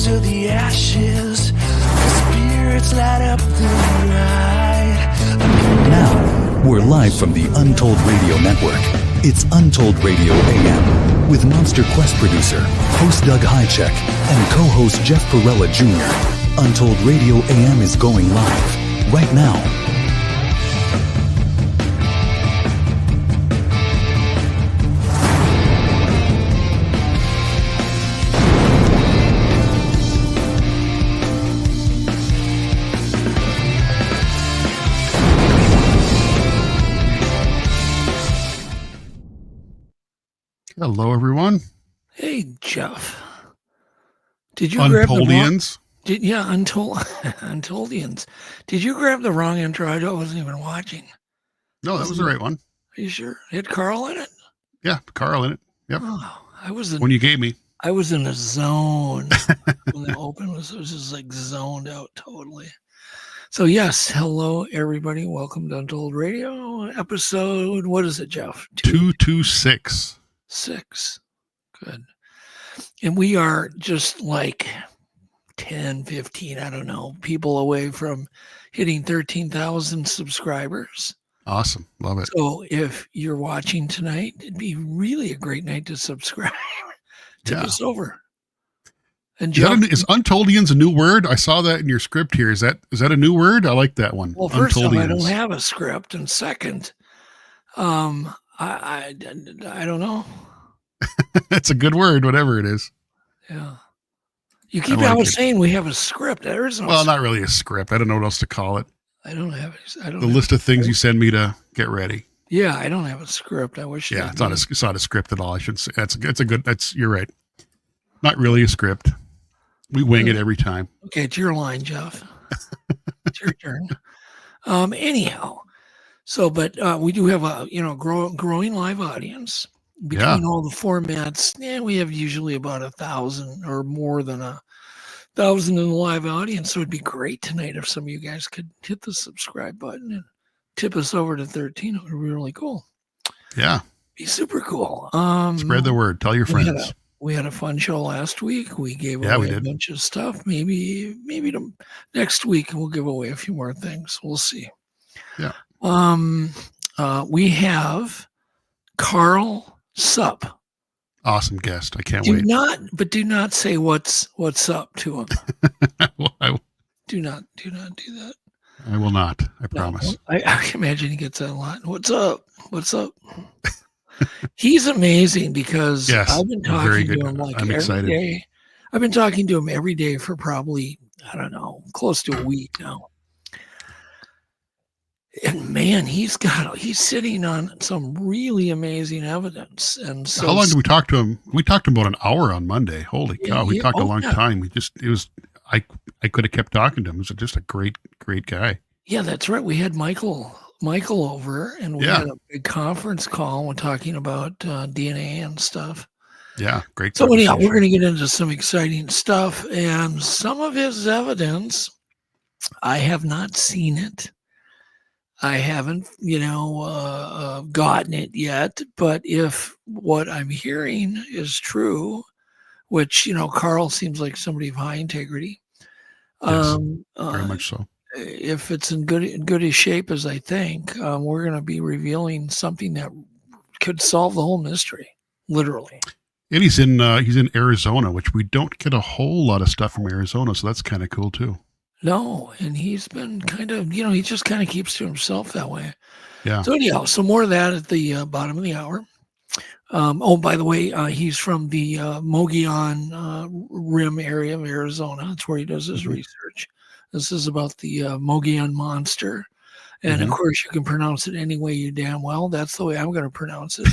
to the ashes. The spirits light up the night. Now, we're live from the Untold Radio Network. It's Untold Radio AM with Monster Quest producer, host Doug Hajicek, and co-host Jeff Perrella Jr. Untold Radio AM is going live right now. Hello, everyone. Hey, Jeff. Did you grab the wrong? Untoldians. Did you grab the wrong intro? I wasn't even watching. No, that was the right one. Are you sure? It had Carl in it? Yeah, Carl in it. Yep. Oh, when you gave me. I was in a zone when the open was just like zoned out totally. So yes, hello everybody. Welcome to Untold Radio episode. What is it, Jeff? 226. 6. Good. And we are just like 10, 15, I don't know, people away from hitting 13,000 subscribers. Awesome. Love it. So if you're watching tonight, it'd be really a great night to subscribe. Tip us over. And is Untoldians a new word? I saw that in your script here. Is that a new word? I like that one. Well, first off, I don't have a script. And second, I don't know. It's a good word, whatever it is. Yeah. You keep always saying we have a script. There is no script. Not really a script. I don't know what else to call it. I don't have it. The list of things you send me to get ready. Yeah, I don't have a script. I wish. Yeah, it's not a script at all. I should say you're right. Not really a script. We wing it every time. Okay, it's your line, Jeff. It's your turn. Anyhow. So, but we do have a growing live audience between all the formats. Yeah, we have usually about 1,000 or more than 1,000 in the live audience. So it'd be great tonight if some of you guys could hit the subscribe button and tip us over to 13. It would be really cool. Yeah, be super cool. Spread the word. Tell your friends. We had a fun show last week. We gave away a bunch of stuff. Maybe next week we'll give away a few more things. We'll see. Yeah. We have Carl Sup. Awesome guest. I can't wait. Do not say what's up to him. Do not do that. I will not. I promise. I can imagine he gets that a lot. What's up? He's amazing because I've been talking to him every day. I've been talking to him every day for probably, I don't know, close to a week now. And man, he's sitting on some really amazing evidence. And so, how long did we talk to him? We talked to him about an hour on Monday. Holy cow, we talked a long time. I could have kept talking to him. He was just a great guy. Yeah, that's right. We had Michael over, and we had a big conference call. We're talking about DNA and stuff. Yeah, great. So anyhow, we're going to get into some exciting stuff, and some of his evidence, I have not seen it. I haven't, gotten it yet. But if what I'm hearing is true, which, Carl seems like somebody of high integrity. Yes, very much so. If it's in good shape as I think, we're going to be revealing something that could solve the whole mystery, literally. And he's in Arizona, which we don't get a whole lot of stuff from Arizona, so that's kind of cool too. No, and he's been kind of, he just kind of keeps to himself that way. Yeah. So anyhow, so more of that at the bottom of the hour. By the way, he's from the Mogollon rim area of Arizona. That's where he does his research. This is about the Mogollon monster. And of course, you can pronounce it any way you damn well. That's the way I'm going to pronounce it.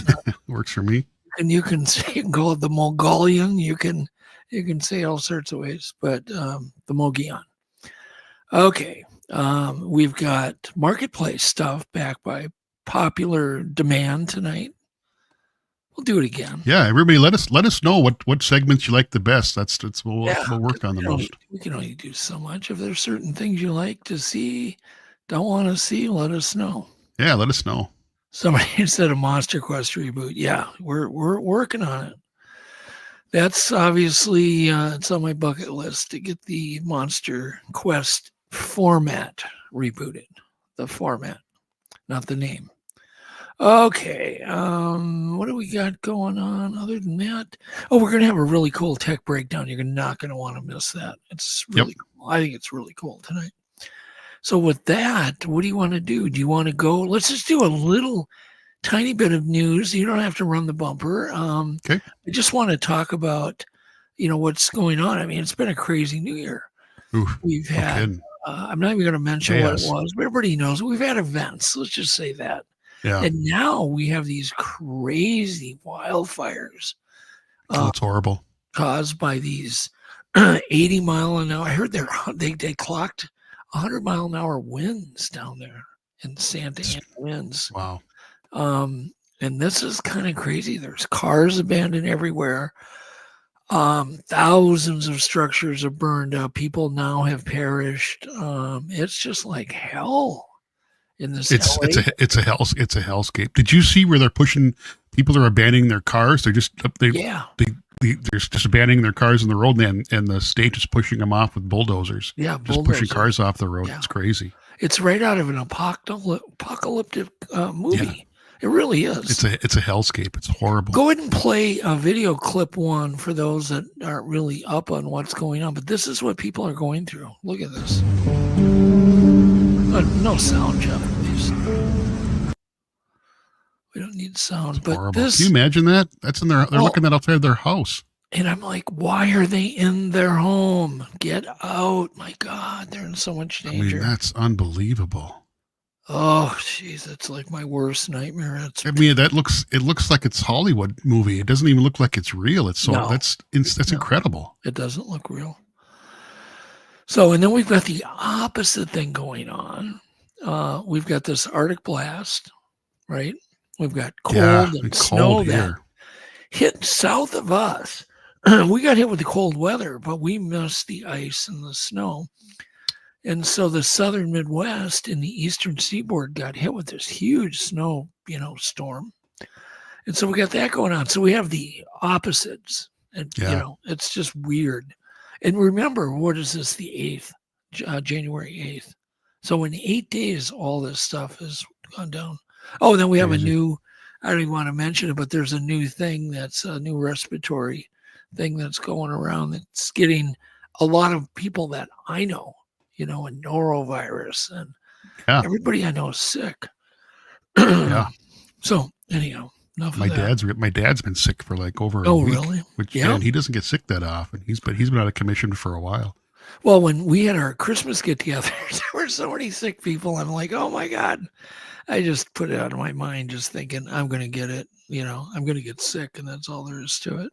Works for me. And you can call it the Mogollon. You can say all sorts of ways, but the Mogollon. Okay. We've got marketplace stuff back by popular demand tonight. We'll do it again. Yeah, everybody, let us know what segments you like the best. We'll work on the most. We can only do so much. If there's certain things you like to see, don't want to see, let us know. Yeah, let us know. Somebody said a Monster Quest reboot. Yeah, we're working on it. That's obviously it's on my bucket list to get the Monster Quest format rebooted. The format, not the name. Okay, what do we got going on other than that? Oh, we're going to have a really cool tech breakdown. You're not going to want to miss that. It's really cool. I think it's really cool tonight. So with that, what do you want to do? Do you want to go? Let's just do a little tiny bit of news. You don't have to run the bumper. Okay. I just want to talk about, what's going on. I mean, it's been a crazy new year. Oof, We've had, I'm not even going to mention what it was, but everybody knows we've had events. Let's just say that. Yeah. And now we have these crazy wildfires. It's horrible. Caused by these 80 mile an hour. I heard they clocked 100 mile an hour winds down there in Santa Ana winds. Wow. And this is kind of crazy. There's cars abandoned everywhere. Thousands of structures are burned up. People now have perished. It's just like hell. In this it's a hellscape. Did you see where they're pushing? People are abandoning their cars. They're just they're just abandoning their cars on the road, and the state is pushing them off with bulldozers. Yeah, just pushing cars off the road. Yeah. It's crazy. It's right out of an apocalyptic movie. Yeah. It really is. It's a hellscape. It's horrible. Go ahead and play a video clip one for those that aren't really up on what's going on. But this is what people are going through. Look at this. No sound, Jeff, please. We don't need sound. It's but horrible. Can you imagine that? That's in their. They're looking at outside their house. And I'm like, why are they in their home? Get out! My God, they're in so much danger. I mean, that's unbelievable. Oh, jeez, it's like my worst nightmare. It looks like it's Hollywood movie. It doesn't even look like it's real. It's so that's incredible. It doesn't look real. So, and then we've got the opposite thing going on. We've got this Arctic blast, right? We've got cold and snow that hit south of us. We got hit with the cold weather, but we missed the ice and the snow. And so the southern Midwest and the eastern seaboard got hit with this huge snow, storm. And so we got that going on. So we have the opposites. And, it's just weird. And remember, what is this, the 8th, January 8th. So in 8 days, all this stuff has gone down. Oh, and then we have a new, I don't even want to mention it, but there's a new thing that's a new respiratory thing that's going around that's getting a lot of people that I know, a norovirus, and everybody I know is sick. Yeah. So anyhow, enough my of that. My dad's been sick for like over a week. Really? And he doesn't get sick that often. He's been out of commission for a while. Well, when we had our Christmas get-together, there were so many sick people. I'm like, oh my God. I just put it out of my mind, just thinking I'm going to get it. I'm going to get sick, and that's all there is to it.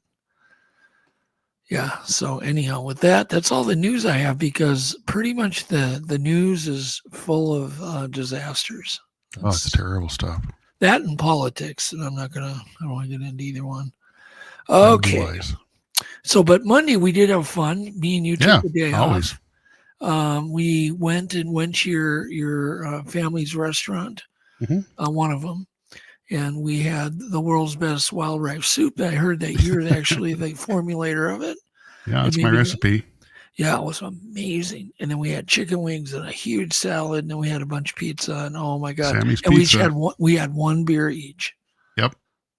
Yeah. So anyhow, with that, that's all the news I have, because pretty much the news is full of disasters. It's terrible stuff. That and politics, and I don't want to get into either one. Okay. So, but Monday we did have fun. Me and you took the day off. We went to your family's restaurant, one of them, and we had the world's best wild rice soup. I heard that you're actually the formulator of it. Yeah, it's my recipe. Yeah, it was amazing. And then we had chicken wings and a huge salad, and then we had a bunch of pizza, and oh my God. Sammy's and pizza. we had one beer each. Yep.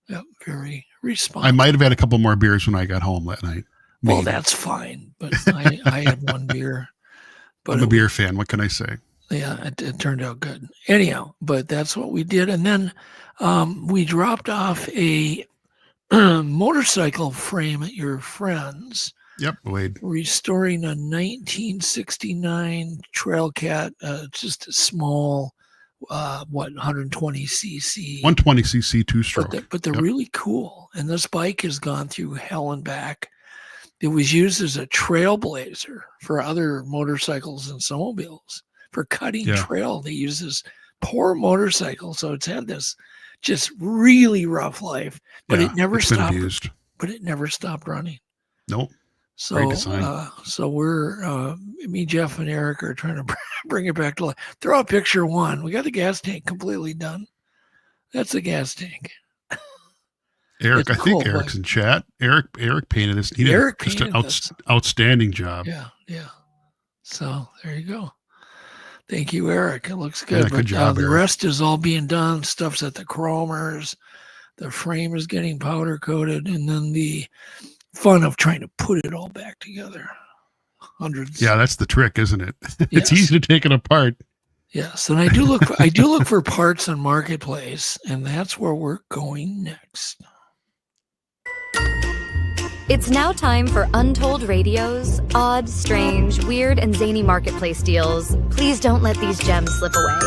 Yep, very responsible. I might have had a couple more beers when I got home that night. Well, that's fine, but I had one beer. But I'm a beer fan. What can I say? Yeah, it turned out good. Anyhow, but that's what we did. And then we dropped off a motorcycle frame at your friend's. Yep, Wade. Restoring a 1969 Trailcat, just a small, 120 cc. 120 cc two-stroke. But they're really cool. And this bike has gone through hell and back. It was used as a trailblazer for other motorcycles and snowmobiles. For cutting trail, they use this poor motorcycle. So it's had this just really rough life. But it never stopped. But it never stopped running. Nope. So, so we're me, Jeff, and Eric are trying to bring it back to life. Throw a picture one. We got the gas tank completely done. That's the gas tank. Eric, I think Eric's in chat. Eric painted this. He did just an outstanding job. Yeah. So there you go. Thank you, Eric. It looks good. Yeah, good job, the Eric. rest is all being done. Stuff's at the chromers. The frame is getting powder coated, and then the fun of trying to put it all back together. Hundreds. Yeah, that's the trick, isn't it? It's easy to take it apart. Yes, and I do look for parts on Marketplace, and that's where we're going next. It's now time for Untold Radio's odd, strange, weird, and zany Marketplace deals. Please don't let these gems slip away.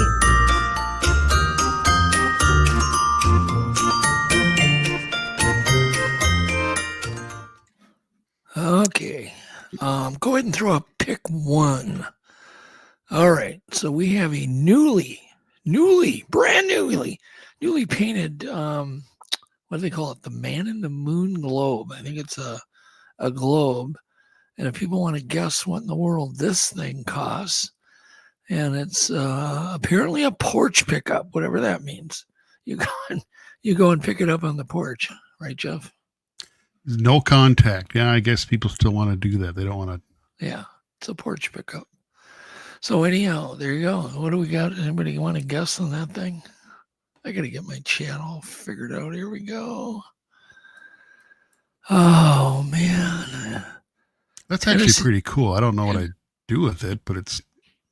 Okay. Go ahead and throw up pick one. All right. So we have a brand newly painted, what do they call it? The Man in the Moon globe. I think it's a globe. And if people want to guess what in the world this thing costs, and it's apparently a porch pickup, whatever that means. You go and pick it up on the porch, right, Jeff? No contact. Yeah, I guess people still want to do that. They don't want to. Yeah, it's a porch pickup. So anyhow, there you go. What do we got? Anybody want to guess on that thing? I got to get my chat all figured out. Here we go. Oh, man. That's actually pretty cool. I don't know what I'd do with it, but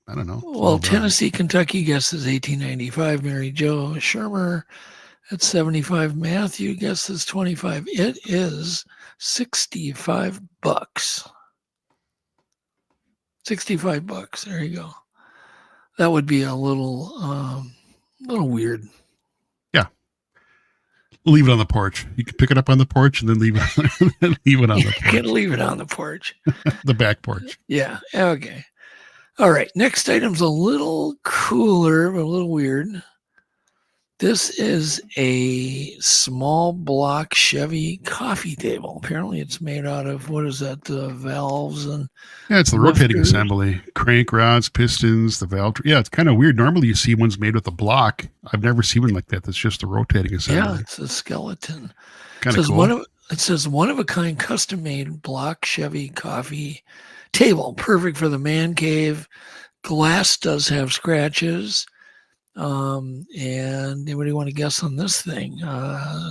I don't know. Well, Tennessee, Kentucky guesses 1895. Mary Jo Shermer at 75. Matthew guesses 25. It is $65. $65. There you go. That would be a little weird. Yeah. Leave it on the porch. You can pick it up on the porch and then leave it on the porch. You can leave it on the porch. The back porch. Yeah. Okay. All right. Next item's a little cooler, but a little weird. This is a small block Chevy coffee table. Apparently it's made out of, what is that, valves and... Yeah, it's the rotating assembly. Crank rods, pistons, the valve. Yeah, it's kind of weird. Normally you see ones made with a block. I've never seen one like that. That's just the rotating assembly. Yeah, it's a skeleton. Kind of cool. It says one-of-a-kind custom-made block Chevy coffee table. Perfect for the man cave. Glass does have scratches. And anybody want to guess on this thing?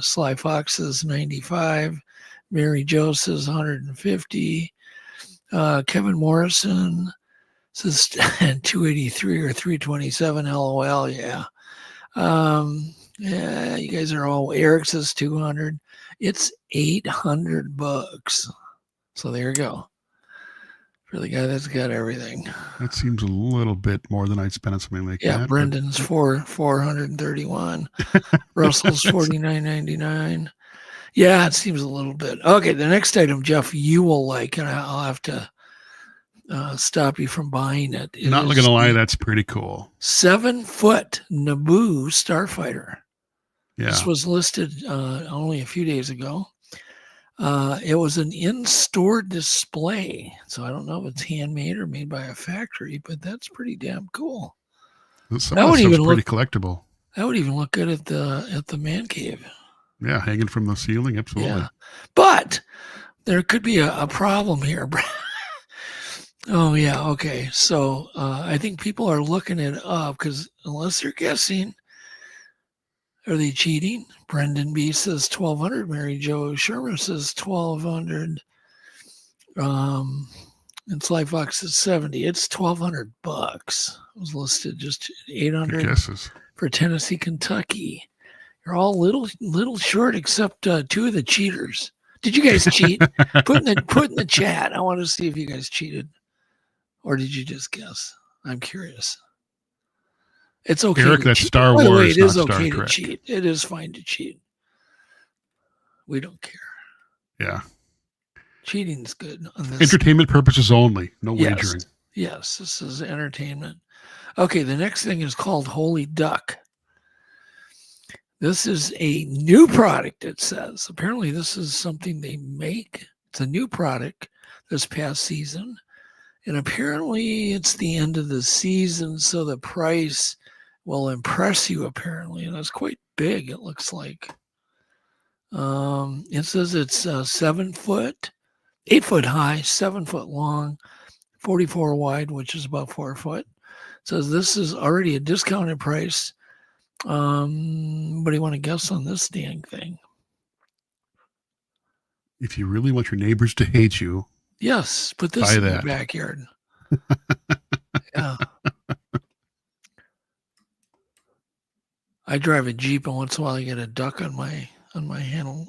Sly Fox says 95. Mary Jo says 150. Kevin Morrison says 283 or 327. LOL. Yeah. Yeah, you guys are all. Eric says 200. It's $800. So there you go. For the guy that's got everything. That seems a little bit more than I'd spend on something like that. Yeah, Brendan's $431. Russell's $49.99. Yeah, it seems a little bit. Okay, the next item, Jeff, you will like, and I'll have to stop you from buying it. Not going to lie, that's pretty cool. 7-foot Naboo Starfighter. Yeah. This was listed only a few days ago. It was an in-store display, so I don't know if it's handmade or made by a factory, but that's pretty damn cool. Some of that stuff's pretty collectible. That would even look good at the man cave. Yeah, hanging from the ceiling, absolutely. Yeah, but there could be a problem here. Oh yeah, okay. So I think people are looking it up because unless they're guessing. Are they cheating? Brendan B says 1,200. Mary Jo Shermer says 1,200. And Sly Fox says 70. It's $1,200. It was listed just 800 guesses for Tennessee, Kentucky. You're all little short, except two of the cheaters. Did you guys cheat? Put in the chat. I want to see if you guys cheated, or did you just guess? I'm curious. It's okay. Eric, that's Star Wars. By the way, it is not okay Star Trek. to cheat. It is fine to cheat. We don't care. Yeah. Cheating's good. On this. Entertainment purposes only. No wagering. Yes, this is entertainment. Okay, the next thing is called Holy Duck. This is a new product, it says. Apparently, this is something they make. It's a new product this past season. And apparently, it's the end of the season, so the price will impress you, apparently. And it's quite big, it looks like. It says it's 7 foot, 8 foot high, 7 foot long, 44 wide, which is about 4 foot. It says this is already a discounted price. What do you want to guess on this dang thing? If you really want your neighbors to hate you, yes, put this in your backyard. Yeah. I drive a Jeep, and once in a while I get a duck on my handle.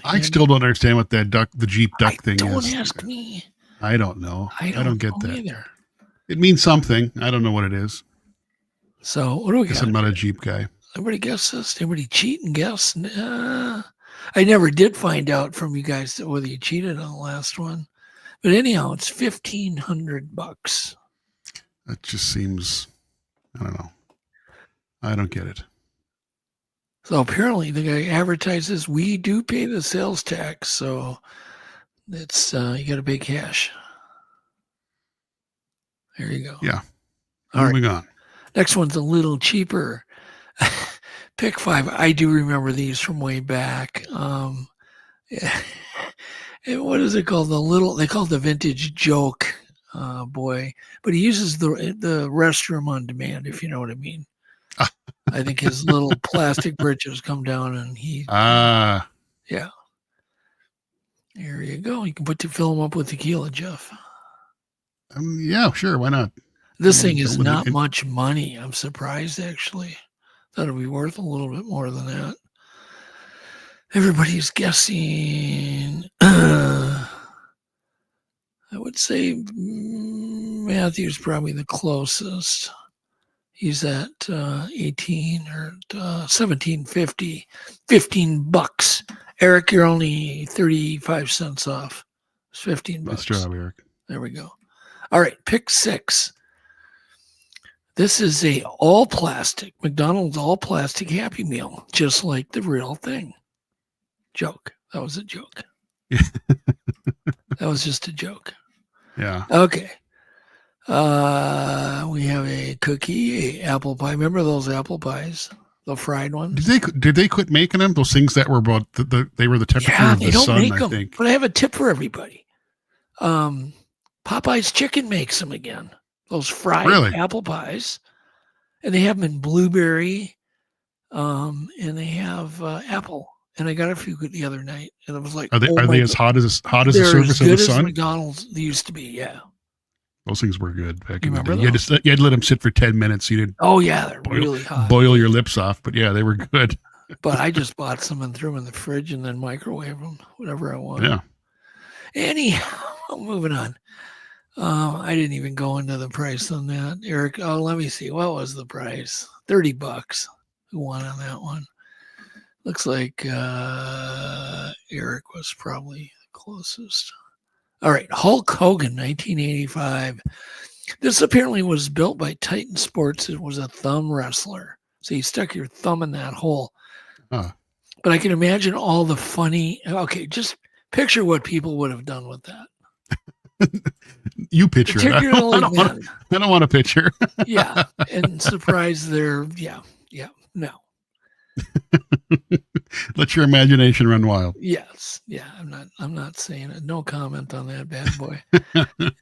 I still don't understand what that the Jeep duck thing is. Don't ask me. I don't know. I don't get that either. It means something. I don't know what it is. So what do we got? I'm not a Jeep guy. Everybody guess this? Everybody cheat and guess? I never did find out from you guys whether you cheated on the last one. But anyhow, it's $1,500. That just seems, I don't know. I don't get it. So apparently the guy advertises, we do pay the sales tax. So it's, you got to pay cash. There you go. Yeah. Moving on. Next one's a little cheaper. Pick 5. I do remember these from way back. What is it called? They call it the vintage joke boy, but he uses the restroom on demand, if you know what I mean. I think his little plastic britches come down and yeah. There you go. You can fill them up with tequila, Jeff. Yeah, sure. Why not? This thing is not much money. I'm surprised, actually. Thought it'd be worth a little bit more than that. Everybody's guessing. I would say Matthew's probably the closest. He's at 18 or 17.50, $15. Eric, you're only 35 cents off. It's $15. Nice job, Eric. There we go. All right, pick 6. This is a all plastic, McDonald's all plastic Happy Meal, just like the real thing. Joke. That was a joke. That was just a joke. Yeah. Okay. We have a cookie, a apple pie. Remember those apple pies, the fried ones? Did they quit making them? Those things that were about they were the temperature of the sun, I think. But I have a tip for everybody. Popeye's Chicken makes them again. Those fried apple pies, and they have them in blueberry, and they have apple. And I got a few the other night, and it was like, are they as hot as the surface as of the good sun? As McDonald's used to be, yeah. Those things were good back in the day. You had to let them sit for 10 minutes. You didn't. Oh yeah, they're really hot. Boil your lips off, but yeah, they were good. But I just bought some and threw them in the fridge and then microwave them, whatever I want. Yeah. Anyhow, moving on. I didn't even go into the price on that, Eric. Oh, let me see. What was the price? $30. Who won on that one? Looks like Eric was probably the closest. All right, Hulk Hogan, 1985. This apparently was built by Titan Sports. It was a thumb wrestler. So you stuck your thumb in that hole. But I can imagine all the funny. Okay, just picture what people would have done with that. You picture it. I don't want a picture. Yeah, and surprise their no. Let your imagination run wild. Yes. Yeah, I'm not saying it. No comment on that bad boy.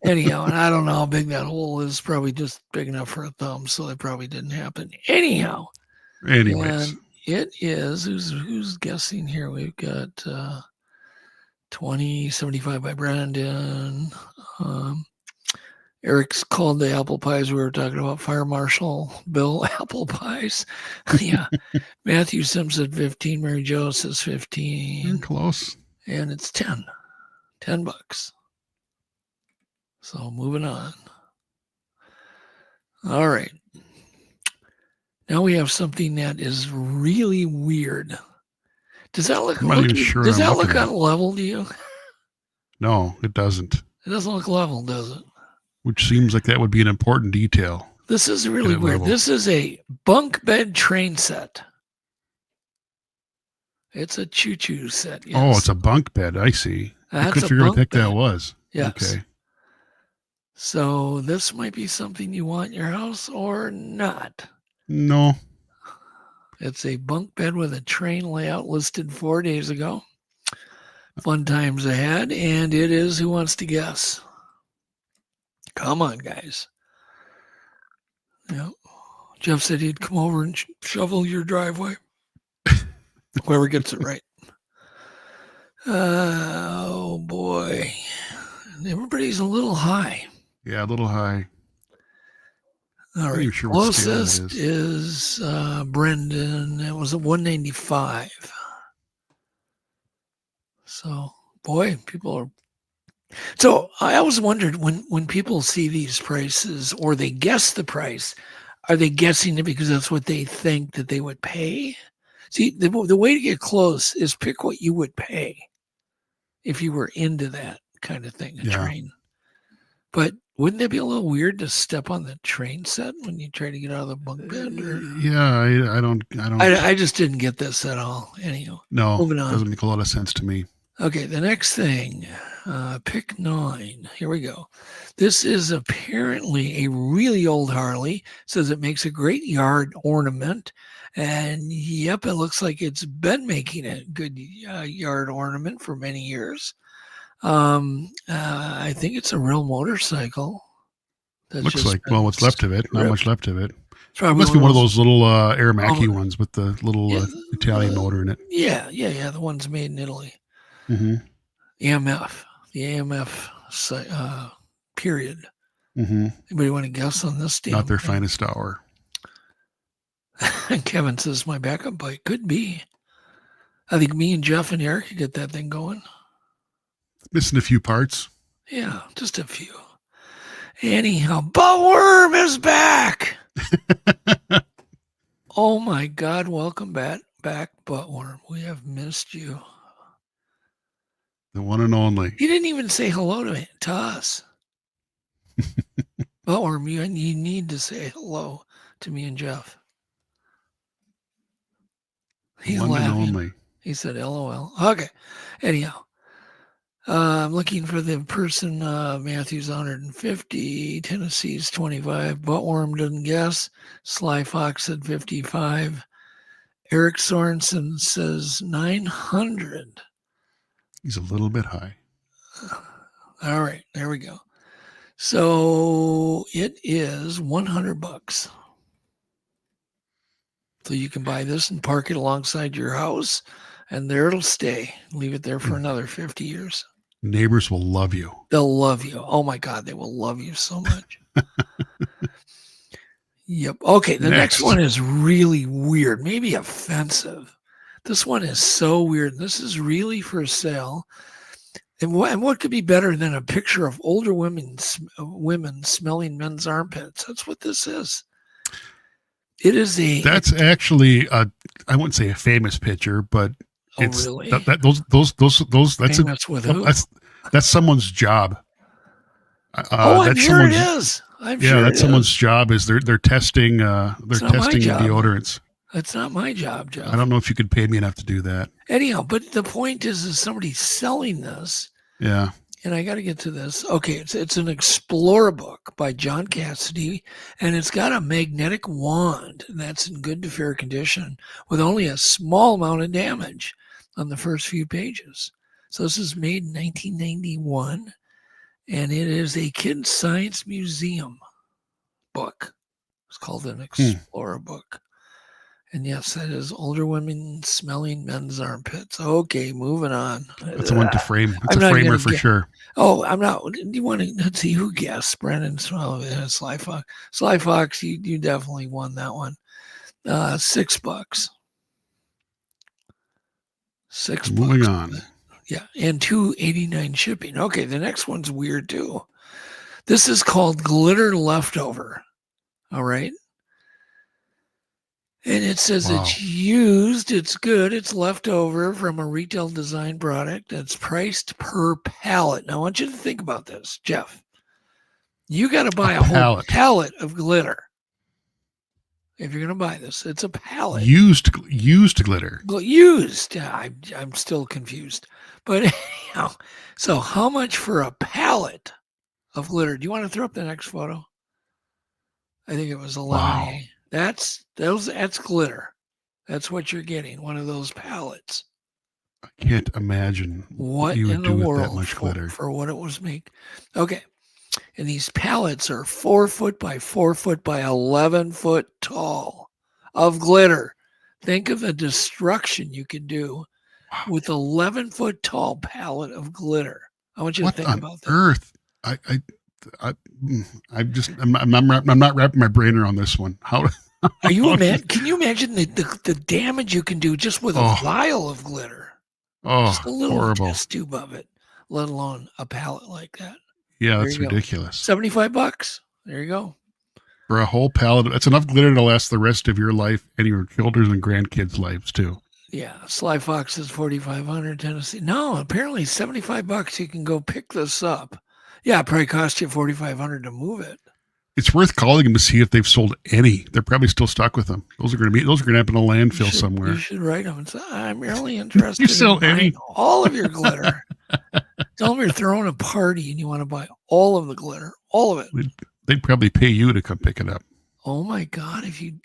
Anyhow, and I don't know how big that hole is. Probably just big enough for a thumb, so it probably didn't happen. Anyways. And it is who's guessing here? We've got 2075 by Brandon. Eric's called the apple pies. We were talking about Fire Marshal Bill apple pies. Yeah. Matthew Sims said 15. Mary Jo says 15. You're close. And it's $10. So moving on. All right. Now we have something that is really weird. Does that look on level to you? No, it doesn't. It doesn't look level, does it? Which seems like that would be an important detail. This is really weird. Level. This is a bunk bed train set. It's a choo-choo set. Yes. Oh, it's a bunk bed. I see. I couldn't figure out what the heck that was. Yes. Okay. So this might be something you want in your house or not. No. It's a bunk bed with a train layout listed 4 days ago. Fun times ahead. And it is Who Wants to Guess? Come on, guys. Yeah. Jeff said he'd come over and shovel your driveway. Whoever gets it right. Oh, boy. Everybody's a little high. Yeah, a little high. All right. Sure closest is Brendan. It was at 195. So, boy, people are. So I always wondered when people see these prices or they guess the price, are they guessing it because that's what they think that they would pay? See, the way to get close is pick what you would pay if you were into that kind of thing, a train. But wouldn't it be a little weird to step on the train set when you try to get out of the bunk bed? Or? Yeah, I don't. I just didn't get this at all. Anyhow, no, moving on. Doesn't make a lot of sense to me. Okay, the next thing, pick 9. Here we go. This is apparently a really old Harley. It says it makes a great yard ornament. And yep, it looks like it's been making a good yard ornament for many years. I think it's a real motorcycle. Looks like, well, what's left of it. Not much left of it. It must be one of those little Aramaki ones with the little Italian motor in it. Yeah. The ones made in Italy. Mm-hmm. AMF, the AMF period. Mm-hmm. Anybody want to guess on this deal? Not their finest hour. Kevin says my backup bike could be. I think me and Jeff and Eric could get that thing going. Missing a few parts. Yeah, just a few. Anyhow, Buttworm is back. Oh my God! Welcome back, Buttworm. We have missed you. The one and only. You didn't even say hello to us. Buttworm, you need to say hello to me and Jeff. He's one laughing. And only. He said LOL. Okay. Anyhow, I'm looking for the person. Matthew's 150. Tennessee's 25. Buttworm didn't guess. Sly Fox said 55. Eric Sorensen says 900. He's a little bit high. All right, there we go. So it is $100. So you can buy this and park it alongside your house, and there it'll stay. Leave it there for another 50 years. Neighbors will love you. They'll love you. Oh my God, they will love you so much. Yep. Okay, the next one is really weird, maybe offensive. This one is so weird. This is really for sale. And what could be better than a picture of older women smelling men's armpits? That's what this is. It is a. That's actually I wouldn't say a famous picture, but it's really? Those. That's famous with who? That's someone's job. I'm sure it is. That's someone's job. Is they're testing deodorants. That's not my job, Jeff. I don't know if you could pay me enough to do that. Anyhow, but the point is somebody's selling this. Yeah. And I got to get to this. Okay, it's an Explorer book by John Cassidy, and it's got a magnetic wand, and that's in good to fair condition with only a small amount of damage on the first few pages. So this is made in 1991, and it is a Kids Science Museum book. It's called an Explorer book. And yes, that is older women smelling men's armpits. Okay, moving on. That's the one to frame. It's a framer for sure. Oh, I'm not. Do you want to, let's see who guessed? Brennan, Sly Fox. Sly Fox, you definitely won that one. $6. $6. Moving on. Yeah, and $2.89 shipping. Okay, the next one's weird too. This is called Glitter Leftover. All right. And it says It's used, it's good, it's leftover from a retail design product. It's priced per pallet. Now, I want you to think about this, Jeff. You got to buy a whole pallet of glitter. If you're going to buy this, it's a pallet. Used glitter. Used. Yeah, I'm still confused. But so how much for a pallet of glitter? Do you want to throw up the next photo? I think it was 11. Wow. That's glitter. That's what you're getting. One of those pallets. I can't imagine what you would in the do with world that much glitter. for what it was made. Okay. And these pallets are 4 foot by 4 foot by 11 foot tall of glitter. Think of the destruction you could do with 11 foot tall pallet of glitter. I want you to think about that. Earth? I'm not wrapping my brain around this one. How? Can you imagine the damage you can do just with a vial of glitter? Oh, just a little horrible test tube of it, let alone a pallet like that. Yeah, that's ridiculous. $75. There you go. For a whole pallet. That's enough glitter to last the rest of your life and your children's and grandkids' lives too. Yeah. Sly Fox is $4,500 Tennessee. No, apparently $75 you can go pick this up. Yeah, it probably cost you $4,500 to move it. It's worth calling them to see if they've sold any. They're probably still stuck with them. Those are going to happen in a landfill somewhere. You should write them and say, I'm really interested you sell in all of your glitter. Tell them you're throwing a party and you want to buy all of the glitter, all of it. They'd probably pay you to come pick it up. Oh my God. Can you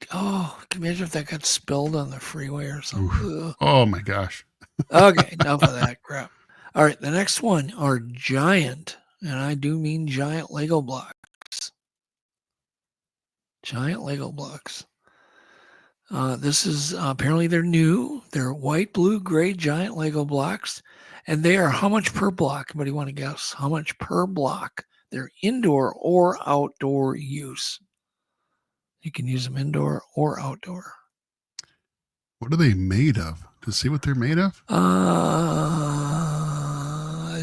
imagine if that got spilled on the freeway or something? Oh my gosh. Okay, enough of that crap. All right, the next one are giant, and I do mean giant Lego blocks. Giant Lego blocks. This is apparently they're new. They're white, blue, gray giant Lego blocks. And they are how much per block? Anybody want to guess? How much per block? They're indoor or outdoor use. You can use them indoor or outdoor. What are they made of? To see what they're made of?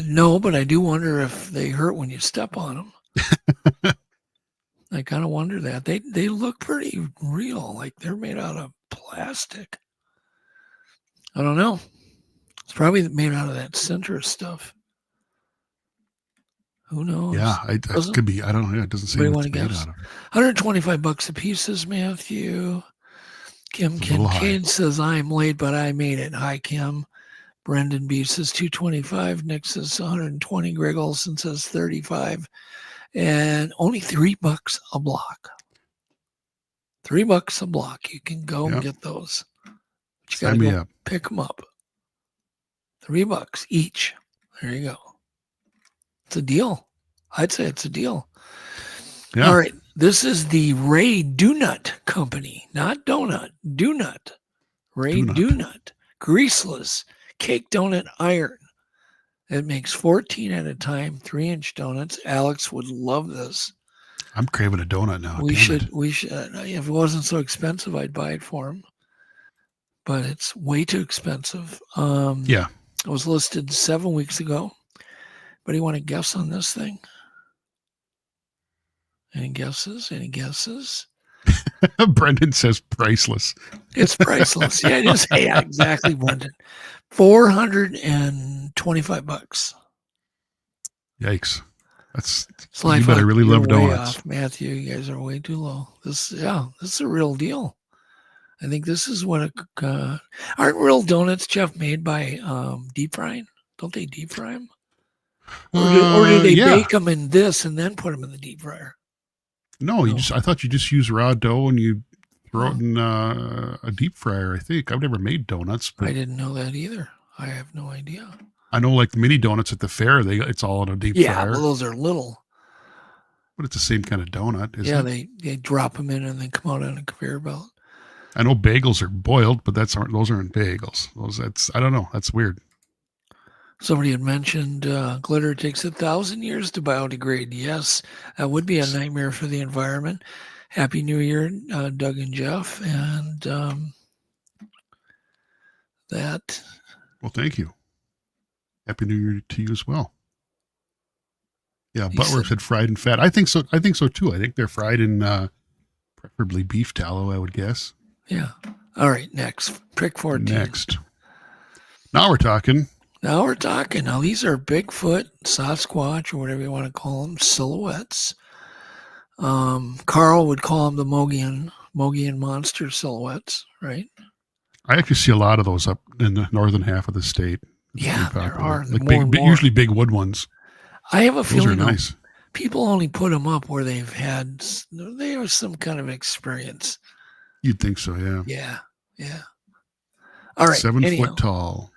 No, but I do wonder if they hurt when you step on them. I kind of wonder that. They look pretty real, like they're made out of plastic. I don't know. It's probably made out of that center stuff. Who knows? Yeah, it could be. I don't know. It doesn't say what it's made out of. $125 a piece, Matthew. Kim Kincaid says, I'm late, but I made it. Hi, Kim. Brendan B says $225. Nick says 120. Greg Olson says $35. And only $3 a block. $3 a block. You can go and get those. But you got to go pick them up. $3 each. There you go. It's a deal. I'd say it's a deal. Yeah. All right. This is the Ray Donut Company, not donut. Donut. Ray Donut. Greaseless cake donut iron. It makes 14 at a time, 3-inch donuts. Alex would love this. I'm craving a donut now. We should. If it wasn't so expensive, I'd buy it for him. But it's way too expensive. Yeah. It was listed 7 weeks ago. But you want to guess on this thing? Any guesses? Any guesses? Brendan says priceless. It's priceless. Yeah, it is. Yeah, exactly, Brendan. $425. Yikes. That's Sly you better really love donuts. Off, Matthew, you guys are way too low. This is a real deal. I think this is what aren't real donuts, Jeff, made by deep frying? Don't they deep fry them? Or do they bake them in this and then put them in the deep fryer? No, I thought you just use raw dough and you throw it in a deep fryer, I think. I've never made donuts. But I didn't know that either. I have no idea. I know like the mini donuts at the fair, it's all in a deep fryer. Yeah, well, those are little. But it's the same kind of donut, isn't it? Yeah, they drop them in and they come out on a conveyor belt. I know bagels are boiled, but those aren't bagels. I don't know. That's weird. Somebody had mentioned glitter takes 1,000 years to biodegrade. Yes, that would be a nightmare for the environment. Happy New Year, Doug and Jeff. And that. Well, thank you. Happy New Year to you as well. Yeah, Butler said fried and fat. I think so too. I think they're fried in preferably beef tallow, I would guess. Yeah. All right, next. Prick 14. Next. Now we're talking. Now these are Bigfoot, Sasquatch, or whatever you want to call them, silhouettes. Carl would call them the Mogollon monster silhouettes, right? I actually see a lot of those up in the northern half of the state. Yeah, there are. Like usually big wood ones. I have a feeling nice. People only put them up where they have some kind of experience. You'd think so, yeah. Yeah. All right. 7 anyhow, foot tall.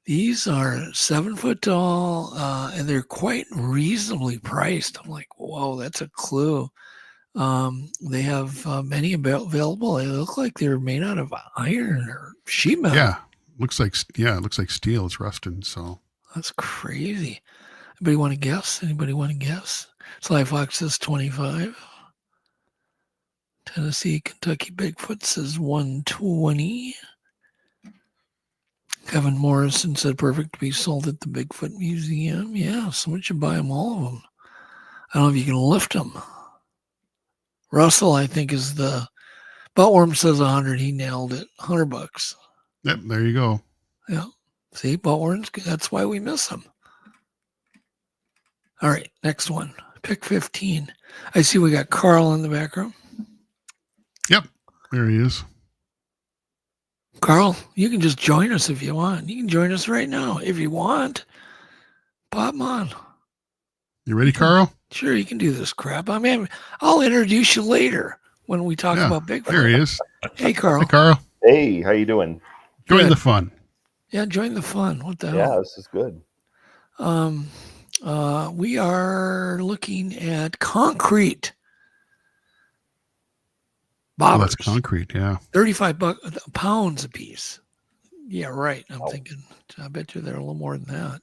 These are 7 foot tall, and they're quite reasonably priced. I'm like, whoa, that's a clue. They have many available. They look like they're made out of iron or sheet metal. Yeah. It looks like steel. It's rusting. So That's crazy. Anybody want to guess? Sly Fox says 25. Tennessee, Kentucky Bigfoot says 120. Kevin Morrison said perfect to be sold at the Bigfoot Museum. Yeah, someone should buy them, all of them. I don't know if you can lift them. Russell, I think, is the Buttworm says 100. He nailed it. $100. yep, there you go. Yeah. See, Buttworms, that's why we miss them. All right, next one. Pick 15. I see we got Carl in the background. Yep, there he is. Carl, you can just join us if you want. You can join us right now if you want. Pop 'em on. You ready, Carl? Sure, you can do this crap. I mean, I'll introduce you later when we talk about Bigfoot. There he is. Hey, Carl. Hey, Carl. Hey, how you doing? Join Good. the fun. Yeah, join the fun. What the Yeah, hell? this is good. We are looking at concrete bobbers. Oh, that's concrete. Yeah. 35 pounds a piece. Yeah, right. I'm Oh. thinking, I bet you they're a little more than that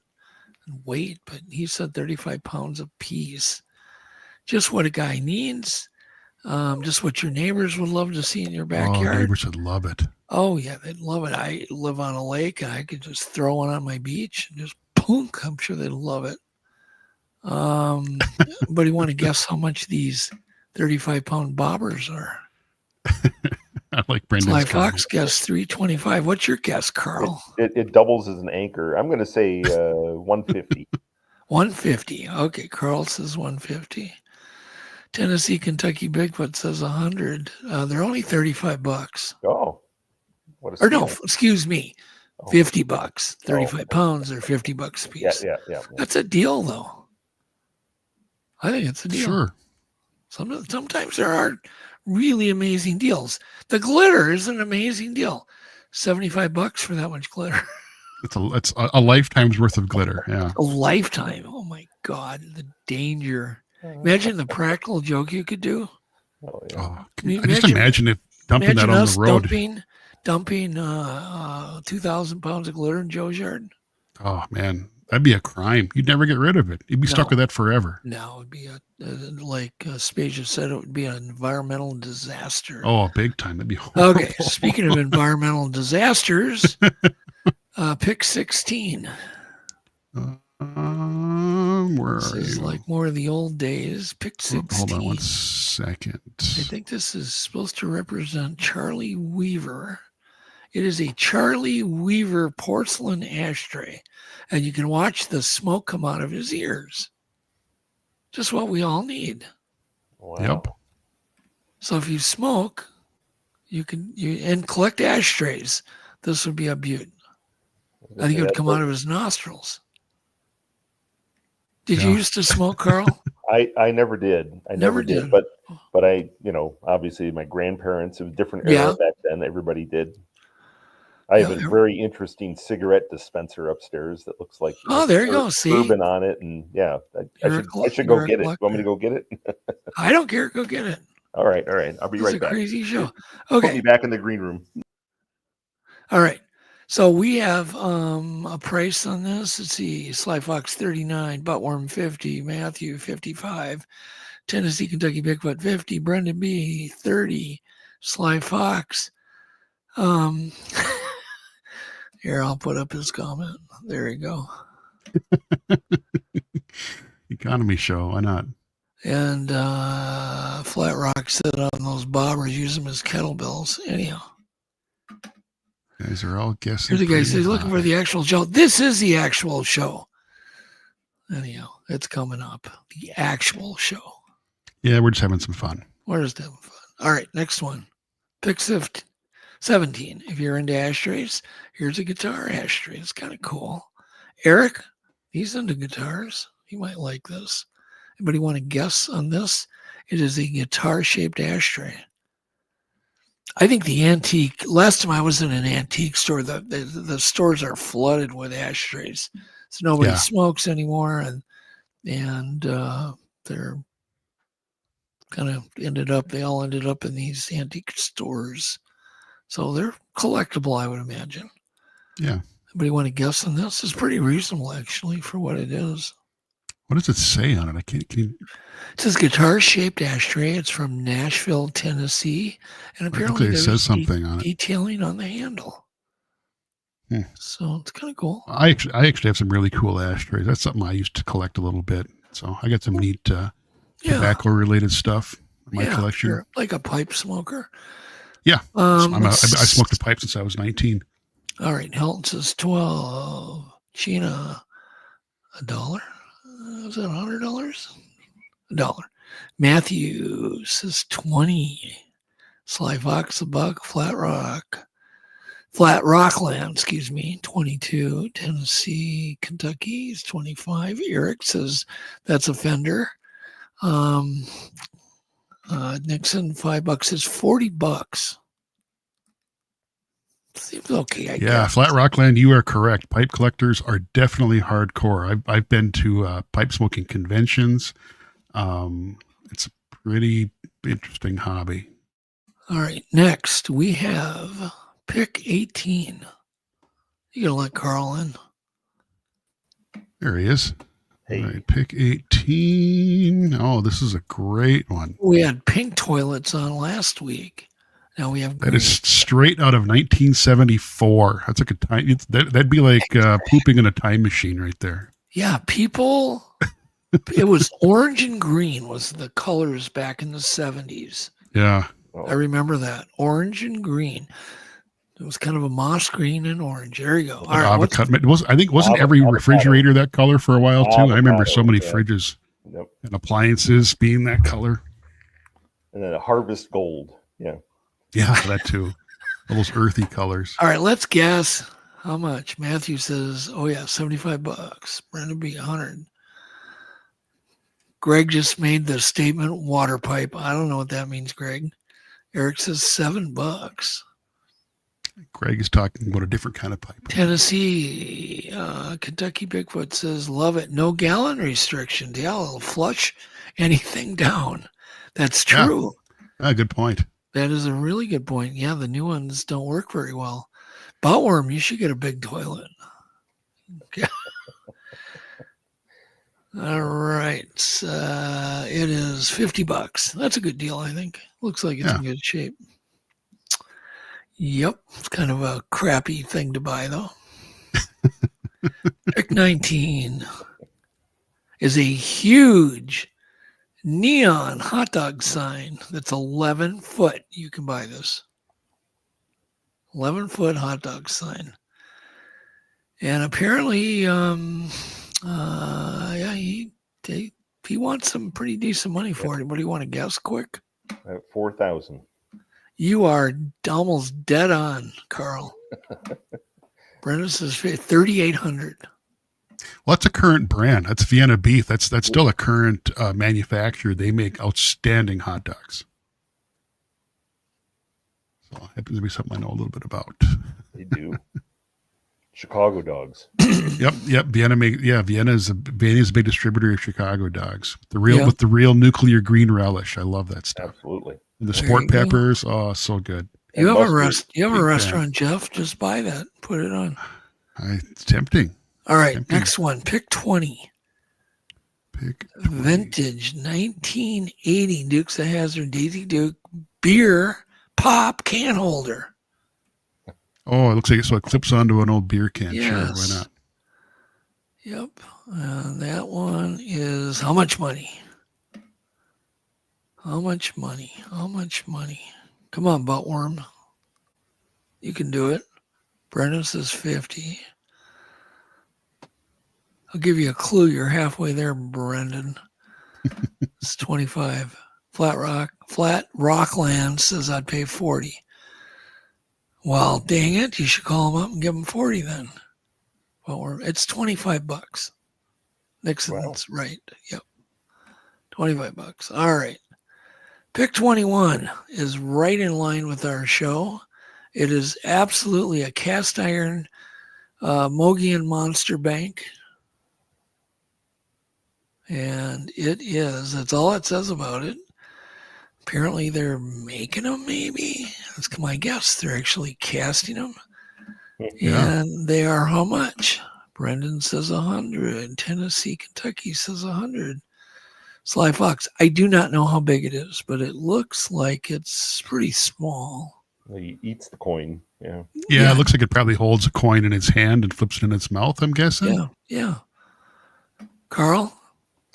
in weight, but he said 35 pounds a piece. Just what a guy needs. Just what your neighbors would love to see in your Oh, backyard. neighbors would love it. Oh, yeah, they'd love it. I live on a lake, and I could just throw one on my beach and just punk. I'm sure they'd love it. But you want to guess how much these 35-pound bobbers are? I like Brendan's Sly comment. Fox guessed 325. What's your guess, Carl? It doubles as an anchor. I'm going to say 150. 150. Okay, Carl says 150. Tennessee, Kentucky Bigfoot says 100. They're only $35. Oh, what a Or no, steal. excuse me, Oh. $50. 35 pounds or $50 a piece. Yeah. That's a deal, though. I think it's a deal. Sure. Sometimes there are really amazing deals. The glitter is an amazing deal. $75 for that much glitter. It's a lifetime's worth of glitter. Yeah. A lifetime. Oh my God, the danger. Imagine the practical joke you could do. Oh, yeah. Oh, Can you I just imagine if dumping that on us the road. dumping 2,000 pounds of glitter in Joe's yard. Oh man, that'd be a crime. You'd never get rid of it. You'd be stuck No. with that forever. No, it'd be like Spacia said, it would be an environmental disaster. Oh, big time. That'd be horrible. Okay, speaking of environmental disasters, pick 16. Where This are is you? like more of the old days. Pick 16. Hold on one second. I think this is supposed to represent Charlie Weaver. It is a Charlie Weaver porcelain ashtray, and you can watch the smoke come out of his ears. Just what we all need. Wow. Yep. So if you smoke, and collect ashtrays, this would be a beaut. I think it would come out of his nostrils. Did you Yeah. used to smoke, Carl? I never did. I Never never did. did. But I, obviously my grandparents, it was a different era Yeah. back then. Everybody did. I have Yeah. a very interesting cigarette dispenser upstairs that looks like Oh, there you go. See? bourbon on it, and yeah, I should go get it. You want me to go get it? I don't care. Go get it. All right. I'll be It's right a back. crazy show. Put Okay. me back in the green room. All right. So we have a price on this. Let's see. Sly Fox 39, Buttworm 50, Matthew 55, Tennessee, Kentucky Bigfoot 50, Brendan B 30, Sly Fox. Here, I'll put up his comment. There you go. Economy show. Why not? And Flat Rock said on those bobbers, use them as kettlebells. Anyhow. Guys are all guessing. Here's a guy pretty says looking for high. the actual show. This is the actual show. Anyhow, it's coming up. The actual show. Yeah, we're just having some fun. We're just having fun. All right, next one. Pick 17. If you're into ashtrays, here's a guitar ashtray. It's kind of cool. Eric, he's into guitars. He might like this. Anybody want to guess on this? It is a guitar-shaped ashtray. I think last time I was in an antique store, the stores are flooded with ashtrays. So nobody smokes anymore. And they're kind of they all ended up in these antique stores. So they're collectible, I would imagine. Yeah. Anybody want to guess on this? It's pretty reasonable, actually, for what it is. What does it say on it? It says guitar-shaped ashtray. It's from Nashville, Tennessee. And apparently it says something on it. Detailing on the handle. So it's kind of cool. I actually have some really cool ashtrays. That's something I used to collect a little bit. So I got some neat tobacco-related stuff in my collection. Sure. Like a pipe smoker. Yeah. I smoked a pipe since I was 19. All right. Hilton says 12. Gina, $1. Is that $100? $1. Matthew says 20. Sly Fox $1. Flat Rockland, 22. Tennessee, Kentucky is 25. Eric says that's a Fender. Nixon, $5 is $40. Seems okay, I guess. Flat Rockland, you are correct. Pipe collectors are definitely hardcore. I've been to pipe smoking conventions. It's a pretty interesting hobby. All right, next we have pick 18. You gonna let Carl in? There he is. Hey. All right, pick 18. Oh, this is a great one. We had pink toilets on last week. Now we have green. That is straight out of 1974. That's like a time. That'd be like pooping in a time machine right there. Yeah, people. It was orange and green was the colors back in the 70s. Yeah, I remember that, orange and green. It was kind of a moss green and orange. There you go. All right, wasn't every refrigerator that color for a while too? I remember so many fridges and appliances being that color. And then a harvest gold. Yeah. Yeah, that too. All those earthy colors. All right, let's guess how much. Matthew says, oh yeah, $75. Brenda B, 100. Greg just made the statement water pipe. I don't know what that means, Greg. Eric says $7. Greg is talking about a different kind of pipe. Tennessee, Kentucky Bigfoot says, love it. No gallon restrictions. Yeah, it'll flush anything down. That's true. Yeah. Good point. That is a really good point. Yeah, the new ones don't work very well. Buttworm, you should get a big toilet. Okay. All right. It is $50. That's a good deal, I think. Looks like it's in good shape. Yep. It's kind of a crappy thing to buy, though. Pick 19 is a huge neon hot dog sign that's 11 foot. You can buy this 11-foot hot dog sign, and apparently he wants some pretty decent money for it. What do you want to guess quick? $4,000. You are almost dead on, Carl. Brenda says $3,800. Well, that's a current brand. That's Vienna beef. That's still a current manufacturer. They make outstanding hot dogs. So it happens to be something I know a little bit about. They do. Chicago dogs. Yep. Vienna's a big distributor of Chicago dogs. With the real nuclear green relish. I love that stuff. Absolutely. And the sport peppers. Oh, so good. You have a restaurant, Jeff. Just buy that. Put it on. It's tempting. All right, next one. Pick 20. Vintage 1980 Dukes of Hazzard Daisy Duke beer pop can holder. Oh, it looks like it clips onto an old beer can. Yes. Sure, why not? Yep. That one is how much money? How much money? Come on, Buttworm. You can do it. Brendan says 50. I'll give you a clue. You're halfway there, Brendan. It's 25. Flat Rockland says I'd pay 40. Well, dang it. You should call him up and give him 40 then. Well, it's $25. Nixon's right. Yep. $25. All right. Pick 21 is right in line with our show. It is absolutely a cast iron Mogollon monster bank. And that's all it says about it. Apparently they're making them, maybe. That's my guess. They're actually casting them. Yeah. And they are how much? Brendan says 100. Tennessee, Kentucky says 100. Sly Fox, I do not know how big it is, but it looks like it's pretty small. Well, he eats the coin. Yeah. Yeah, it looks like it probably holds a coin in its hand and flips it in its mouth, I'm guessing. Yeah. Carl?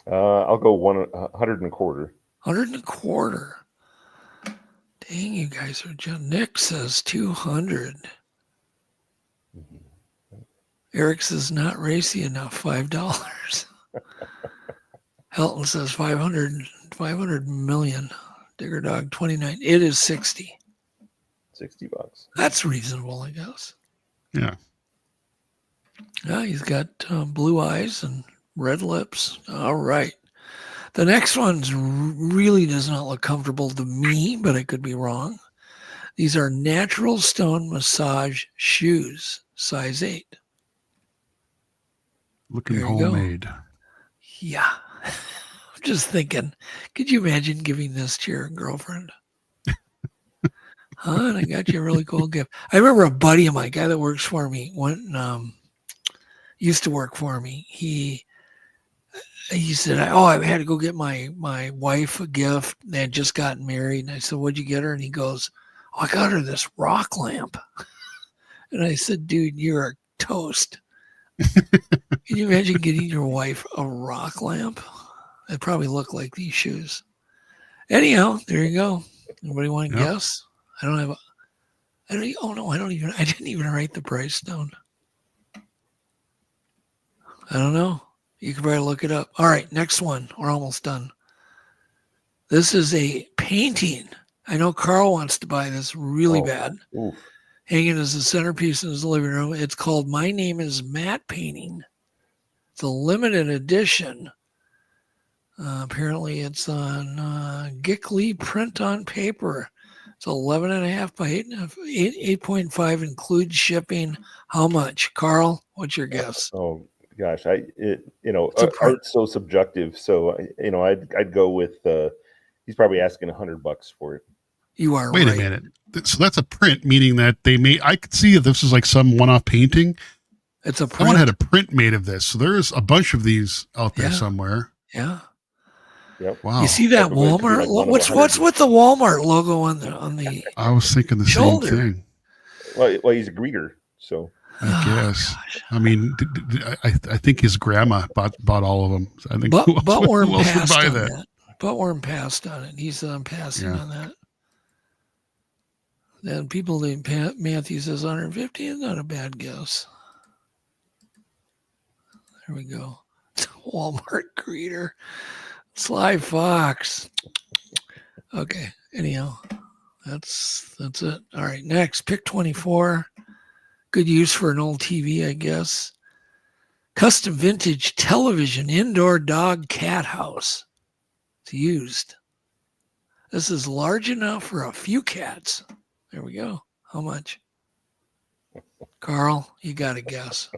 I'll go 100 and a quarter. 100 and a quarter. Dang, you guys are just. Nick says 200. Eric says not racy enough, $5. Helton says 500 million. Digger Dog 29. It is 60. $60. That's reasonable, I guess. Yeah. Yeah, he's got blue eyes and red lips. All right. The next one's really does not look comfortable to me, but I could be wrong. These are natural stone massage shoes, size 8. Looking homemade. Yeah. I'm just thinking, could you imagine giving this to your girlfriend? And I got you a really cool gift. I remember a buddy of mine, guy that works for me, used to work for me. He said, I had to go get my wife a gift. They had just gotten married. And I said, what'd you get her? And he goes, I got her this rock lamp. And I said, dude, you're a toast. Can you imagine getting your wife a rock lamp? It probably look like these shoes. Anyhow, there you go. Anybody want to guess? I didn't even write the price down. I don't know. You can probably look it up. All right, next one. We're almost done. This is a painting. I know Carl wants to buy this really bad. Oof. Hanging as a centerpiece in his living room. It's called My Name is Matt Painting. It's a limited edition. Apparently it's on Gickley print on paper. It's 11.5 by 8.5, includes shipping. How much? Carl, what's your guess? Oh gosh, art's so subjective. So I'd go with he's probably asking $100 for it. You are Wait right. a minute. So that's a print, meaning that I could see if this is like some one-off painting. It's a print. Someone had a print made of this. So there's a bunch of these out there somewhere. Yeah. Yep. Wow. You see that Walmart? What's with the Walmart logo on the I was thinking the shoulder. same thing. Well, he's a greeter, so I guess. I mean, I think his grandma bought all of them. I think Buttworm who else would passed buy on that? that. Buttworm passed on it. He's passing on that. Then Matthew says 150 is not a bad guess. There we go. Walmart greeter. Sly Fox. Okay. Anyhow, that's it. All right. Next, pick 24. Good use for an old TV, I guess. Custom vintage television indoor dog cat house. It's used. This is large enough for a few cats. There we go. How much? Carl, you got to guess.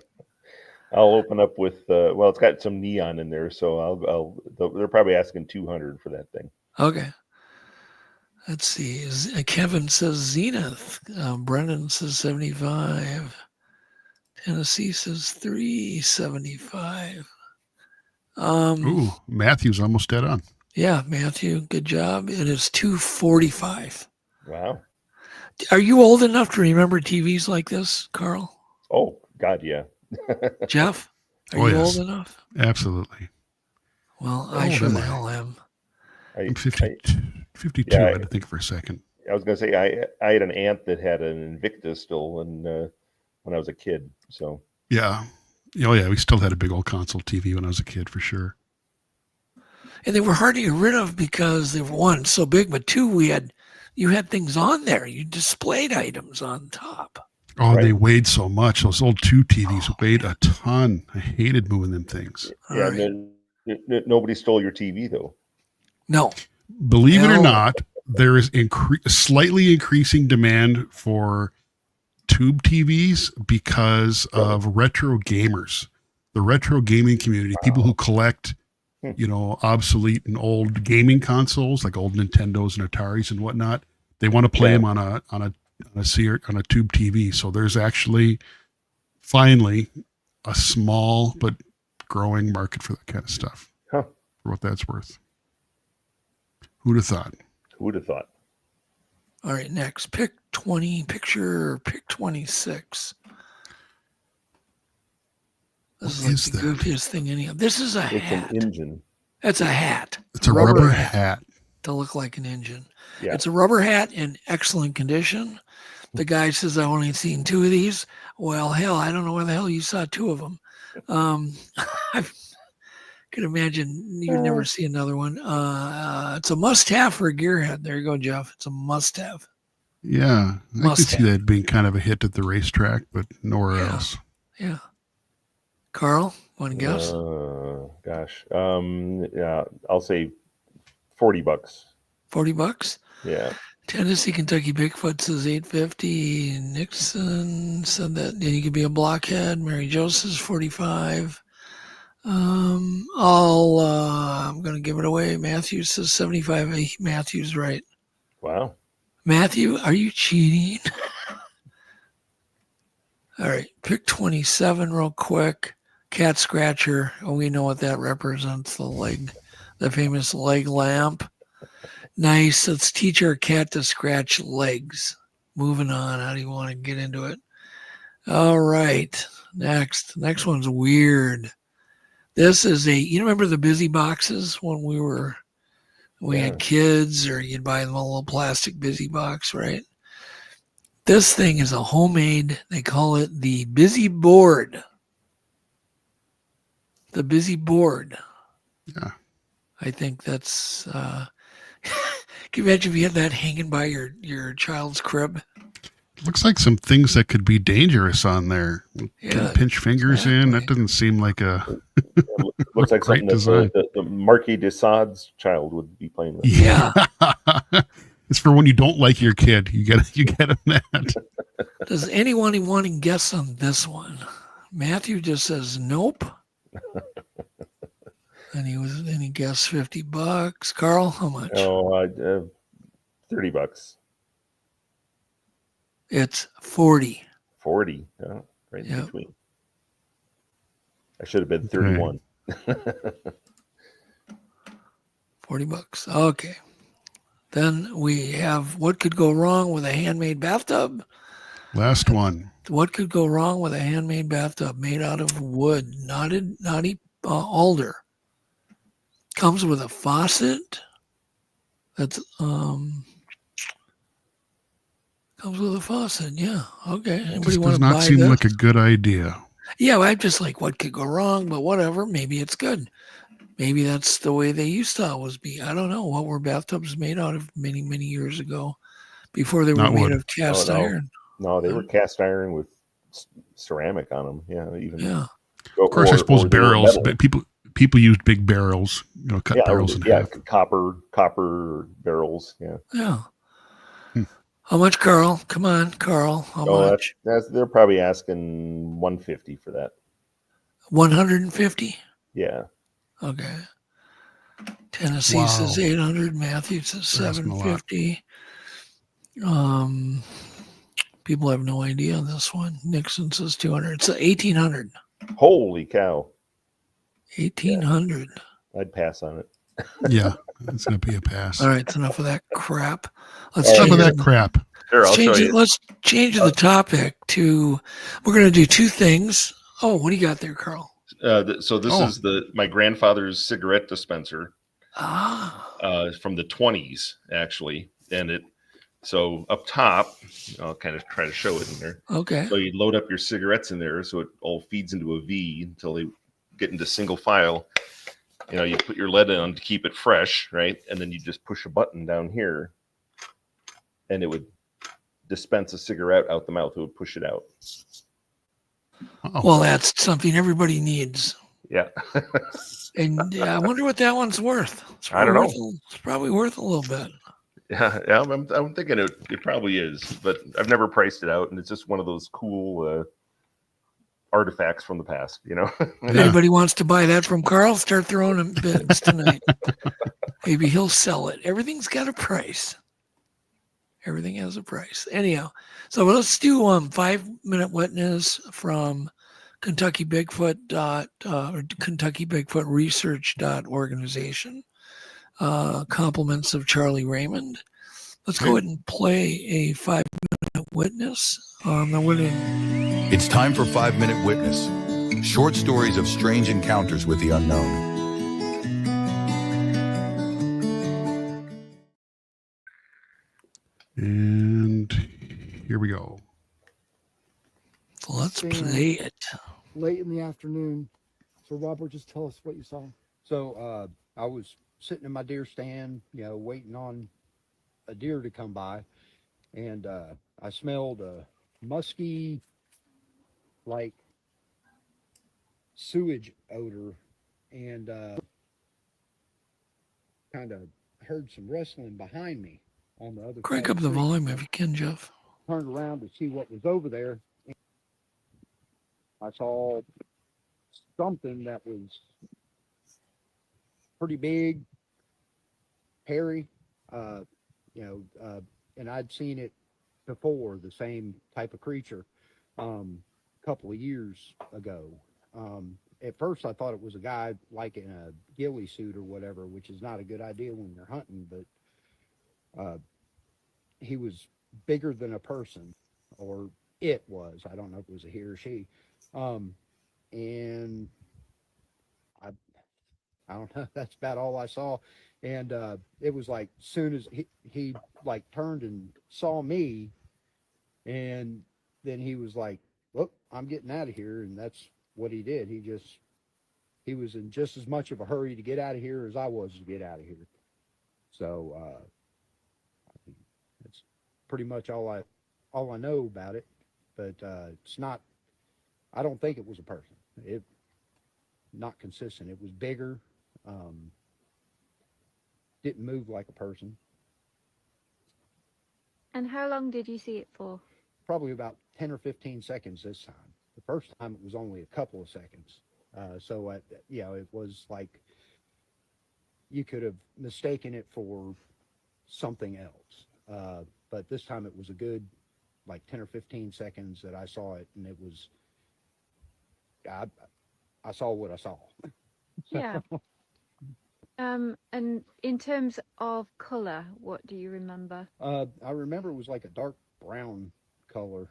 I'll open up with it's got some neon in there, so they're probably asking $200 for that thing. Okay. Let's see. Kevin says Zenith. Brendan says 75. Tennessee says 375. Ooh, Matthew's almost dead on. Yeah, Matthew, good job. It is 245. Wow. Are you old enough to remember TVs like this, Carl? Oh, God, yeah. Jeff, are you old enough? Absolutely. Well, I sure the hell am. I'm 52. Yeah, I had to think for a second. I was going to say, I had an aunt that had an Invicta still when I was a kid. So Yeah. Oh, yeah. We still had a big old console TV when I was a kid, for sure. And they were hard to get rid of because they were, one, so big, but two, you had things on there. You displayed items on top. Oh, Right. they weighed so much. Those old tube TVs weighed a ton. I hated moving them things. yeah, All right. and then nobody stole your TV though. No. Believe it or No. not, there is slightly increasing demand for tube TVs because of retro gamers, the retro gaming community, people who collect, obsolete and old gaming consoles like old Nintendos and Ataris and whatnot. They want to play them on a tube TV. So there's actually finally a small but growing market for that kind of stuff. For what that's worth. Who'd have thought? Who'd have thought? All right, next. Pick 20 picture or pick 26. This is like the goofiest thing anyhow. This is a hat. It's an engine. It's a hat. It's a rubber hat. To look like an engine. Yeah. It's a rubber hat in excellent condition. The guy says, I've only seen 2 of these. Well, hell, I don't know where the hell you saw 2 of them. I could imagine you'd never see another one. It's a must-have for a gearhead. There you go, Jeff. It's a must-have. Yeah, I could see that being kind of a hit at the racetrack, but nowhere else. Yeah. Carl, want to guess? Gosh. Yeah, I'll say $40. $40? Yeah. Tennessee, Kentucky Bigfoot says $8.50. Nixon said that he could be a blockhead. Mary Jo says $45. I'm going to give it away. Matthew says $75. Matthew's right. Wow. Matthew, are you cheating? All right, pick 27 real quick. Cat scratcher. Oh, we know what that represents. The leg, the famous leg lamp. Nice. Let's teach our cat to scratch legs. Moving on. How do you want to get into it? All right. Next one's weird. This is you remember the busy boxes when we had kids, or you'd buy them a little plastic busy box, right? This thing is a homemade, they call it the busy board. The busy board. Yeah. I think that's, can you imagine if you had that hanging by your child's crib? Looks like some things that could be dangerous on there. Yeah, pinch fingers in. That doesn't seem like a looks like great something design. that the Marquis de Sade's child would be playing with. Yeah. It's for when you don't like your kid. You get him that. Does anyone want to guess on this one? Matthew just says nope. And he guessed $50. Carl, how much? Oh, $30. It's 40. 40. Yeah, right in between. I should have been 31. $40. Okay. Then we have what could go wrong with a handmade bathtub? Last one. What could go wrong with a handmade bathtub made out of wood, knotty alder? Comes with a faucet. That's comes with a faucet. Yeah. Okay. Anybody want to buy this? Does not seem like a good idea. Yeah, I'm just like, what could go wrong? But whatever. Maybe it's good. Maybe that's the way they used to always be. I don't know. What were bathtubs made out of many, many years ago before they were made of cast iron? No, they were cast iron with ceramic on them. Yeah. Yeah. Of course, I suppose barrels, but people used big barrels, cut barrels in half. Copper barrels. Yeah. Yeah. How much, Carl? Come on, Carl. How much? They're probably asking $150 for that. 150? Yeah. Okay. Tennessee says 800. Matthew says 750. People have no idea on this one. Nixon says 200. It's 1,800. Holy cow. 1,800. Yeah. I'd pass on it. Yeah, it's going to be a pass. All right, it's enough of that crap. Let's change the topic to, we're going to do 2 things. Oh, what do you got there, Carl? So this is my grandfather's cigarette dispenser from the 20s, actually. And so up top, I'll kind of try to show it in there. Okay. So you load up your cigarettes in there, so it all feeds into a V until they get into single file. You put your lead on to keep it fresh, right? And then you just push a button down here, and it would dispense a cigarette out the mouth. It would push it out. Well, that's something everybody needs. Yeah. And I wonder what that one's worth. I don't know. It's probably worth a little bit. Yeah, I'm thinking it probably is, but I've never priced it out, and it's just one of those cool artifacts from the past, If anybody wants to buy that from Carl, start throwing them bids tonight. Maybe he'll sell it. Everything's got a price. Everything has a price. Anyhow, so let's do 5-minute witness from Kentucky Bigfoot Kentucky Bigfoot Research organization. Compliments of Charlie Raymond. Let's go ahead and play a 5-minute witness. It's time for 5-minute witness. Short stories of strange encounters with the unknown. And here we go. Let's play it. Late in the afternoon. So Robert, just tell us what you saw. So I was sitting in my deer stand, waiting on a deer to come by, and I smelled a musky, like sewage odor, and kind of heard some rustling behind me on the other Crank side up of the street. volume if you can, Jeff. Turned around to see what was over there. I saw something that was pretty big, hairy, and I'd seen it before, the same type of creature, a couple of years ago. At first I thought it was a guy like in a ghillie suit or whatever, which is not a good idea when you're hunting, but he was bigger than a person, or it was. I don't know if it was a he or she. And I don't know. That's about all I saw. And it was like, soon as he like turned and saw me, and then he was like, "Look, I'm getting out of here." And that's what he did. He was in just as much of a hurry to get out of here as I was to get out of here. So that's pretty much all I know about it. But it's not. I don't think it was a person. It not consistent. It was bigger. Didn't move like a person. And how long did you see it for? Probably about 10 or 15 seconds this time. The first time it was only a couple of seconds. It was like you could have mistaken it for something else. But this time it was a good like 10 or 15 seconds that I saw it, and it was, I saw what I saw. Yeah. And in terms of color, what do you remember? I remember it was like a dark brown color.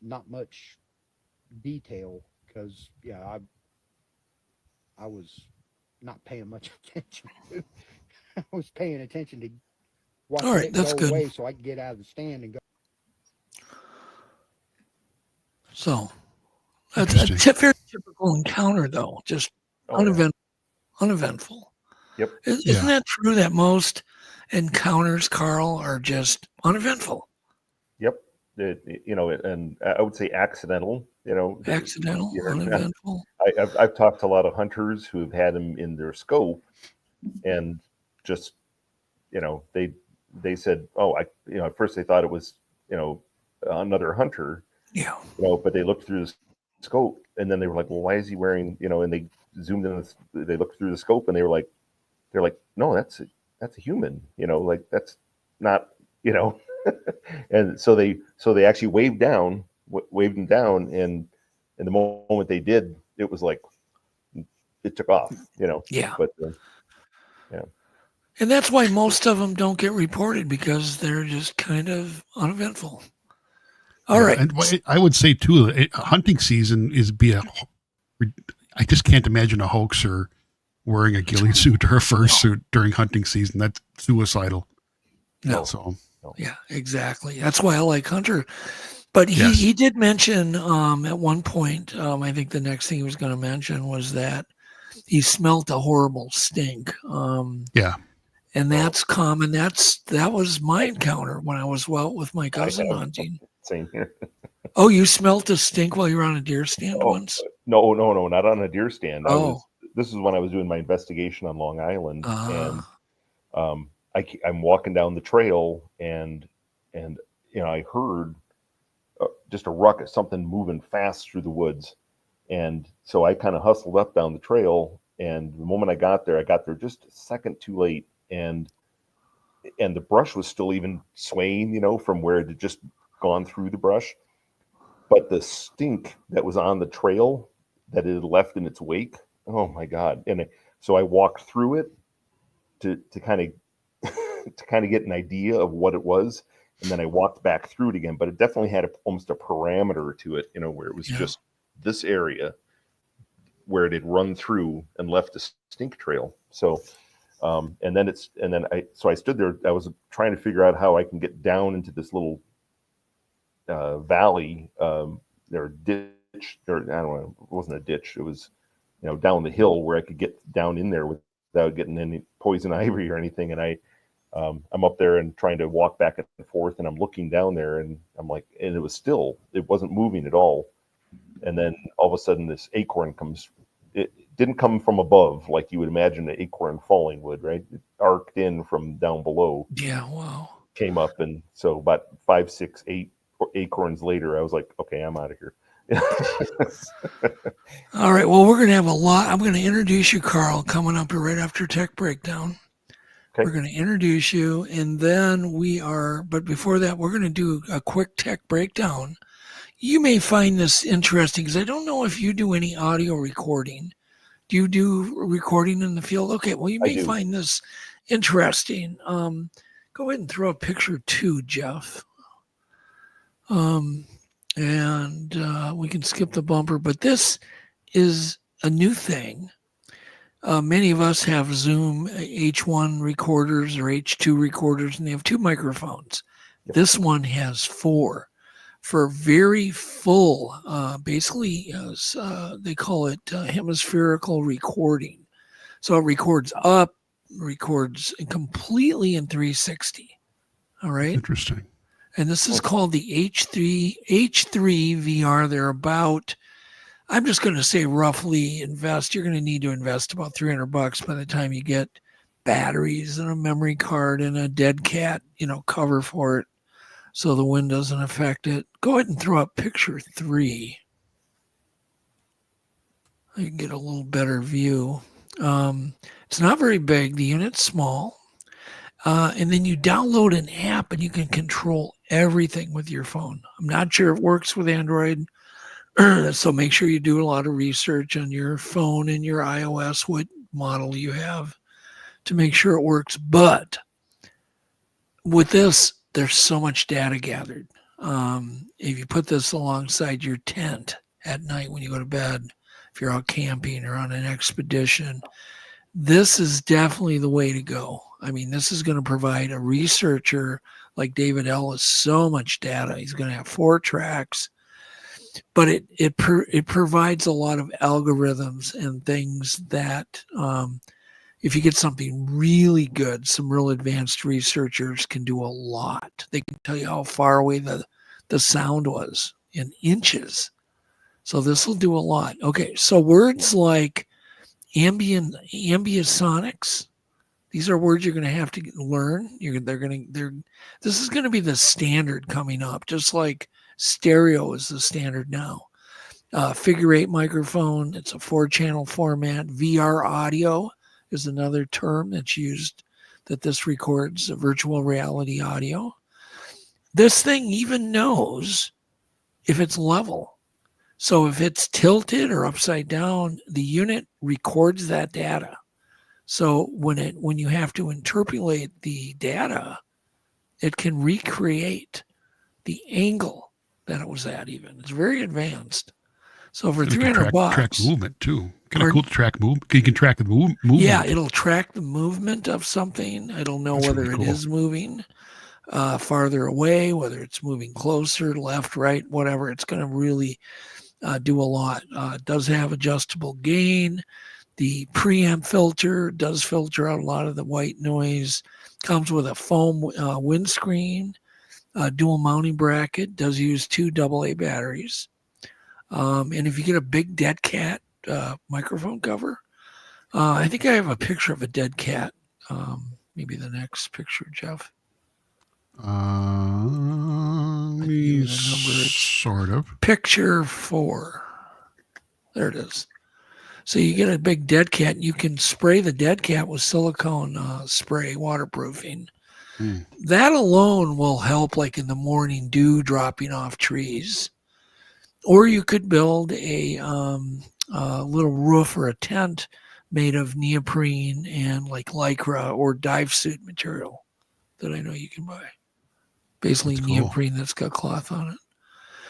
Not much detail because, I was not paying much attention to. I was paying attention to watching it go away so I could get out of the stand and go. So that's a very typical encounter, though. Just uneventful. Yep. Isn't that true that most encounters, Carl, are just uneventful? Yep. And I would say accidental. Accidental, uneventful. I've talked to a lot of hunters who have had them in their scope, and just they said, at first they thought it was another hunter. Yeah. But they looked through the scope, and then they were like, well, why is he wearing, and they zoomed in, they looked through the scope, and they're like, no, that's a human, like that's not, and so they actually waved him down, and the moment they did, it was like, it took off, Yeah. But And that's why most of them don't get reported, because they're just kind of uneventful. All right. And I would say too, hunting season I just can't imagine a hoaxer wearing a ghillie suit or a fursuit during hunting season. That's suicidal. No. So. Yeah, exactly. That's why I like Hunter. But he did mention at one point, I think the next thing he was going to mention was that he smelt a horrible stink. And that's common. That was my encounter when I was with my cousin hunting. Same here. Oh, you smelt a stink while you were on a deer stand once? No, not on a deer stand. this is when I was doing my investigation on Long Island, and Ah. I'm walking down the trail, and I heard just a ruckus, something moving fast through the woods, and so I kind of hustled up down the trail, and the moment I got there just a second too late, and the brush was still even swaying, from where it had just gone through the brush, but the stink that was on the trail that it had left in its wake, oh my God! And so I walked through it to kind of get an idea of what it was, and then I walked back through it again. But it definitely had almost a parameter to it, where it was just this area where it had run through and left a stink trail. So, I stood there. I was trying to figure out how I can get down into this little valley, or ditch, or I don't know, it wasn't a ditch. It was, down the hill where I could get down in there without getting any poison ivy or anything. And I'm up there and trying to walk back and forth, and I'm looking down there, and I'm like, and it was still, it wasn't moving at all. And then all of a sudden this acorn comes. It didn't come from above like you would imagine an acorn falling would, right? It arced in from down below. Yeah, wow. Came up, and so about 5, 6, 8 acorns later, I was like, okay, I'm out of here. All right. Well, we're going to have a lot. I'm going to introduce you, Carl, coming up right after Tech Breakdown. Okay. We're going to introduce you, and then but before that, we're going to do a quick Tech Breakdown. You may find this interesting because I don't know if you do any audio recording. Do you do recording in the field? Okay. Well, you may find this interesting. Go ahead and throw a picture too, Jeff. And we can skip the bumper, but this is a new thing. Many of us have Zoom H1 recorders or H2 recorders, and they have 2 microphones. Yep. This one has 4 for very full, basically, they call it hemispherical recording. So it records up, records completely in 360. All right. Interesting. And this is called the H3 VR. They're about, I'm just going to say roughly you're going to need to invest about $300 by the time you get batteries and a memory card and a dead cat, cover for it so the wind doesn't affect it. Go ahead and throw up picture 3. I can get a little better view. It's not very big. The unit's small. And then you download an app and you can control everything with your phone. I'm not sure it works with Android. So make sure you do a lot of research on your phone and your iOS, what model you have, to make sure it works. But with this, there's so much data gathered. If you put this alongside your tent at night when you go to bed, if you're out camping or on an expedition, this is definitely the way to go. I mean, this is going to provide a researcher like David Ellis so much data. He's going to have 4 tracks, but it provides a lot of algorithms and things that if you get something really good, some real advanced researchers can do a lot. They can tell you how far away the sound was in inches. So this will do a lot. Okay, so words like ambiasonics. These are words you're going to have to learn. This is going to be the standard coming up, just like stereo is the standard now. Figure 8 microphone. It's a 4-channel format. VR audio is another term that's used, that this records virtual reality audio. This thing even knows if it's level. So if it's tilted or upside down, the unit records that data. So when you have to interpolate the data, it can recreate the angle that it was at even. It's very advanced. So for $300, track movement too. Kind of cool to track movement. You can track the movement. Yeah, it'll track the movement of something. It'll know whether it is moving farther away, whether it's moving closer, left, right, whatever. It's going to really do a lot. It does have adjustable gain. The preamp filter does filter out a lot of the white noise. Comes with a foam windscreen, dual mounting bracket. Does use 2 AA batteries. And if you get a big dead cat microphone cover, I think I have a picture of a dead cat. Maybe the next picture, Jeff. Sort of. Picture 4. There it is. So you get a big dead cat. You can spray the dead cat with silicone spray, waterproofing. That alone will help, like in the morning dew dropping off trees. Or you could build a little roof or a tent made of neoprene and like lycra or dive suit material that I know you can buy. Basically That's neoprene that's got cloth on it.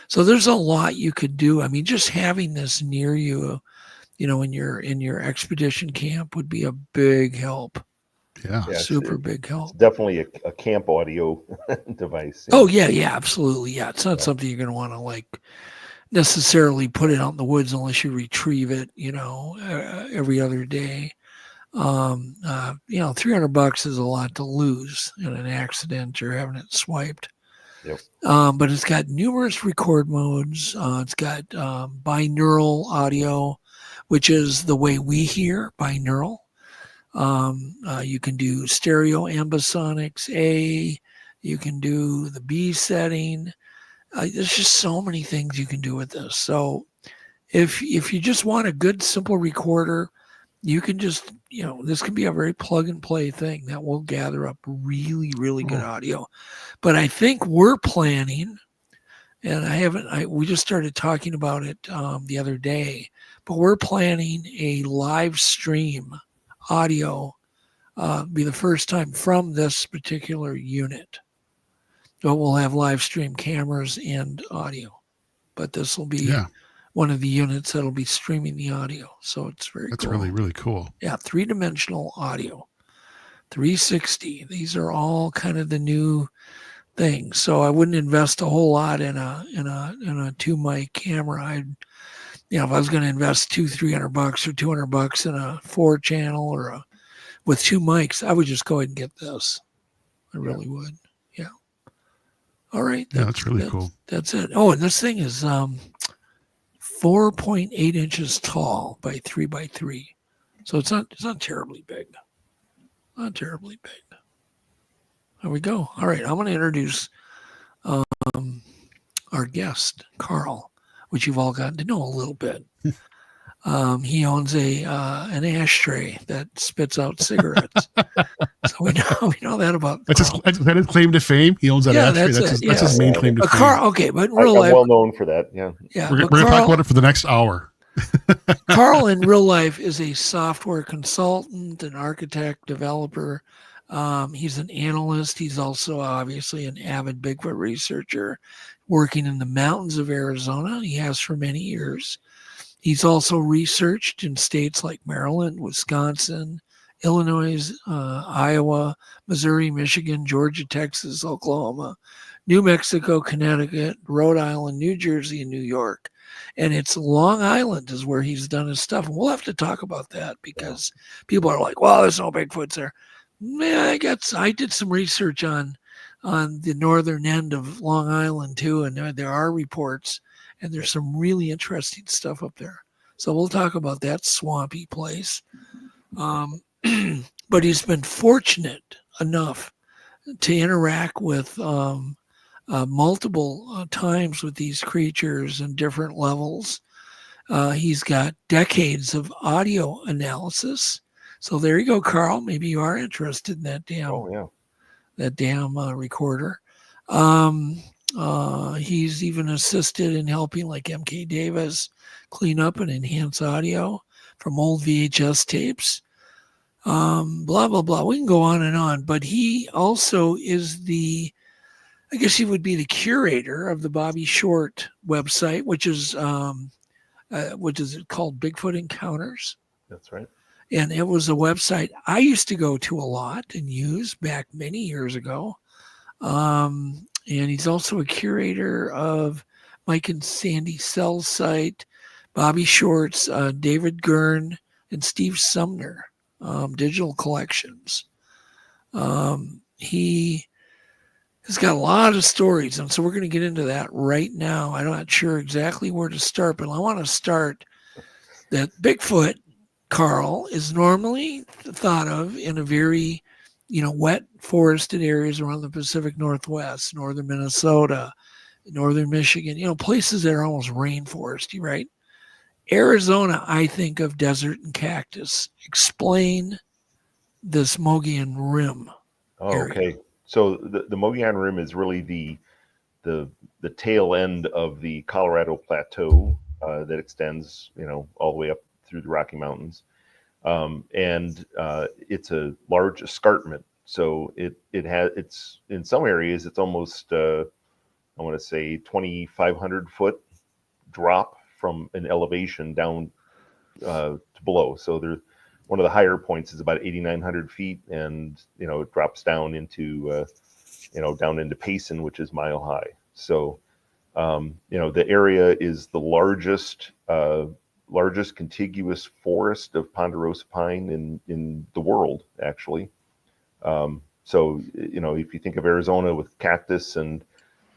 So there's a lot you could do. I mean, just having this near you, in your expedition camp would be a big help. Yeah, super big help. It's definitely a camp audio device. Oh yeah, absolutely. Yeah, it's not something you're going to want to like necessarily put it out in the woods unless you retrieve it, every other day. $300 is a lot to lose in an accident or having it swiped. Yep. But it's got numerous record modes. It's got binaural audio, which is the way we hear, binaural. You can do stereo ambisonics A. You can do the B setting. There's just so many things you can do with this. So if you just want a good, simple recorder, you can just, this can be a very plug and play thing that will gather up really, really good audio. But I think we're planning, and we just started talking about it the other day, but we're planning a live stream audio, be the first time from this particular unit. So we'll have live stream cameras and audio, but this will be one of the units that'll be streaming the audio. So it's That's cool. really, really cool. Yeah, 3-dimensional audio, 360. These are all kind of the new things. So I wouldn't invest a whole lot in a 2-mic camera. If I was going to invest $200-300 or $200 in a 4-channel or with 2 mics, I would just go ahead and get this. I really would. Yeah. All right. That's really cool. That's it. Oh, and this thing is 4.8 inches tall by 3 by 3. So it's not terribly big. Not terribly big. There we go. All right. I'm going to introduce our guest, Carl, which you've all gotten to know a little bit. He owns an ashtray that spits out cigarettes. So we know that about Carl. That's his claim to fame. He owns that ashtray. That's his main claim to fame. Carl, okay, but in real life, I'm well known for that. Yeah. We're going to talk about it for the next hour. Carl in real life is a software consultant, an architect, developer. He's an analyst. He's also obviously an avid Bigfoot researcher working in the mountains of Arizona. He has for many years. He's also researched in states like Maryland, Wisconsin, Illinois, Iowa, Missouri, Michigan, Georgia, Texas, Oklahoma, New Mexico, Connecticut, Rhode Island, New Jersey, and New York. And it's Long Island is where he's done his stuff. And we'll have to talk about that because people are like, well, there's no Bigfoots there. Yeah, I did some research on the northern end of Long Island too, and there are reports, and there's some really interesting stuff up there. So we'll talk about that swampy place. But he's been fortunate enough to interact with multiple times with these creatures in different levels. He's got decades of audio analysis. So there you go, Carl. Maybe you are interested in that damn recorder. He's even assisted in helping like MK Davis clean up and enhance audio from old VHS tapes. Blah, blah, blah. We can go on and on, but he also is I guess he would be the curator of the Bobby Short website, which is called Bigfoot Encounters. That's right. And it was a website I used to go to a lot and use back many years ago. And he's also a curator of Mike and Sandy Sell's site, Bobby Short's, David Gurn, and Steve Sumner digital collections. He has got a lot of stories, and so we're going to get into that right now. I'm not sure exactly where to start, but I want to start that Bigfoot Carl, is normally thought of in a very, wet forested areas around the Pacific Northwest, northern Minnesota, northern Michigan, places that are almost rainforesty, right? Arizona, I think of desert and cactus. Explain this Mogollon Rim area. Okay. So the Mogollon Rim is really the tail end of the Colorado Plateau that extends, all the way up through the Rocky Mountains, and it's a large escarpment. So it's in some areas it's almost I want to say 2,500 foot drop from an elevation down to below. So there's one of the higher points is about 8,900 feet, and it drops down into down into Payson, which is mile high. So the area is the largest contiguous forest of ponderosa pine in the world, actually. So if you think of Arizona with cactus and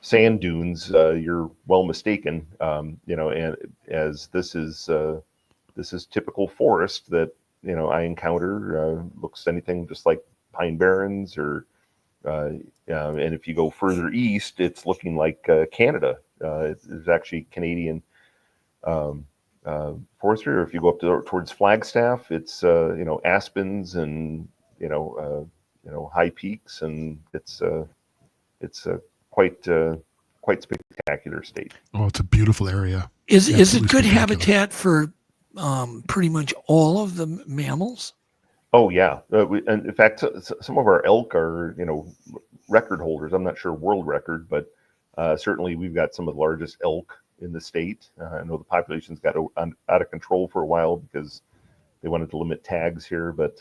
sand dunes, you're well mistaken. And as this is typical forest that I encounter, looks anything just like pine barrens, or and if you go further east, it's looking like Canada. There's actually Canadian forestry. Or if you go up towards Flagstaff, it's aspens and high peaks, and it's quite spectacular state. Oh, it's a beautiful area. Is it Absolutely good spectacular. habitat for pretty much all of the mammals? Oh yeah, and in fact, some of our elk are record holders. I'm not sure world record, but certainly we've got some of the largest elk in the state. I know the population's got out of control for a while because they wanted to limit tags here, but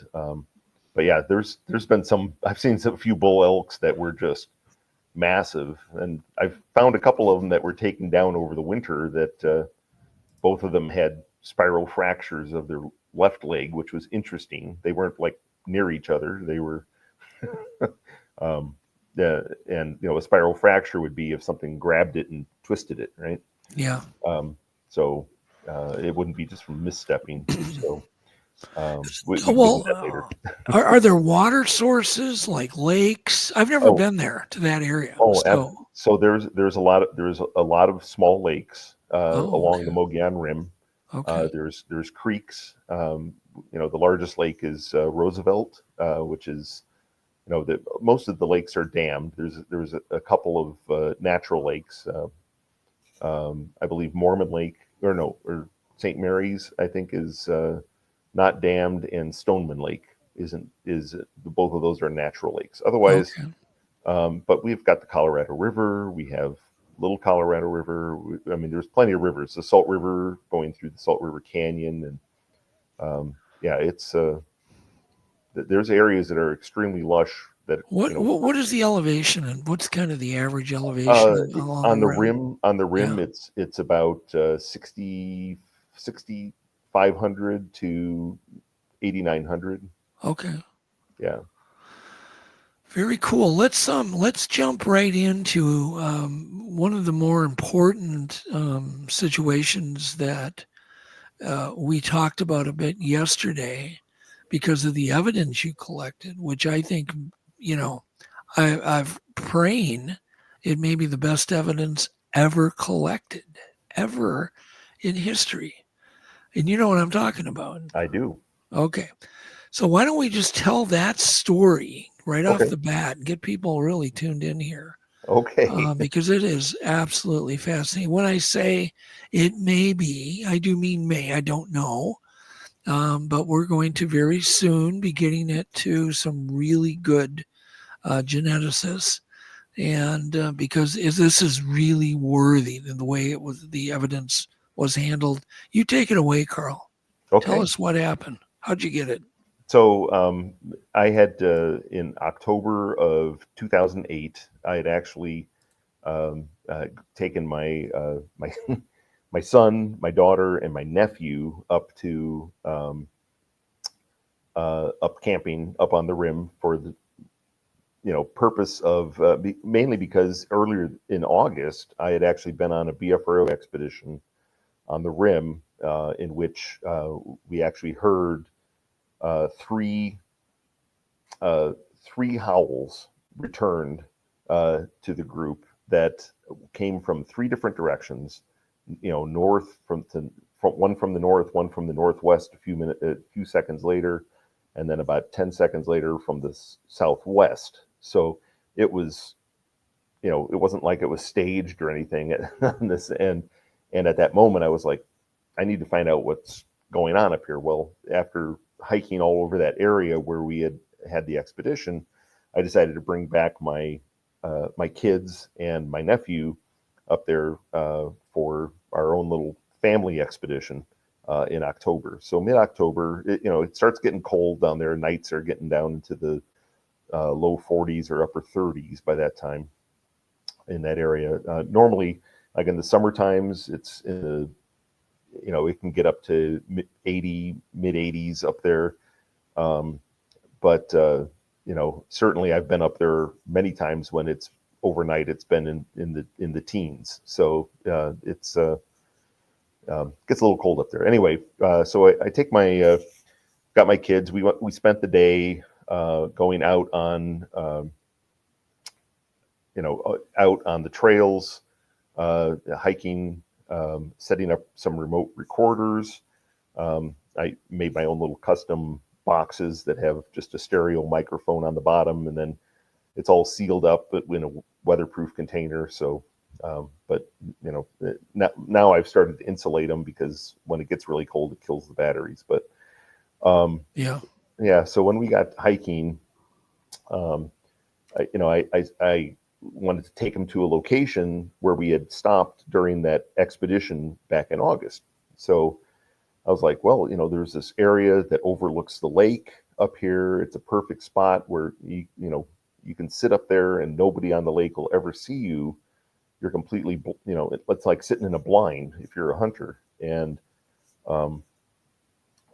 yeah, there's been some. I've seen a few bull elks that were just massive, and I've found a couple of them that were taken down over the winter that both of them had spiral fractures of their left leg, which was interesting. They weren't like near each other. They were and a spiral fracture would be if something grabbed it and twisted it, right? Yeah. So it wouldn't be just from misstepping. So we can do that later. Are there water sources like lakes? I've never been there to that area. So there's a lot of small lakes along the Mogollon Rim. Okay. There's creeks. The largest lake is Roosevelt, which is most of the lakes are dammed. There's a couple of natural lakes. I believe Mormon Lake or St. Mary's, I think, is not dammed, and Stoneman Lake is both of those are natural lakes. Otherwise, but we've got the Colorado River. We have Little Colorado River. I mean, there's plenty of rivers. The Salt River going through the Salt River Canyon, and it's there's areas that are extremely lush. That what is the elevation, and what's kind of the average elevation on the rim? On the rim, it's about 6,500 to 8,900. Okay. Yeah. Very cool. Let's jump right into one of the more important situations that we talked about a bit yesterday because of the evidence you collected, which I think, I've praying it may be the best evidence ever collected, ever in history. And you know what I'm talking about. I do. Okay. So why don't we just tell that story right off the bat and get people really tuned in here? Okay. Because it is absolutely fascinating. When I say it may be, I do mean may. I don't know. But we're going to very soon be getting it to some really good geneticists. And because this is really worthy in the way the evidence was handled. You take it away, Carl. Okay. Tell us what happened. How'd you get it? So I had in October of 2008, I had actually taken my my son, my daughter, and my nephew up to up camping up on the rim for the purpose of mainly because earlier in August I had actually been on a BFRO expedition on the rim in which we actually heard three howls returned to the group that came from three different directions. North one from the north, one from the northwest. A few seconds later, and then about 10 seconds later from the southwest. So it was, it wasn't like it was staged or anything on this end. And at that moment, I was like, I need to find out what's going on up here. Well, after hiking all over that area where we had the expedition, I decided to bring back my kids and my nephew up there for our own little family expedition in October. So mid-October, it starts getting cold down there. Nights are getting down into the low 40s or upper 30s by that time in that area. Normally, like in the summer times, it's in it can get up to mid 80s up there. But certainly I've been up there many times when it's overnight. It's been in the teens. So it's gets a little cold up there. Anyway, so I take got my kids. We spent the day going out on out on the trails, hiking, setting up some remote recorders. I made my own little custom boxes that have just a stereo microphone on the bottom, and then it's all sealed up but in a weatherproof container. So but now I've started to insulate them, because when it gets really cold, it kills the batteries. But so when we got hiking, I wanted to take them to a location where we had stopped during that expedition back in August. So I was like, well, there's this area that overlooks the lake up here. It's a perfect spot where you can sit up there and nobody on the lake will ever see you. You're completely, it's like sitting in a blind if you're a hunter. And, so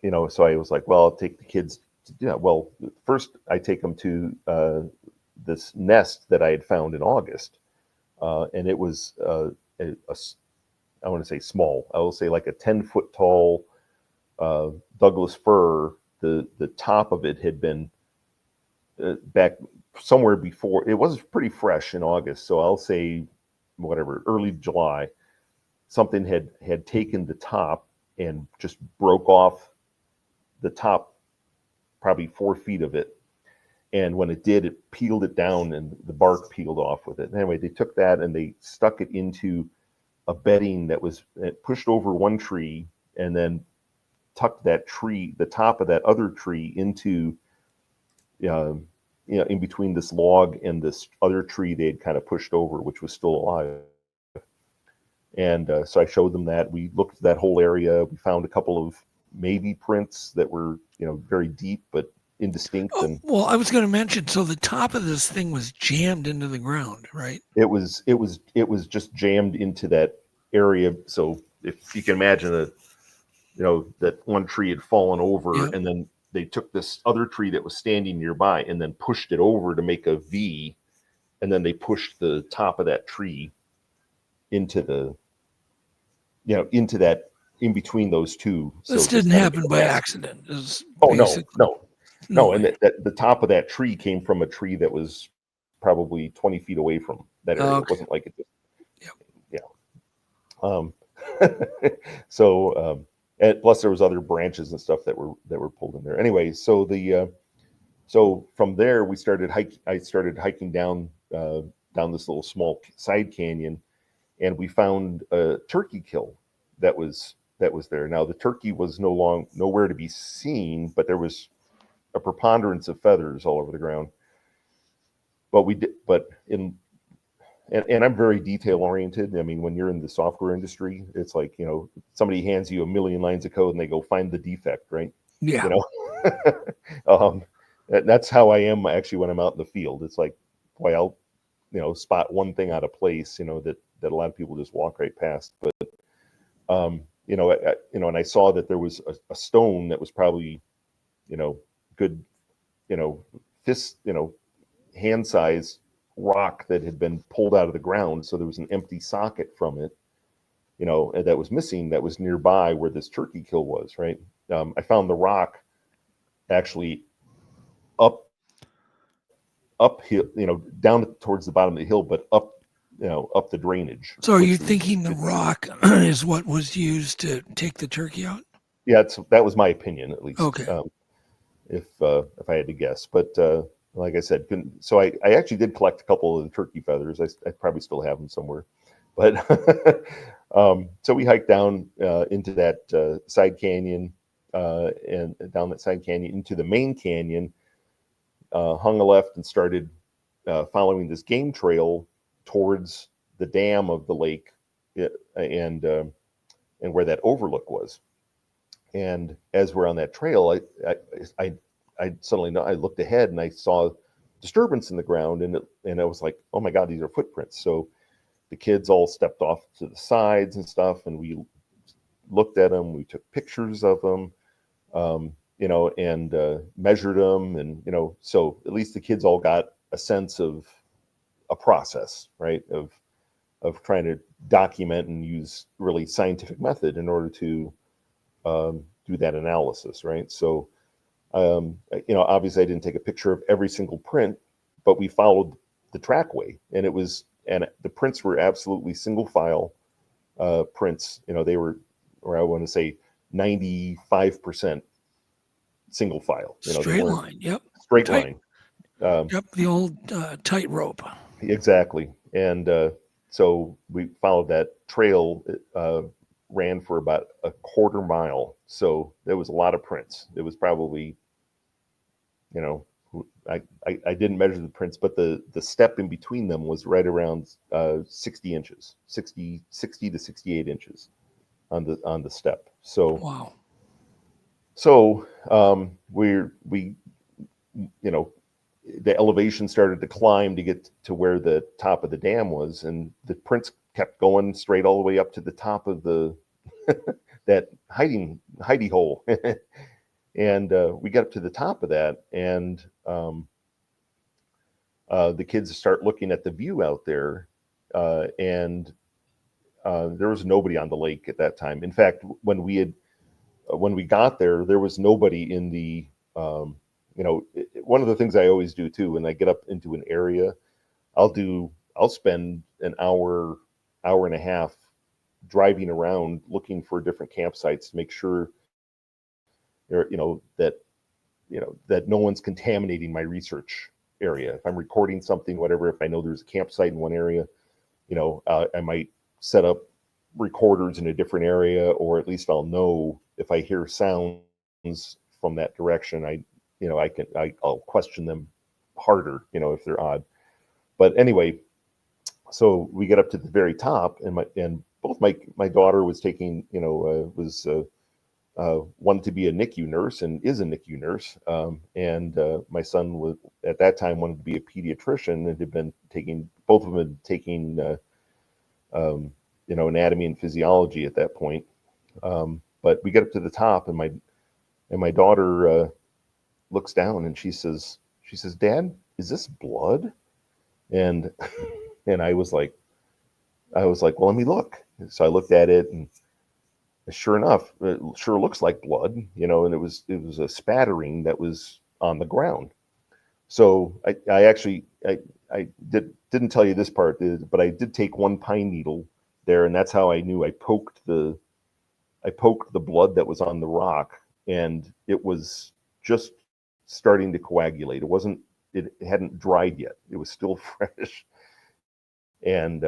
I was like, well, I'll take the kids to do that. Well, first I take them to this nest that I had found in August. And it was, I want to say small. I will say like a 10-foot tall Douglas fir. The top of it had been back somewhere before. It was pretty fresh in August. So I'll say early July, something had taken the top and just broke off the top, probably 4 feet of it. And when it did, it peeled it down and the bark peeled off with it. Anyway, they took that and they stuck it into a bedding that was pushed over one tree, and then tucked that tree, the top of that other tree, into, in between this log and this other tree they had kind of pushed over, which was still alive. And so I showed them that. We looked at that whole area. We found a couple of maybe prints that were, very deep but indistinct. And well, I was going to mention, so the top of this thing was jammed into the ground, right? It was just jammed into that area. So if you can imagine that one tree had fallen over, and then they took this other tree that was standing nearby and then pushed it over to make a V, and then they pushed the top of that tree into into that, in between those two. This didn't happen by accident. No. And the top of that tree came from a tree that was probably 20 feet away from that area. It wasn't like it just, so, and plus there was other branches and stuff that were pulled in there. Anyway, so so from there I started hiking down this little small side canyon, and we found a turkey kill that was there. Now the turkey was nowhere to be seen, but there was a preponderance of feathers all over the ground. And I'm very detail oriented. I mean, when you're in the software industry, it's like, somebody hands you a million lines of code and they go find the defect, right? Yeah. That's how I am actually when I'm out in the field. It's like, boy, I'll, spot one thing out of place, that a lot of people just walk right past. But, and I saw that there was a stone that was probably, good, fist, hand size rock that had been pulled out of the ground. So there was an empty socket from it. and that was missing, that was nearby where this turkey kill was, right? I found the rock actually uphill, down towards the bottom of the hill, but up the drainage. So are you thinking the rock is what was used to take the turkey out? Yeah, that was my opinion, at least. Okay. If I had to guess, but like I said, so I actually did collect a couple of the turkey feathers. I probably still have them somewhere, but so we hiked down into that side canyon, and down that side canyon into the main canyon, hung a left and started following this game trail towards the dam of the lake, and where that overlook was. And as we're on that trail, I suddenly I looked ahead and I saw disturbance in the ground, and I was like, oh my God, these are footprints. So the kids all stepped off to the sides and stuff, and we looked at them. We took pictures of them, and measured them, and so at least the kids all got a sense of a process, right, of trying to document and use really scientific method in order to do that analysis, right? So, obviously I didn't take a picture of every single print, but we followed the trackway, and the prints were absolutely single file prints. They were, or I want to say 95% single file. Straight line. Yep. Straight line. Yep. The old tightrope. Exactly. And so we followed that trail. Ran for about a quarter mile, so there was a lot of prints. It was probably, I didn't measure the prints, but the step in between them was right around 60 inches, 60 to 68 inches on the step. So wow. So we the elevation started to climb to get to where the top of the dam was, and the prints kept going straight all the way up to the top of the that hidey hole. And we got up to the top of that, and the kids start looking at the view out there, and there was nobody on the lake at that time. In fact, when we got there, there was nobody in the one of the things I always do too, when I get up into an area, I'll spend an hour and a half driving around looking for different campsites to make sure that no one's contaminating my research area. If I'm recording something, whatever, if I know there's a campsite in one area, I might set up recorders in a different area, or at least I'll know if I hear sounds from that direction. I'll question them harder, if they're odd. But anyway, so we get up to the very top, and both my daughter was taking, wanted to be a NICU nurse and is a NICU nurse, and my son was at that time wanted to be a pediatrician and had been taking, both of them had taken anatomy and physiology at that point. But we get up to the top, and my daughter looks down and she says, "Dad, is this blood?" And I was like, well, let me look. So I looked at it, and sure enough, it sure looks like blood, and it was a spattering that was on the ground. So I actually didn't tell you this part, but I did take one pine needle there, and that's how I knew. I poked the blood that was on the rock, and it was just starting to coagulate. It hadn't dried yet. It was still fresh. And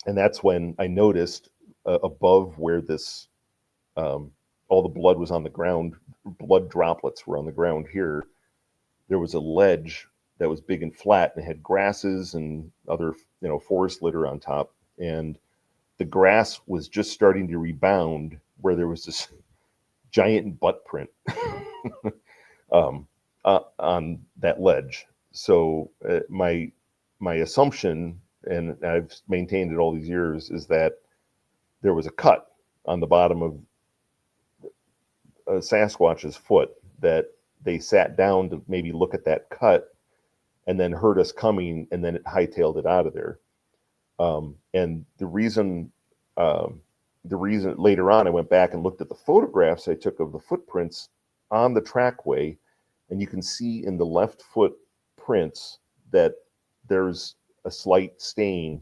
that's when I noticed above where this, all the blood was on the ground, blood droplets were on the ground here. There was a ledge that was big and flat, and it had grasses and other, forest litter on top. And the grass was just starting to rebound where there was this giant butt print on that ledge. So my assumption, and I've maintained it all these years, is that there was a cut on the bottom of a Sasquatch's foot, that they sat down to maybe look at that cut and then heard us coming, and then it hightailed it out of there. And the reason the reason later on I went back and looked at the photographs I took of the footprints on the trackway, and you can see in the left foot prints that there's a slight stain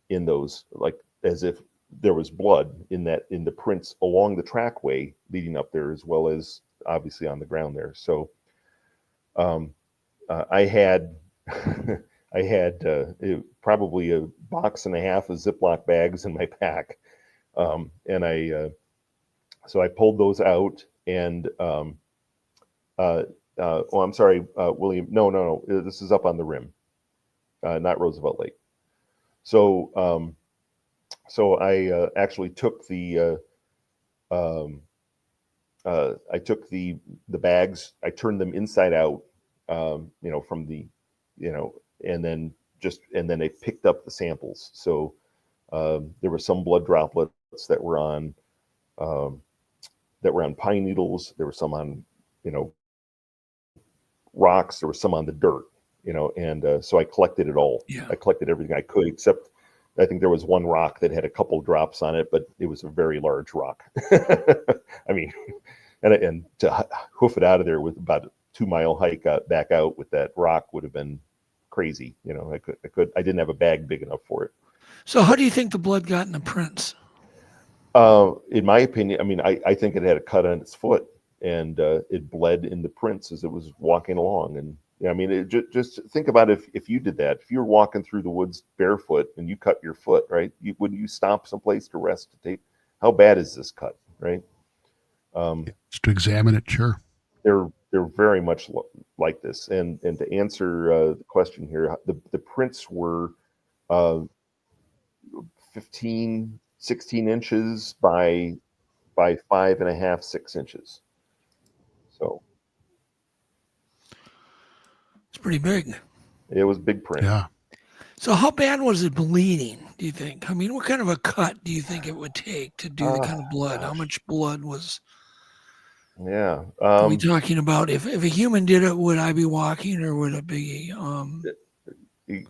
in those, like as if there was blood in the prints along the trackway leading up there, as well as obviously on the ground there. So I had probably a box and a half of Ziploc bags in my pack, and so I pulled those out, and I'm sorry, William, no, this is up on the rim, not Roosevelt Lake. So I actually took the bags, I turned them inside out, from the, and then I picked up the samples. So there were some blood droplets that were on pine needles. There were some on, rocks. There was some on the dirt, and so I collected it all. Yeah. I collected everything I could, except I think there was one rock that had a couple drops on it, but it was a very large rock. I mean, and to hoof it out of there with about a 2-mile hike back out with that rock would have been crazy. I didn't have a bag big enough for it. So how do you think the blood got in the prints? In my opinion, I mean, I think it had a cut on its foot, and it bled in the prints as it was walking along. And I mean, just think about if you did that. If you were walking through the woods barefoot and you cut your foot, right? Wouldn't you stop someplace to rest to take? How bad is this cut, right? Just to examine it, sure. They're very much like this. And to answer the question here, the prints were 16 inches by 5.5, 6 inches. So it's pretty big. It was big print. Yeah. So how bad was it bleeding, do you think? I mean, what kind of a cut do you think it would take to do the kind of blood? How much blood was... Yeah. Are we talking about if a human did it, would I be walking, or would it be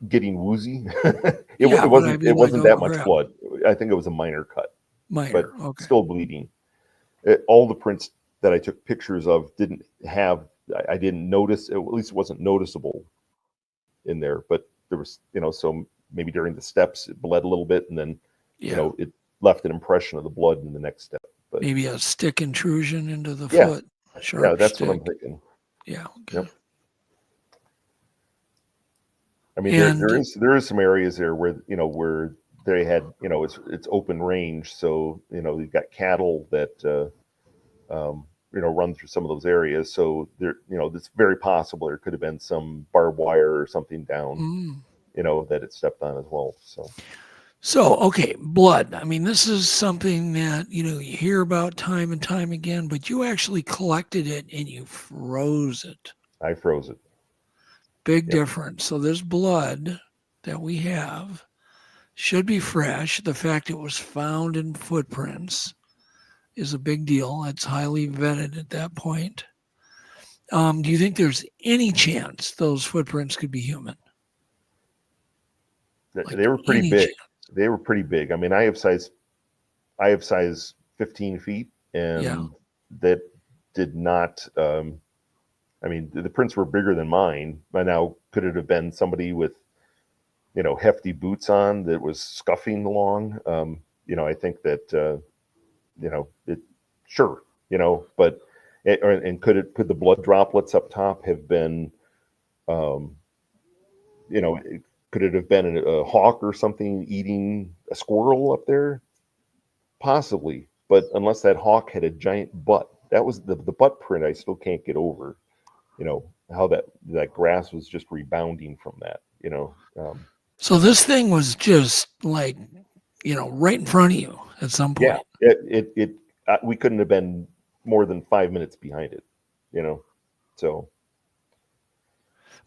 getting woozy? It wasn't that much blood. I think it was a minor cut. But okay. Still bleeding. All the prints that I took pictures of didn't have, I didn't notice, at least it wasn't noticeable in there, but there was, so maybe during the steps it bled a little bit, and then, it left an impression of the blood in the next step. But maybe a stick intrusion into the foot. Yeah, that's what I'm thinking. Yeah. Okay. Yep. I mean, there is some areas there where, where they had, it's open range. So, you've got cattle that, run through some of those areas. So there, it's very possible there could have been some barbed wire or something down, that it stepped on as well. So, okay, blood. I mean, this is something that, you hear about time and time again, but you actually collected it and you froze it. I froze it. Big difference. So this blood that we have should be fresh. The fact it was found in footprints is a big deal. It's highly vetted at that point. Do you think there's any chance those footprints could be human? They were pretty big. They were pretty big. I mean, I have size 15 feet, and that did not, I mean, the prints were bigger than mine. By now, could it have been somebody with, hefty boots on that was scuffing along? I think that, sure, but, and could the blood droplets up top have been, could it have been a hawk or something eating a squirrel up there? Possibly, but unless that hawk had a giant butt, that was the butt print. I still can't get over, how that grass was just rebounding from that, So this thing was just like, right in front of you at some point. Yeah, we couldn't have been more than 5 minutes behind it, so.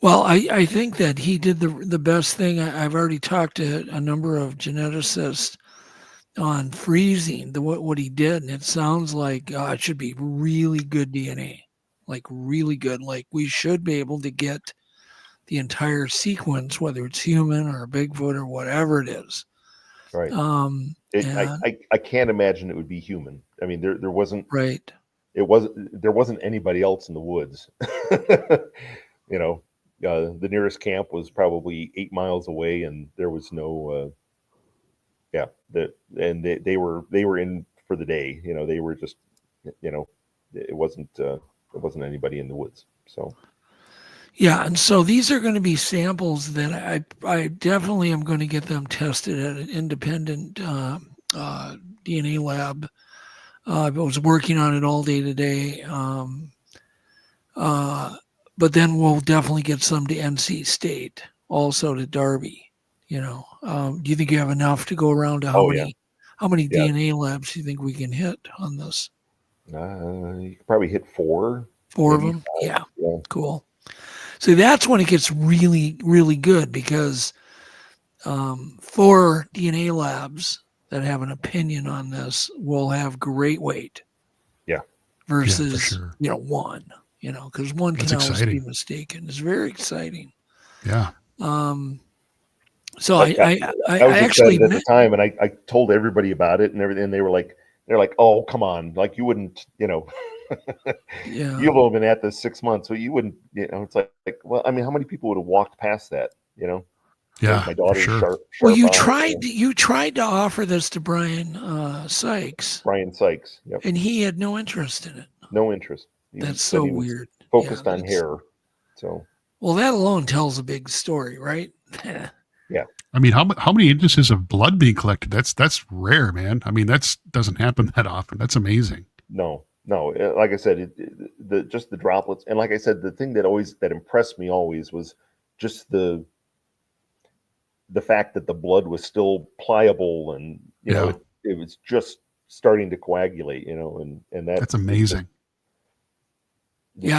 Well, I think that he did the best thing. I've already talked to a number of geneticists on freezing what he did, and it sounds like it should be really good DNA, like really good. Like we should be able to get the entire sequence, whether it's human or Bigfoot or whatever it is. Right. And, I can't imagine it would be human. I mean, there wasn't right. there wasn't anybody else in the woods. The nearest camp was probably 8 miles away, and there was no. They were in for the day. They were just, it wasn't anybody in the woods. So. Yeah, and so these are going to be samples that I definitely am going to get them tested at an independent DNA lab. I was working on it all day today, but then we'll definitely get some to NC State, also to Darby. Do you think you have enough to go around to how many DNA labs do you think we can hit on this? You could probably hit 4. 4 of them? Yeah, cool. So that's when it gets really, really good, because 4 DNA labs that have an opinion on this will have great weight. Yeah. Versus, sure. 1, because 1 can always be mistaken. It's very exciting. Yeah. So I was actually excited at the time, and I told everybody about it and everything. And they're like, oh, come on. Like, you wouldn't, Yeah. You've only been at this 6 months, so you wouldn't, it's like, well, I mean, how many people would have walked past that, Yeah. Like my daughter's sure. sharp well, you eye, tried to offer this to Brian Sykes. Brian Sykes. Yep. And he had no interest in it. No interest. That's so weird. Focused on hair. So. Well, that alone tells a big story, right? Yeah. I mean, how many instances of blood being collected? That's rare, man. I mean, doesn't happen that often. That's amazing. No. Like I said, just the droplets, and like I said, the thing that impressed me always was just the fact that the blood was still pliable, and it was just starting to coagulate, and that's amazing.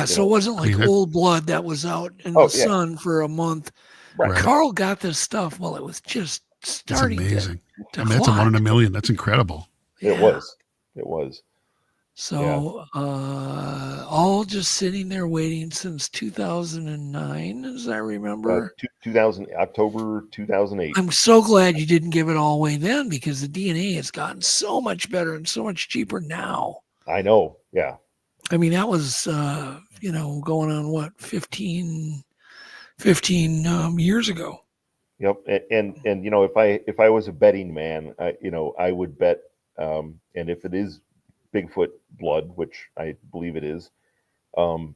So it wasn't like old blood that was out in the sun for a month. Right. Carl got this stuff while it was just starting. That's amazing. to I mean, that's a 1 in a million. That's incredible. It was. So all just sitting there waiting since 2009, as I remember. 2000 October 2008. I'm so glad you didn't give it all away then, because the DNA has gotten so much better and so much cheaper now. I know. Yeah. I mean, that was going on what, 15 years ago. Yep. And if I was a betting man, I would bet, and if it is Bigfoot blood, which I believe it is, I'm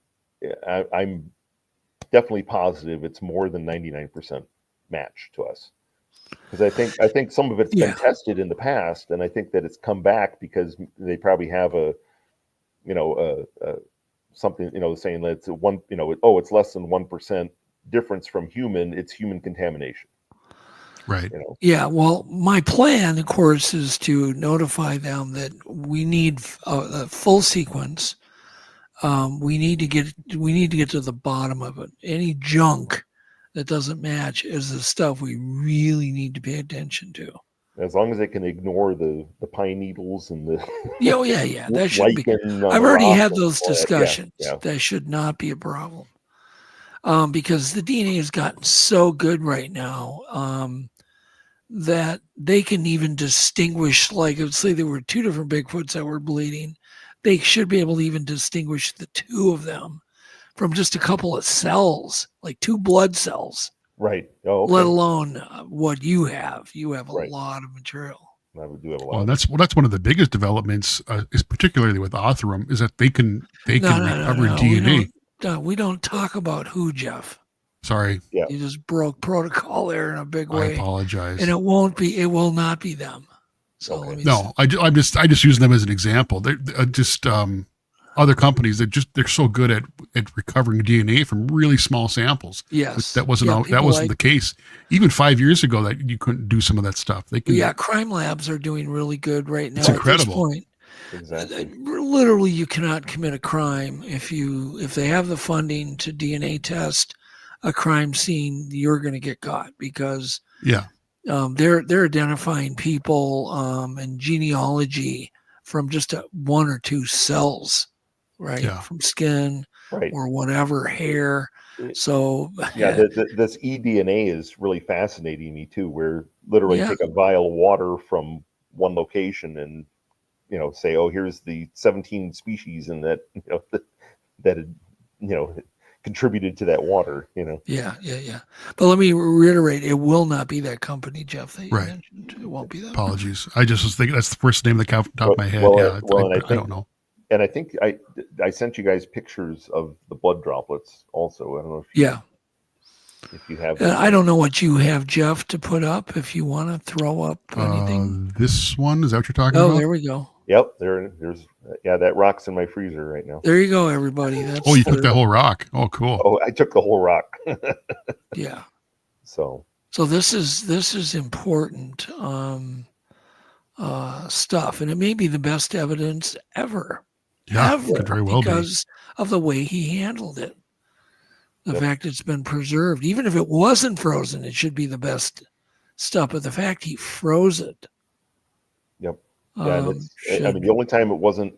definitely positive it's more than 99% match to us, because I think some of it's been tested in the past, and I think that it's come back because they probably have something saying that it's it's less than 1% difference from human. It's human contamination. Right. Yeah. Well, my plan, of course, is to notify them that we need a full sequence. We need to get to the bottom of it. Any junk that doesn't match is the stuff we really need to pay attention to. As long as they can ignore the pine needles and the yeah. That should be. I've already had those discussions. Yeah. That should not be a problem. Because the DNA has gotten so good right now that they can even distinguish, like, let's say there were 2 different Bigfoots that were bleeding, they should be able to even distinguish the 2 of them from just a couple of cells, like 2 blood cells. Right. Oh, okay. Let alone what you have. You have a lot of material. I would do have a lot. Well, that's one of the biggest developments, is particularly with Othram, is that they can recover DNA. We don't talk about who, Jeff. Sorry. Yeah. You just broke protocol there in a big way. I apologize. And it will not be them. So I'm just using them as an example. They're just other companies they're so good at recovering DNA from really small samples. Yes. That wasn't the case. Even 5 years ago that you couldn't do some of that stuff. Crime labs are doing really good right now. It's incredible. At this point. Exactly. Literally, you cannot commit a crime if they have the funding to DNA test a crime scene. You're going to get caught, because they're identifying people and genealogy from just 1 or 2 cells, right? Yeah. From skin or whatever, hair. So Yeah, this eDNA is really fascinating me too, where literally Yeah. take a vial of water from one location and, say, oh, here's the 17 species and that, that had, contributed to that water, Yeah. But let me reiterate, it will not be that company, Jeff, that you Right. mentioned. It won't be that. Apologies. I just was thinking that's the first name that came off the top of my head. Well, Yeah, well, and I I think- don't know. And I think I sent you guys pictures of the blood droplets also. I don't know if Yeah. if you have. I don't know what you have, Jeff, to put up. If you want to throw up anything. This one, is that what you're talking Oh, about? there we go. Yep, there's that rock's in my freezer right now. There you go, everybody. That's Oh, you took that whole rock. Oh, cool. Oh, I took the whole rock. Yeah. So this is important stuff, and it may be the best evidence ever. Yeah, ever, could very well be. because of the way he handled it. The Yep. fact it's been preserved, even if it wasn't frozen, it should be the best stuff. But the fact he froze it. Yep. Yeah, and should- I mean, the only time it wasn't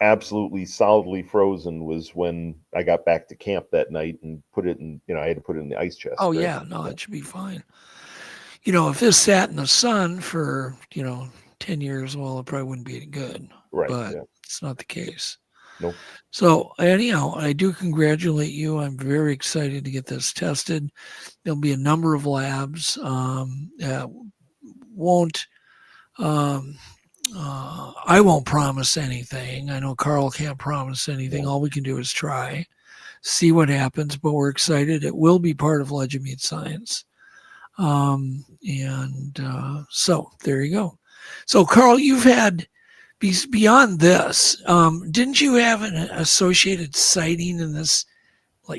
absolutely solidly frozen was when I got back to camp that night and put it in. I had to put it in the ice chest. Oh right? yeah, no, it should be fine. If this sat in the sun for 10 years, well, it probably wouldn't be any good. Right. But yeah. it's not the case. Nope. So anyhow, I do congratulate you. I'm very excited to get this tested. There'll be a number of labs. I won't promise anything. I know Carl can't promise anything. All we can do is try, see what happens, but we're excited. It will be part of Legend Meets Science. So there you go. So Carl, you've had, beyond this, didn't you have an associated sighting in this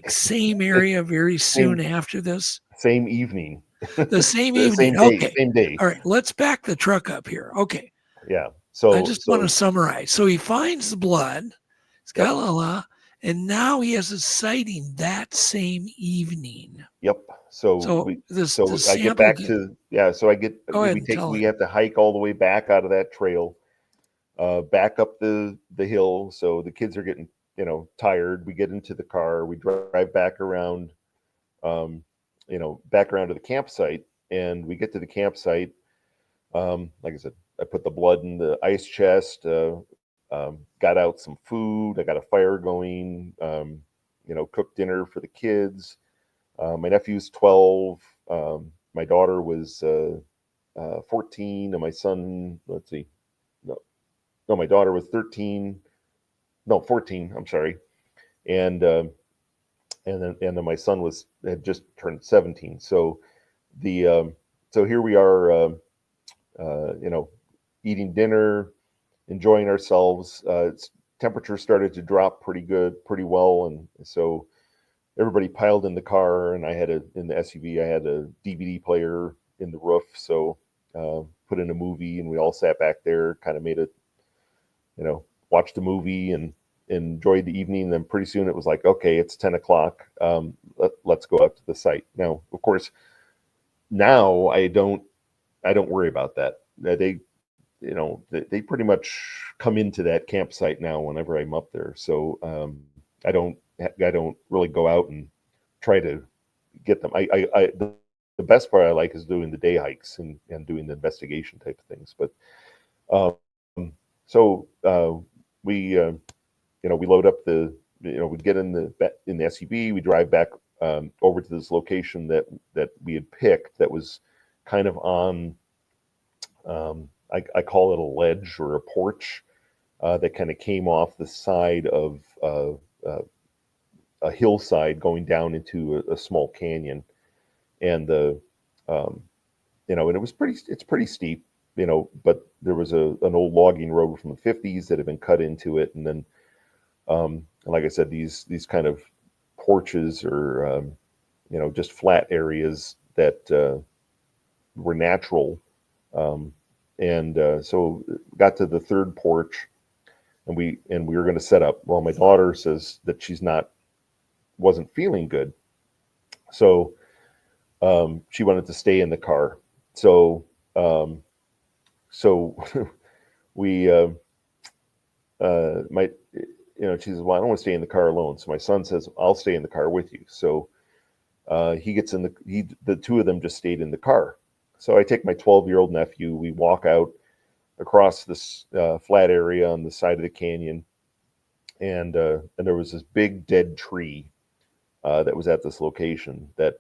same area very soon after this? Same evening. The same The evening. same day, Okay. Same day. All right. Let's back the truck up here. Okay. Yeah. So I just want to summarize. So he finds the blood. It's got and now he has a sighting that same evening. Yep. So I get back to So I get Go ahead we have to hike all the way back out of that trail, back up the hill. So the kids are getting tired. We get into the car. We drive back around, back around to the campsite, and we get to the campsite. Like I said, I put the blood in the ice chest. Got out some food. I got a fire going. Cooked dinner for the kids. My nephew's 12. My daughter was 14, and my son, let's see, no, my daughter was 13. No, 14. I'm sorry, and then my son had just turned 17. So so here we are, eating dinner, enjoying ourselves. Temperature started to drop pretty well, and so everybody piled in the car, and in the SUV, I had a DVD player in the roof, so put in a movie, and we all sat back there, kind of made it, watched a movie and enjoyed the evening. And then pretty soon it was like, okay, it's 10 o'clock. Let's go out to the site. Now, of course, now I don't worry about that. They pretty much come into that campsite now whenever I'm up there. So I don't really go out and try to get them. The best part I like is doing the day hikes and doing the investigation type of things. But we load up we get in the SUV, we drive back over to this location that we had picked that was kind of on, I call it a ledge or a porch that kind of came off the side of a hillside going down into a small canyon. And and it was it's pretty steep, but there was an old logging road from the 50s that had been cut into it. And then, like I said, these kind of porches or, just flat areas that were natural. So got to the third porch, and we were going to set up. Well, my daughter says that wasn't feeling good. So she wanted to stay in the car. So we she says, well, I don't want to stay in the car alone. So my son says, I'll stay in the car with you. So He gets in the two of them just stayed in the car. So I take my 12-year-old nephew. We walk out across this flat area on the side of the canyon, and there was this big dead tree that was at this location. That,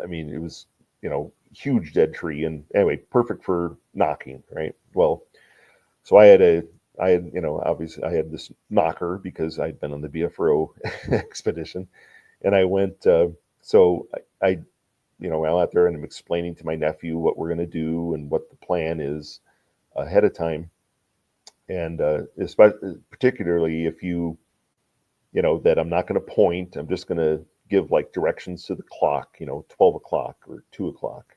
I mean, it was, huge dead tree, and anyway, perfect for knocking, right? Well, so I had obviously I had this knocker because I'd been on the BFRO expedition, and I went. So I I'm out there and I'm explaining to my nephew what we're going to do and what the plan is ahead of time, and particularly if that I'm not going to point, I'm just going to give like directions to the clock, 12 o'clock or 2 o'clock,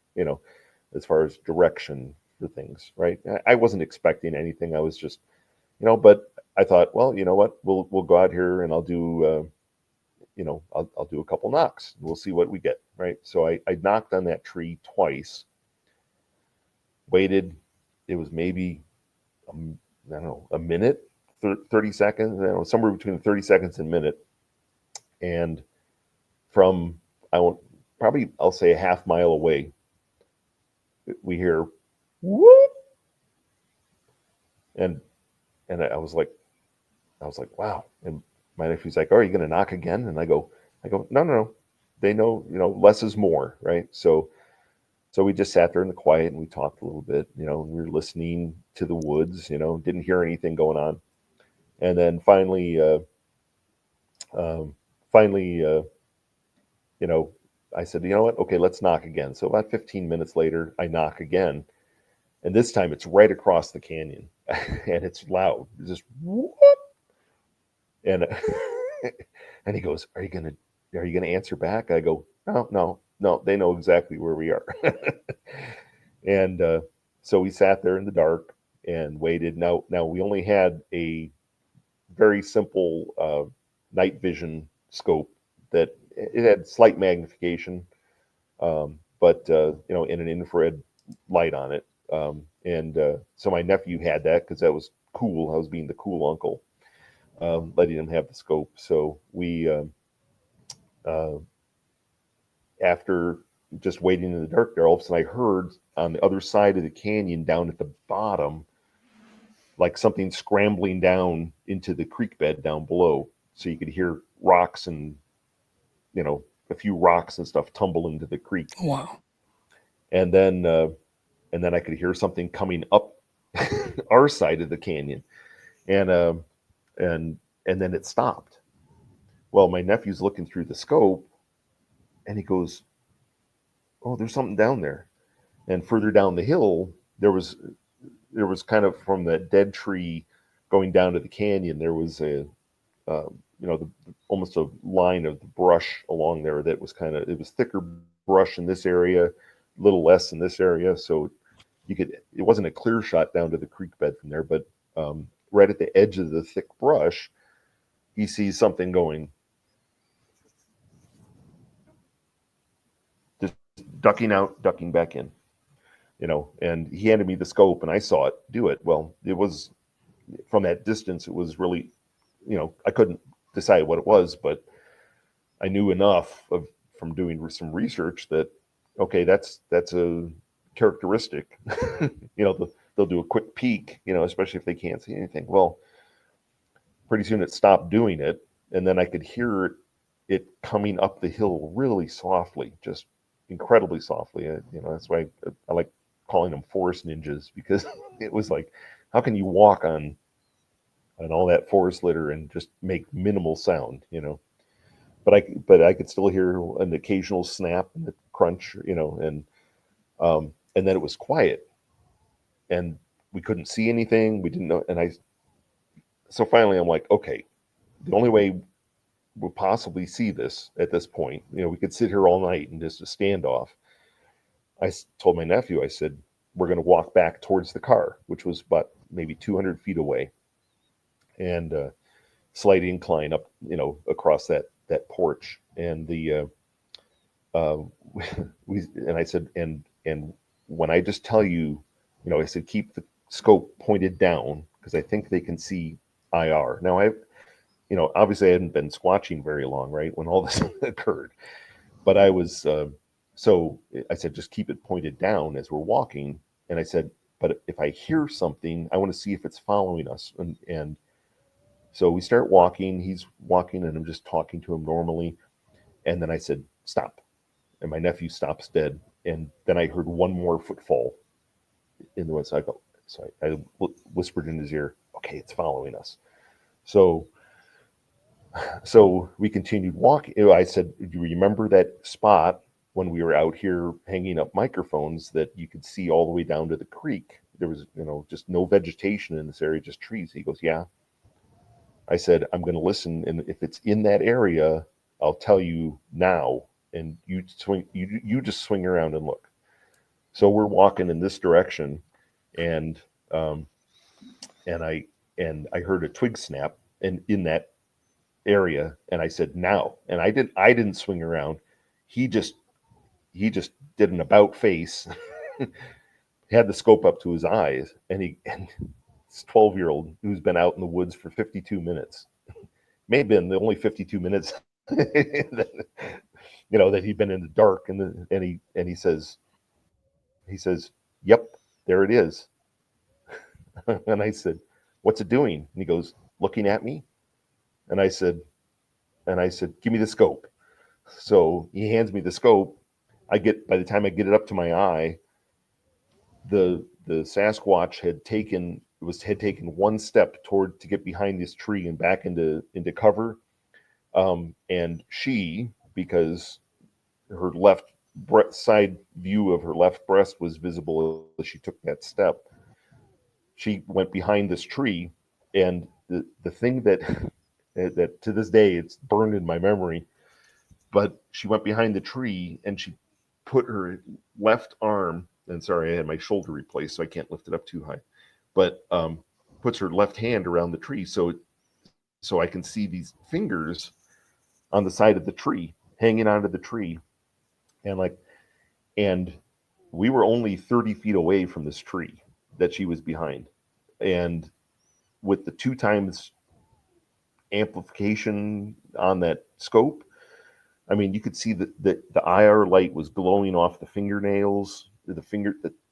as far as direction for things, right? I wasn't expecting anything. I was just, but I thought, well, you know what, we'll go out here and I'll do, I'll do a couple knocks. We'll see what we get, right? So I knocked on that tree twice, waited. It was maybe, I don't know, a minute, 30 seconds, somewhere between 30 seconds and a minute. And from, I'll say a half mile away, we hear whoop. And I was like, wow. And my nephew's like, oh, are you going to knock again? And I go, no. They know, less is more, right? So we just sat there in the quiet and we talked a little bit, and we were listening to the woods, didn't hear anything going on. And then finally, I said, you know what? Okay, let's knock again. So about 15 minutes later, I knock again. And this time it's right across the canyon and it's loud. It's just whoop. And and he goes, are you gonna answer back? I go, no, they know exactly where we are. And so we sat there in the dark and waited. Now we only had a very simple night vision scope that it had slight magnification, but in an infrared light on it. So my nephew had that because that was cool. I was being the cool uncle, letting him have the scope. So we, after just waiting in the dark there, all of a sudden I heard on the other side of the canyon down at the bottom, like something scrambling down into the creek bed down below. So you could hear rocks and, a few rocks and stuff tumble into the creek. Wow. And then I could hear something coming up our side of the canyon. And then it stopped. Well, my nephew's looking through the scope and he goes, oh, there's something down there. And further down the hill, there was kind of from the dead tree going down to the canyon, there was almost a line of the brush along there that was it was thicker brush in this area, a little less in this area. So it wasn't a clear shot down to the creek bed from there, but right at the edge of the thick brush, he sees something going, just ducking out, ducking back in, and he handed me the scope and I saw it do it. Well, it was from that distance, it was really, I couldn't decide what it was, but I knew enough from doing some research that, okay, that's a characteristic. They'll do a quick peek, especially if they can't see anything. Well, pretty soon it stopped doing it, and then I could hear it coming up the hill really softly, just incredibly softly. That's why I like calling them forest ninjas, because it was like, how can you walk on all that forest litter and just make minimal sound, but I could still hear an occasional snap and a crunch, and then it was quiet and we couldn't see anything. We didn't know. So finally I'm like, okay, the only way we'll possibly see this at this point, we could sit here all night and just a standoff. I told my nephew, I said, we're going to walk back towards the car, which was about maybe 200 feet away, and slight incline up, across that porch. And I said, and when I just tell you, I said, keep the scope pointed down because I think they can see IR. Now obviously I hadn't been squatching very long, right, when all this occurred. but I was, so I said, just keep it pointed down as we're walking. And I said, but if I hear something, I want to see if it's following us. And so we start walking, he's walking, and I'm just talking to him normally. And then I said, stop. And my nephew stops dead. And then I heard one more footfall in the woods. So I whispered in his ear, okay, it's following us. So we continued walking. I said, do you remember that spot when we were out here hanging up microphones that you could see all the way down to the creek? There was, just no vegetation in this area, just trees. He goes, yeah. I said, I'm going to listen. And if it's in that area, I'll tell you now. And you just swing around and look. So we're walking in this direction, and I heard a twig snap in that area, and I said, now. And I didn't swing around. He just did an about face, had the scope up to his eyes, and this 12-year-old who's been out in the woods for 52 minutes, may have been the only 52 minutes that he'd been in the dark, and he says, yep, there it is. And I said, what's it doing? And he goes, looking at me. And I said, give me the scope. So he hands me the scope. By the time I get it up to my eye, the Sasquatch had taken one step to get behind this tree and back into cover. And she, because her left side view of her left breast was visible as she took that step, she went behind this tree. And the thing that to this day, it's burned in my memory, but she went behind the tree and she put her left arm, and sorry, I had my shoulder replaced, so I can't lift it up too high, but puts her left hand around the tree so I can see these fingers on the side of the tree, hanging onto the tree. And we were only 30 feet away from this tree that she was behind. And with the 2 times amplification on that scope, I mean, you could see that the IR light was glowing off the fingernails. The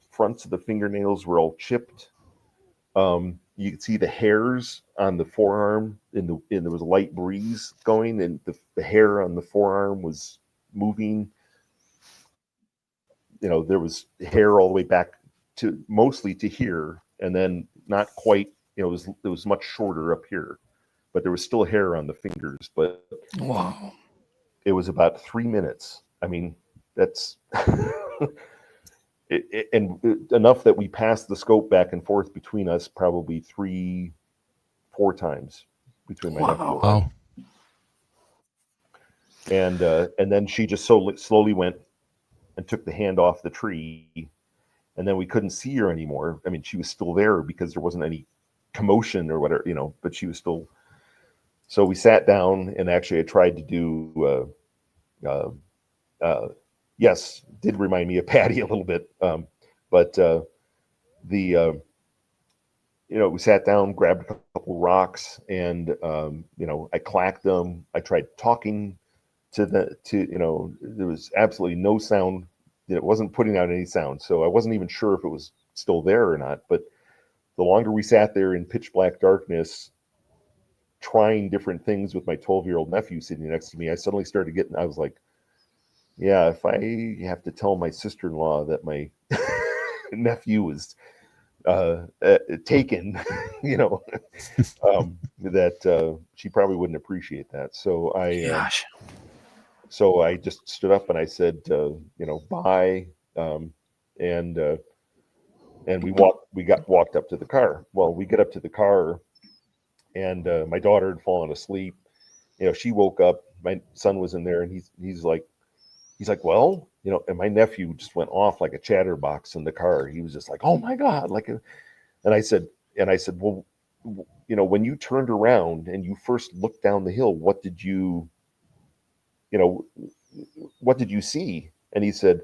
fronts of the fingernails were all chipped. You could see the hairs on the forearm, and there was a light breeze going, and the hair on the forearm was moving. There was hair all the way back to mostly to here, and then not quite. It was much shorter up here, but there was still hair on the fingers. But wow, it was about 3 minutes. I mean, that's enough that we passed the scope back and forth between us probably 3-4 times between my nephew and I. Wow. And then she just slowly went and took the hand off the tree, and then we couldn't see her anymore. I mean, she was still there because there wasn't any commotion or whatever, but she was still. So we sat down, and actually I tried to do, yes, did remind me of Patty a little bit. But we sat down, grabbed a couple rocks, and, I clacked them. I tried talking there was absolutely no sound. It wasn't putting out any sound. So I wasn't even sure if it was still there or not. But the longer we sat there in pitch black darkness, trying different things with my 12-year-old nephew sitting next to me, I suddenly started I was like, yeah, if I have to tell my sister-in-law that my nephew was taken, that she probably wouldn't appreciate that. So I just stood up and I said, bye. And we walked up to the car. Well, we get up to the car, and my daughter had fallen asleep. She woke up. My son was in there, and he's like, well, and my nephew just went off like a chatterbox in the car. He was just like, oh my God. And I said, well, when you turned around and you first looked down the hill, what did you see? And he said,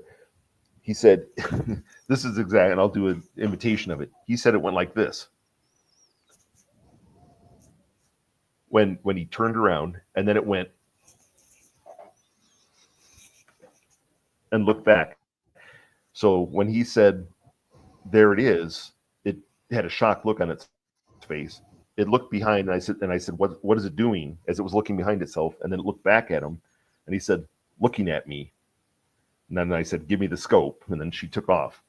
this is exact, and I'll do an imitation of it. He said it went like this. When he turned around, and then it went. and looked back. So when he said, "There it is," it had a shocked look on its face. It looked behind, and I said, "What is it doing?" As it was looking behind itself, and then it looked back at him, and he said, "Looking at me." And then I said, "Give me the scope," and then she took off.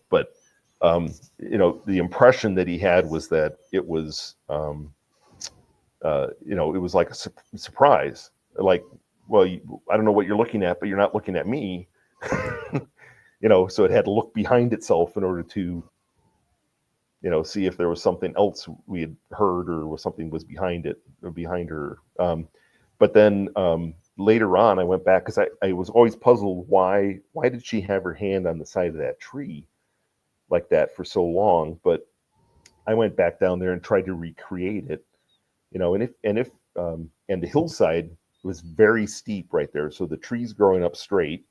But the impression that he had was that it was, it was like a surprise. Like, well, I don't know what you're looking at, but you're not looking at me. So it had to look behind itself in order to, see if there was something else we had heard or was something was behind it or behind her. But then later on, I went back because I was always puzzled why did she have her hand on the side of that tree like that for so long? But I went back down there and tried to recreate it, and the hillside was very steep right there. So the tree's growing up straight.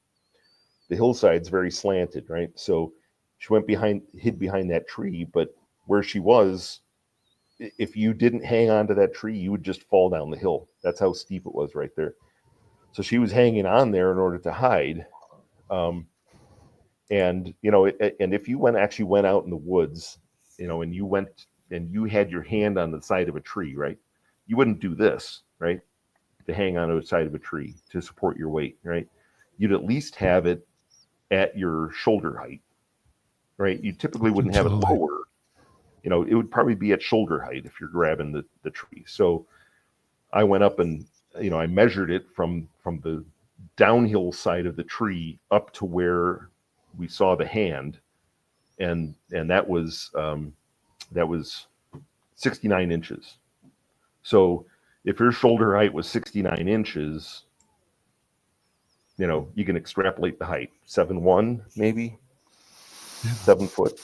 The hillside's very slanted, right? So she hid behind that tree, but where she was, if you didn't hang on to that tree, you would just fall down the hill. That's how steep it was right there. So she was hanging on there in order to hide. And if you actually went out in the woods, and you went and you had your hand on the side of a tree, right? You wouldn't do this, right? To hang on to the side of a tree to support your weight, right? You'd at least have it at your shoulder height, right? You typically wouldn't have it lower. It would probably be at shoulder height if you're grabbing the tree. So I went up and, I measured it from the downhill side of the tree up to where we saw the hand. And that was 69 inches. So if your shoulder height was 69 inches, you can extrapolate the height, 7'1", maybe 7 foot.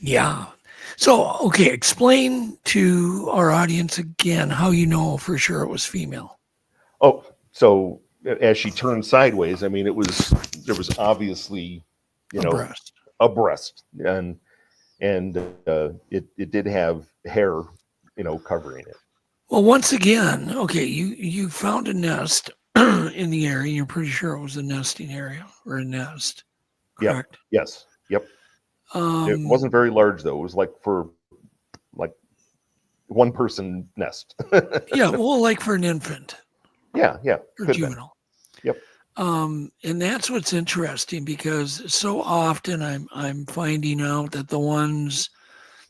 Yeah. So, okay, explain to our audience again how you know for sure it was female. Oh, so as she turned sideways, there was obviously, a breast, and it did have hair, covering it. Well, once again, okay, you found a nest in the area. You're pretty sure it was a nesting area or a nest, correct? Yeah. Yes. Yep. It wasn't very large though. It was like for one person nest. Yeah, well, like for an infant. Yeah. Or juvenile. Yep. And that's what's interesting because so often I'm finding out that the ones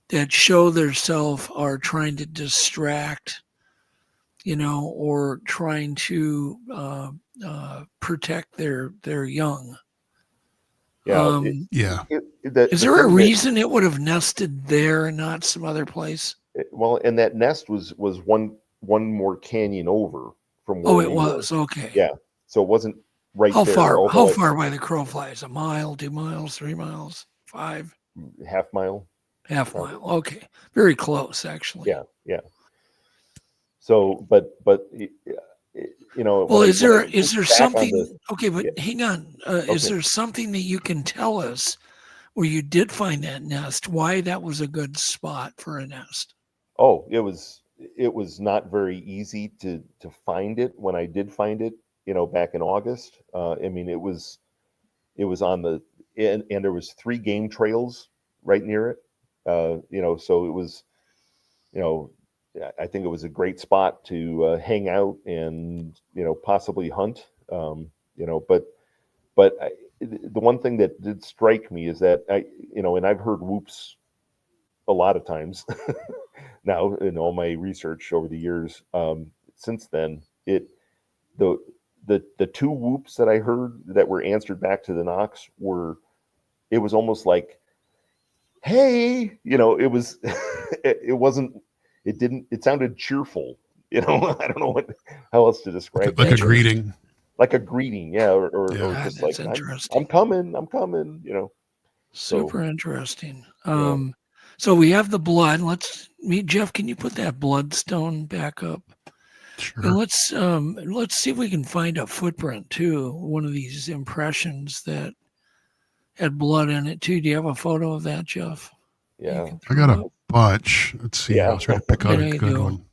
that show themselves are trying to distract, or trying to protect their young. Yeah. Is there a reason it would have nested there and not some other place? And that nest was one more canyon over from where it was. were. Okay. Yeah. So it wasn't right how there. Far? How far by the crow flies? A mile, 2 miles, 3 miles, 5? Half mile. Half mile. Okay. Very close, actually. Yeah. So, but well, is there something? Okay, but yeah. hang on. Is there something that you can tell us where you did find that nest? Why that was a good spot for a nest? Oh, it was not very easy to find it when I did find it. Back in August. It was on the and there was 3 game trails right near it. So it was, I think it was a great spot to hang out and, possibly hunt, but the one thing that did strike me is that and I've heard whoops a lot of times now in all my research over the years. Since then, the 2 whoops that I heard that were answered back to the knocks it was almost like, hey, it sounded cheerful, I don't know how else to describe it. Like a greeting. Like a greeting, yeah, or just like, I'm coming, Super interesting. So we have the blood. Let's meet Jeff. Can you put that bloodstone back up? Sure. And let's see if we can find a footprint too. One of these impressions that had blood in it too. Do you have a photo of that, Jeff? Yeah, I got a bunch. Let's see. Yeah. I'll try to pick out a good one.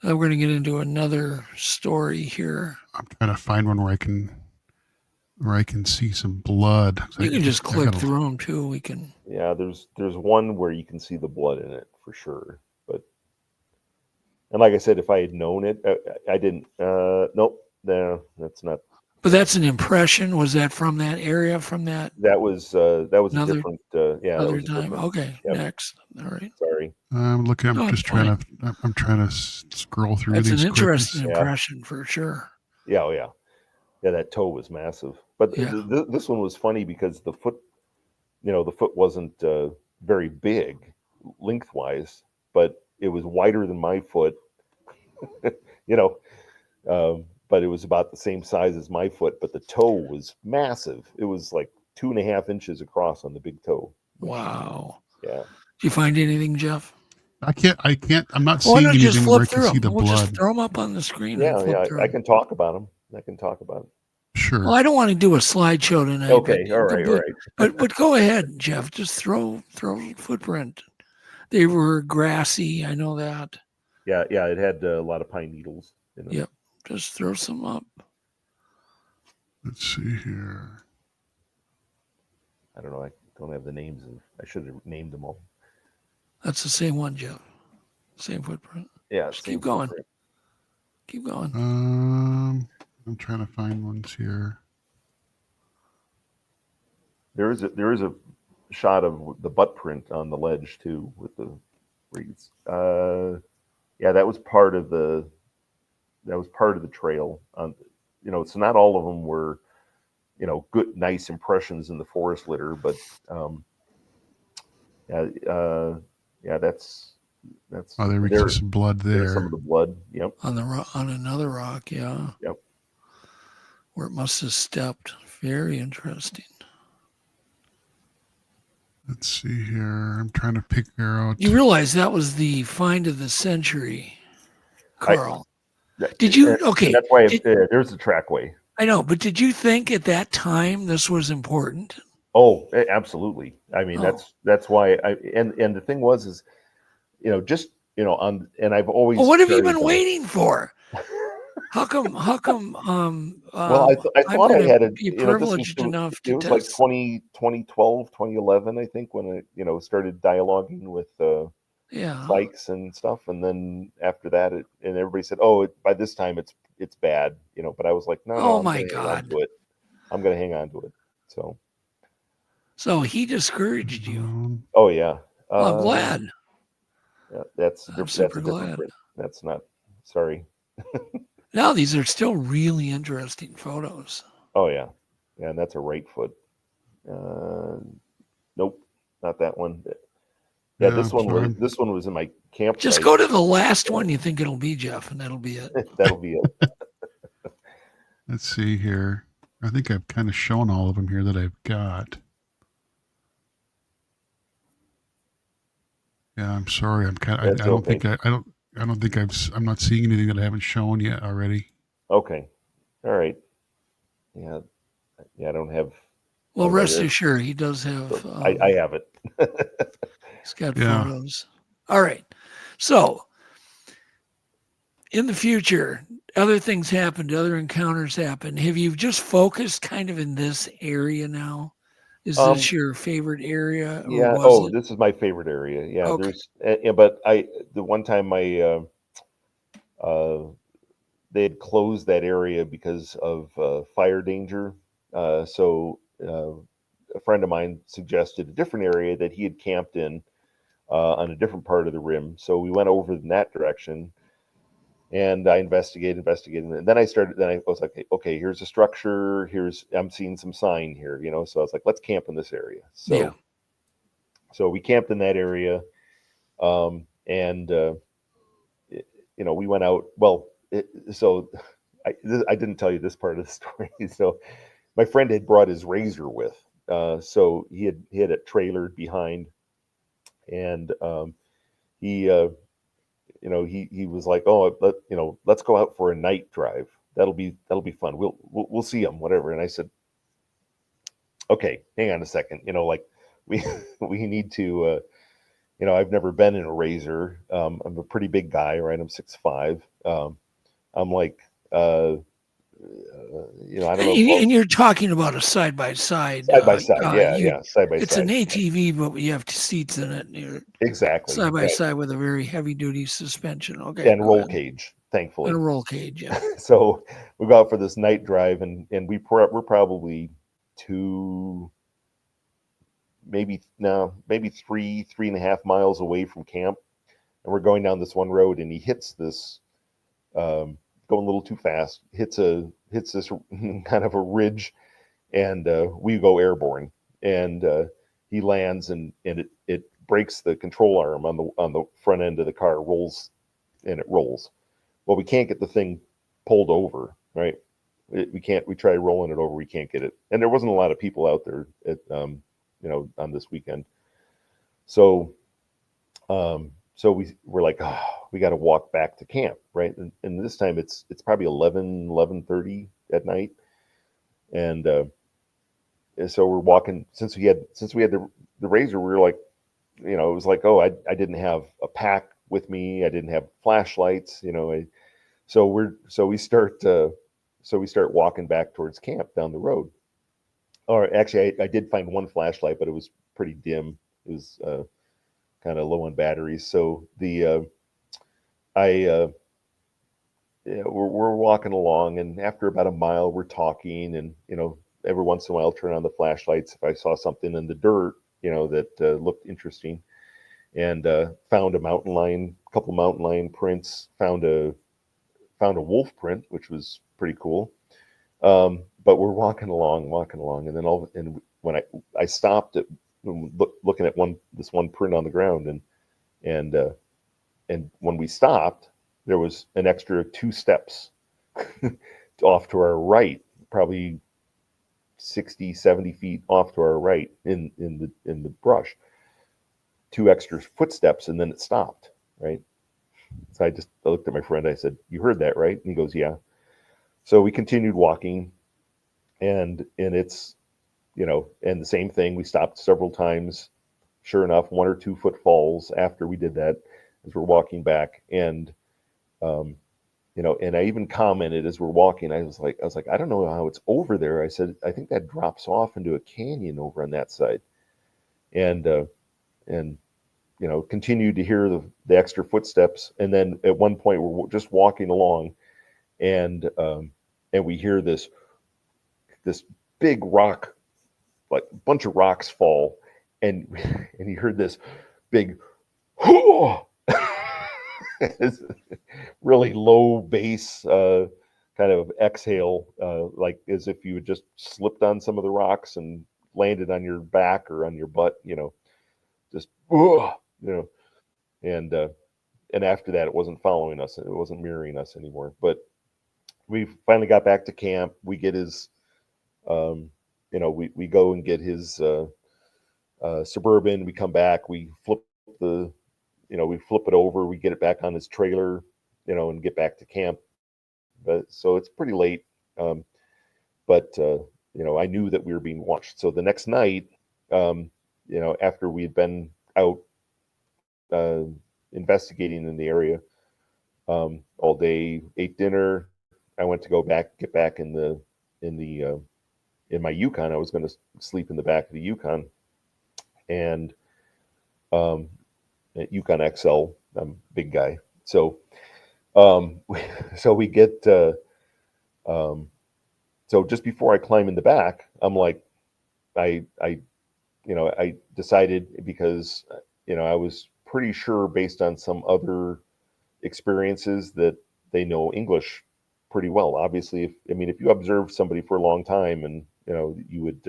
We're going to get into another story here. I'm trying to find one where I can see some blood. You can just click through them too. We can. Yeah, there's one where you can see the blood in it for sure. And like I said, if I had known it, I didn't. Nope, no, that's not. But that's an impression. Was that from that area? From that? That was another, a different. Yeah, other time. Okay, yep. Next. All right. Sorry. I'm looking. I'm trying to scroll through that's these. That's an interesting impression for sure. Yeah, oh yeah, yeah. That toe was massive, but this one was funny because the foot, the foot wasn't very big lengthwise, but it was wider than my foot. But it was about the same size as my foot, but the toe was massive. It was like 2.5 inches across on the big toe. Wow. Yeah. Did you find anything, Jeff? I can't. I'm not seeing anything where I can see the blood. Just throw them up on the screen. Yeah. I can talk about them. Sure. Well, I don't want to do a slideshow tonight. Okay. All right. But go ahead, Jeff. Just throw footprint. They were grassy. I know that. Yeah. It had a lot of pine needles. Yep. Just throw some up. Let's see here. I don't know. I don't have the names. I should have named them all. That's the same one, Jeff. Same footprint. Yeah. Just keep going. Keep going. I'm trying to find ones here. There is a shot of the butt print on the ledge too, with the reeds. Yeah, that was part of the trail. So not all of them were, good, nice impressions in the forest litter, but that's. Oh, there's some blood there. There's some of the blood. Yep. On another rock, yeah. Yep. Where it must have stepped. Very interesting. Let's see here. I'm trying to figure out. You realize that was the find of the century, Carl. Did you? Okay. That's why there's the trackway. I know, but did you think at that time this was important? Oh, absolutely. I mean, that's why and the thing was, and I've always. Well, what have you been waiting for? How come? Well, I thought I had be privileged enough to. It was like 2012, 2011, I think, when I started dialoguing with bikes and stuff, and then after that, and everybody said, "Oh, by this time it's bad," But I was like, "No, oh my God, I'm going to hang on to it." So he discouraged you. Oh yeah. Well, I'm glad. Yeah, that's super glad. That's not. Sorry. Now these are still really interesting photos. Oh yeah, and that's a right foot. Nope, not that one. Yeah, this one was in my campsite. Just go to the last one you think it'll be, Jeff, and that'll be it. That'll be it. Let's see here. I think I've kind of shown all of them here that I've got. Yeah, I'm sorry. I'm not seeing anything that I haven't shown yet already. Okay. All right. Yeah. I don't have. Well, rest assured, he does have. I have it. He's got photos. All right. So, in the future, other things happened, other encounters happened. Have you just focused kind of in this area now? Is this your favorite area? Or yeah. This is my favorite area. Yeah. Okay. But the one time they had closed that area because of fire danger. So a friend of mine suggested a different area that he had camped in on a different part of the rim. So we went over in that direction, and I investigated, and then I was like, okay, here's a structure. I'm seeing some sign here, So I was like, let's camp in this area. So we camped in that area, and we went out. Well, I didn't tell you this part of the story. So my friend had brought his razor with, so he had it trailered behind, and he was like, oh, let's go out for a night drive. That'll be fun. We'll see them, whatever. And I said, okay, hang on a second. We need to. I've never been in a razor. I'm a pretty big guy, right? I'm 6'5". I'm like, I don't know. And you're talking about a side by side. Side by side, side by It's side. an ATV, but you have seats in it. And you're Exactly. side by right. side with a very heavy duty suspension. Okay. And roll cage, thankfully. And a roll cage, yeah. So we go out for this night drive, and we're probably maybe 3.5 miles away from camp, and we're going down this one road, and he hits this, going a little too fast, hits this kind of a ridge, and we go airborne, and he lands, and it breaks the control arm on the front end of the car, rolls. Well, we can't get the thing pulled over, right? We try rolling it over, we can't get it, and there wasn't a lot of people out there at on this weekend, so we're like, we got to walk back to camp, right? And this time it's probably 11:30 at night, and so we're walking. Since we had the razor, we were like, it was like, I didn't have a pack with me, I didn't have flashlights, so we start walking back towards camp down the road. Or actually, I did find one flashlight, but it was pretty dim. It was kind of low on batteries. So we're walking along, and after about a mile, we're talking, and every once in a while, turn on the flashlights if I saw something in the dirt, that looked interesting, and found a couple mountain lion prints, found a wolf print, which was pretty cool. But we're walking along, and then when I stopped at looking at this one print on the ground, and when we stopped, there was an extra 2 steps off to our right, probably 60-70 feet off to our right in the brush, 2 extra footsteps, and then it stopped, right? So I looked at my friend, I said, "You heard that, right?" And he goes, "Yeah." So we continued walking, and it's, and the same thing, we stopped several times. Sure enough, 1 or 2 footfalls after we did that, as we're walking back, and and I even commented as we're walking, I was like, I don't know how it's over there. I said, I think that drops off into a canyon over on that side, and continued to hear the extra footsteps, and then at one point we're just walking along, and we hear this big rock, like a bunch of rocks fall, and you heard this big really low bass kind of exhale, like as if you had just slipped on some of the rocks and landed on your back or on your butt, just and after that, it wasn't following us, it wasn't mirroring us anymore. But we finally got back to camp. We get his we go and get his Suburban. We come back, we flip it over, we get it back on his trailer, and get back to camp. But so it's pretty late, but I knew that we were being watched. So the next night, after we had been out investigating in the area all day, ate dinner, I went to get back in my Yukon. I was going to sleep in the back of the Yukon, and Yukon XL. I'm a big guy, so we get so just before I climb in the back, I'm like, I decided, because I was pretty sure, based on some other experiences, that they know English pretty well. Obviously, if you observe somebody for a long time, and you would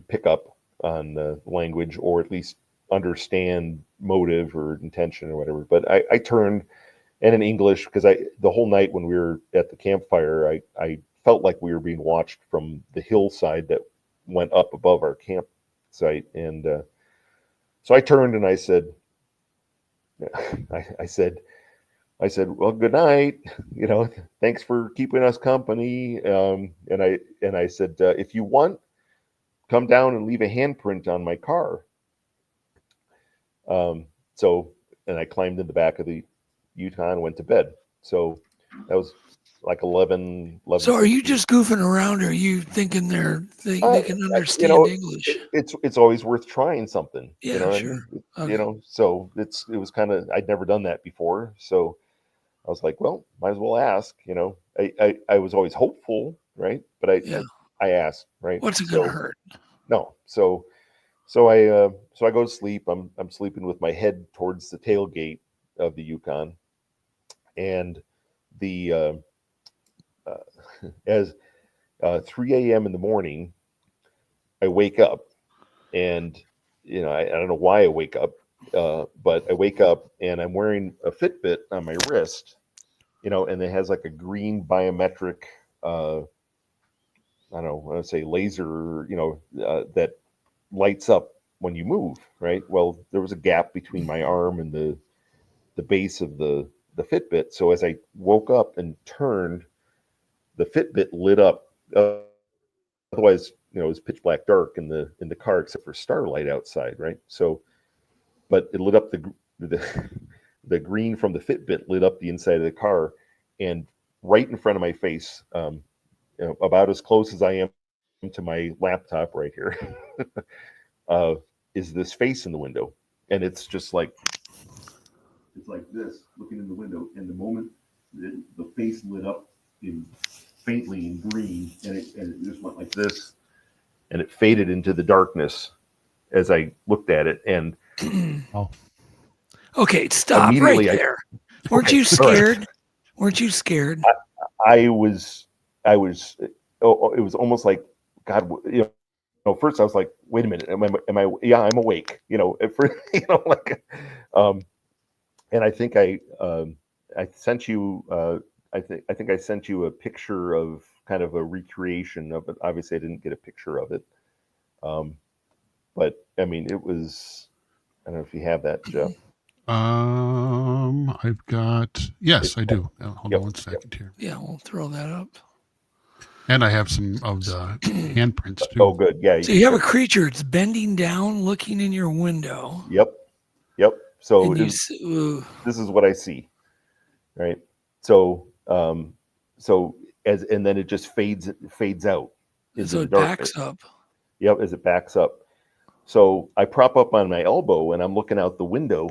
pick up on the language, or at least understand motive or intention or whatever. But I turned, and in English, because the whole night when we were at the campfire, I felt like we were being watched from the hillside that went up above our campsite, and so I turned and I said, I said, "Well, good night. Thanks for keeping us company." And I said, "If you want, come down and leave a handprint on my car." And I climbed in the back of the Yukon and went to bed. So That was like 11. So are you 16. just goofing around, or are you thinking they can understand You know, English? it's always worth trying something. Yeah, You know what sure. I mean? Okay. You know, so it was kind of, I'd never done that before, so I was like, well, might as well ask. You know, I was always hopeful, right? But Yeah. I asked, right? What's it gonna hurt? No. So I go to sleep. I'm sleeping with my head towards the tailgate of the Yukon, and the as 3 a.m. in the morning, I wake up, and you know, I don't know why I wake up, but I wake up and I'm wearing a Fitbit on my wrist, you know, and it has like a green biometric, I don't know, I would say laser, you know, that lights up when you move, right? Well, there was a gap between my arm and the base of the Fitbit, so as I woke up and turned, the Fitbit lit up. Otherwise, you know, it was pitch black dark in the car except for starlight outside, right? So, but it lit up the green from the Fitbit lit up the inside of the car, and right in front of my face, you know, about as close as I am to my laptop right here, is this face in the window, and it's just like it's like this, looking in the window, and the moment the face lit up in faintly in green, and it just went like this, and it faded into the darkness as I looked at it, and Okay, stop right there. Weren't you scared? Right. Weren't you scared? I was. Oh, it was almost like, God, you know. First, I was like, "Wait a minute, am I? Yeah, I'm awake." You know, at first, you know, like, and I think I sent you. I think I sent you a picture of kind of a recreation of it. Obviously, I didn't get a picture of it, but I mean, it was. I don't know if you have that, Jeff. I've got, yes, I do. Hold on one second here. Yeah, we'll throw that up. And I have some of the handprints too. Oh, good. Yeah. So you have a creature. It's bending down, looking in your window. Yep. So this is what I see, right? So, and then it just fades out. So it backs up. Yep, as it backs up. So I prop up on my elbow and I'm looking out the window,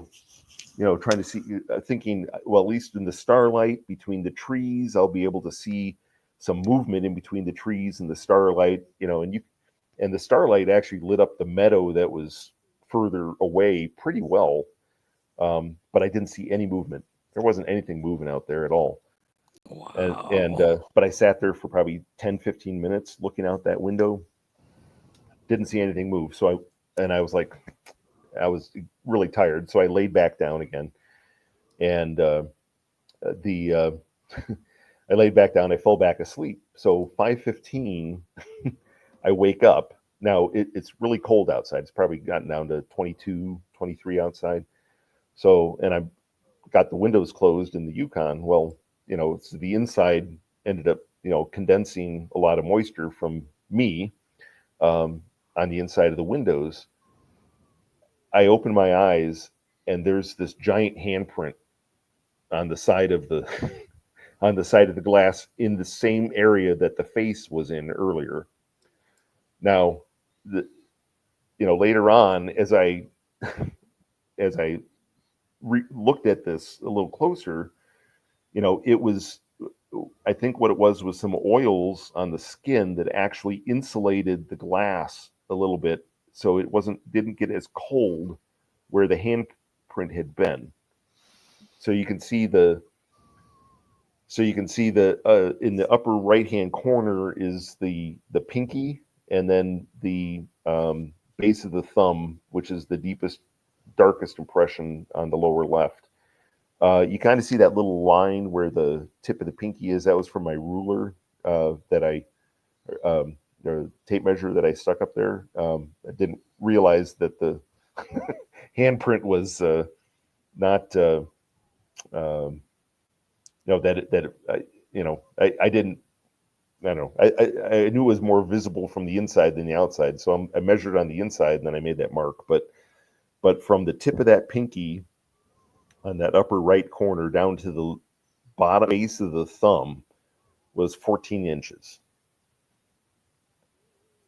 you know, trying to see, thinking, well, at least in the starlight between the trees, I'll be able to see some movement in between the trees and the starlight, you know, and the starlight actually lit up the meadow that was further away pretty well. But I didn't see any movement. There wasn't anything moving out there at all. Wow. But I sat there for probably 10, 15 minutes looking out that window. Didn't see anything move. So I was like, I was really tired. So I laid back down again. And I laid back down, I fell back asleep. So 5:15, I wake up. Now it's really cold outside. It's probably gotten down to 22, 23 outside. So, and I got the windows closed in the Yukon. Well, you know, so the inside ended up, you know, condensing a lot of moisture from me on the inside of the windows. I open my eyes and there's this giant handprint on the side of the on the side of the glass in the same area that the face was in earlier. Now, later on, as I looked at this a little closer, it was, I think what it was some oils on the skin that actually insulated the glass a little bit, so it didn't get as cold where the handprint had been. So you can see the in the upper right hand corner is the pinky, and then the base of the thumb, which is the deepest, darkest impression on the lower left. You kind of see that little line where the tip of the pinky is. That was from my ruler the tape measure that I stuck up there. I didn't realize that the handprint was not. I didn't. I don't know. I knew it was more visible from the inside than the outside, so I measured on the inside and then I made that mark. But from the tip of that pinky on that upper right corner down to the bottom base of the thumb was 14 inches.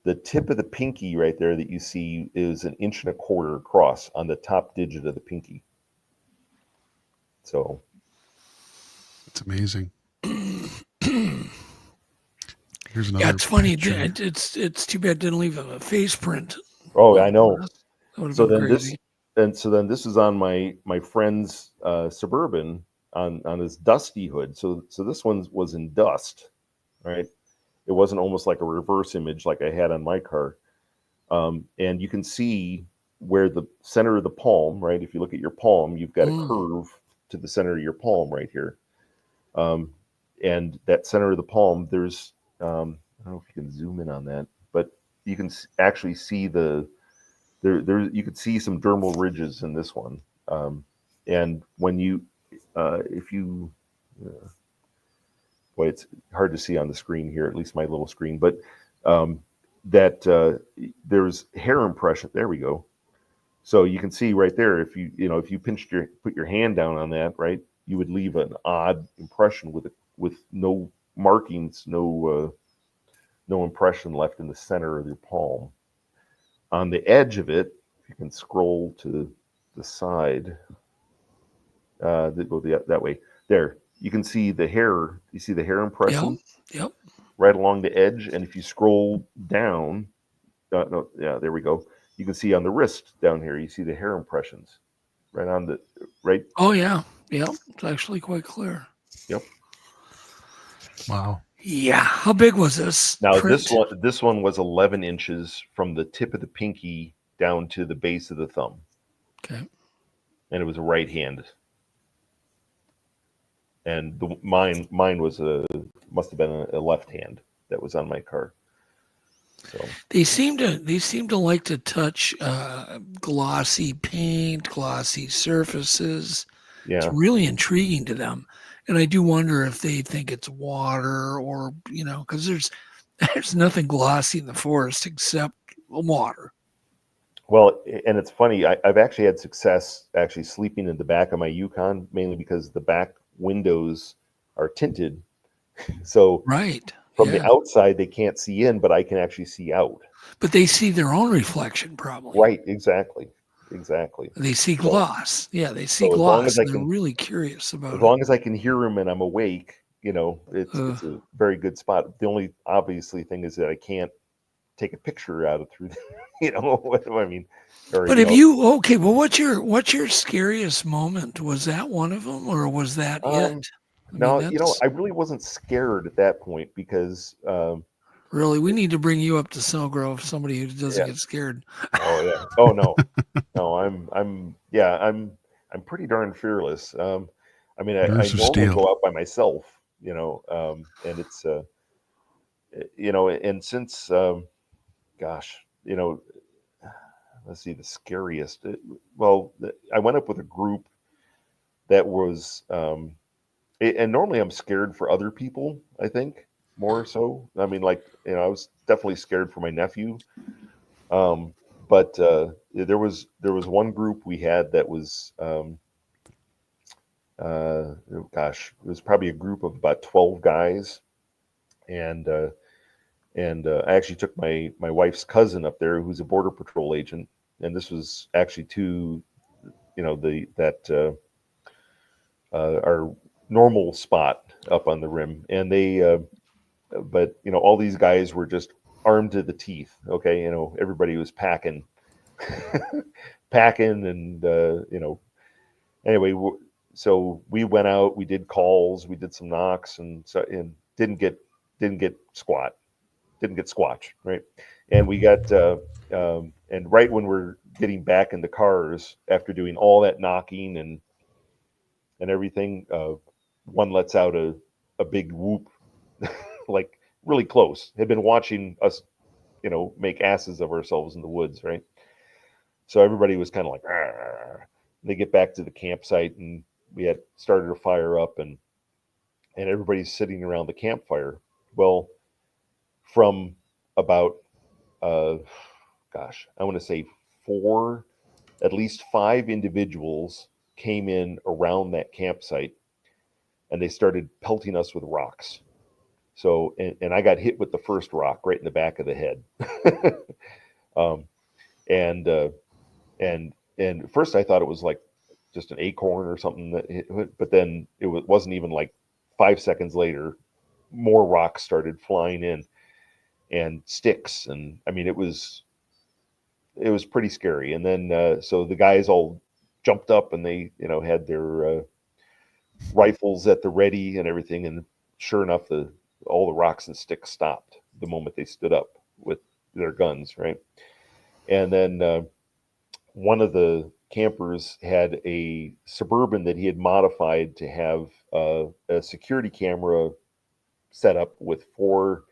The tip of the pinky right there that you see is 1.25 inches across on the top digit of the pinky. So it's amazing. Here's another. Yeah, it's funny. picture. It's too bad it didn't leave a face print. Oh, I know. That would have So been then crazy. this is on my friend's Suburban on his dusty hood. So this one was in dust, right? It wasn't almost like a reverse image like I had on my car. And you can see where the center of the palm, right? If you look at your palm, you've got a curve to the center of your palm right here. And that center of the palm, there's, I don't know if you can zoom in on that, but you can actually see there you could see some dermal ridges in this one. And when you, if you, boy, it's hard to see on the screen here, at least my little screen, but there's hair impression. There we go. So you can see right there, if you put your hand down on that, right, you would leave an odd impression with no markings, no impression left in the center of your palm. On the edge of it, if you can scroll to the side, go that way. There, you can see the hair. You see the hair impression? Yep. Right along the edge. And if you scroll down, there we go. You can see on the wrist down here, you see the hair impressions right. Oh, yeah. Yep. It's actually quite clear. Yep. Wow. Yeah. How big was this? Now, print? this one was 11 inches from the tip of the pinky down to the base of the thumb. Okay. And it was a right hand. And mine must have been a left hand that was on my car. So They seem to like to touch glossy paint, glossy surfaces. yeah. It's really intriguing to them. And I do wonder if they think it's water or, because there's nothing glossy in the forest except water. Well, and it's funny, I've actually had success actually sleeping in the back of my Yukon, mainly because the back windows are tinted. So Right. from the outside, they can't see in, but I can actually see out. But they see their own reflection probably. Right, exactly. They see gloss. Yeah, they see so gloss. They're really curious about as it. long as I can hear them and I'm awake, it's a very good spot. The only obviously thing is that I can't take a picture out of through, I mean. But if you well, what's your scariest moment? Was that one of them, or was that it? No, I really wasn't scared at that point because. Really, we need to bring you up to Snow Grove. Somebody who doesn't get scared. Oh yeah. Oh no, no. I'm pretty darn fearless. I mean, I normally go out by myself, and it's, and since, gosh, let's see, the scariest. I went up with a group that was, and normally I'm scared for other people, I think, more so. I mean, I was definitely scared for my nephew. But there was one group we had that was, gosh, it was probably a group of about 12 guys. And I actually took my wife's cousin up there, who's a Border Patrol agent. And this was actually our normal spot up on the rim. And they, but all these guys were just armed to the teeth. Okay. Everybody was packing and, anyway, so we went out, we did calls, we did some knocks and didn't get squatch. Right. And we got, and right when we're getting back in the cars after doing all that knocking and everything, one lets out a big whoop, like really close. Had been watching us, make asses of ourselves in the woods, right? So everybody was kind of like, argh. They get back to the campsite and we had started a fire up and everybody's sitting around the campfire. Well, from about, I want to say at least 5 individuals came in around that campsite. and they started pelting us with rocks. So, and I got hit with the first rock right in the back of the head. And at first I thought it was like just an acorn or something that hit, but then it wasn't even like 5 seconds later, more rocks started flying in and sticks. And I mean, it was pretty scary. And then, so the guys all jumped up and they, had their rifles at the ready and everything. And sure enough, all the rocks and sticks stopped the moment they stood up with their guns. Right. And then, one of the campers had a Suburban that he had modified to have a security camera set up with 4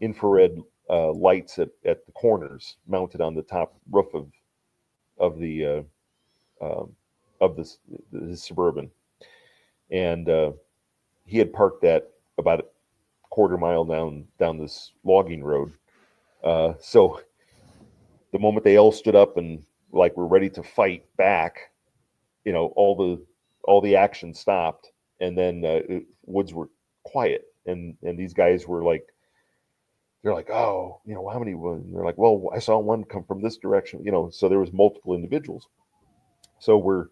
infrared lights at the corners mounted on the top roof of the Suburban. And he had parked that about a quarter mile down this logging road. So the moment they all stood up and like we're ready to fight back, all the action stopped, and then woods were quiet, and these guys were like, they're like, oh, how many? And they're like, well, I saw one come from this direction, so there was multiple individuals. So we're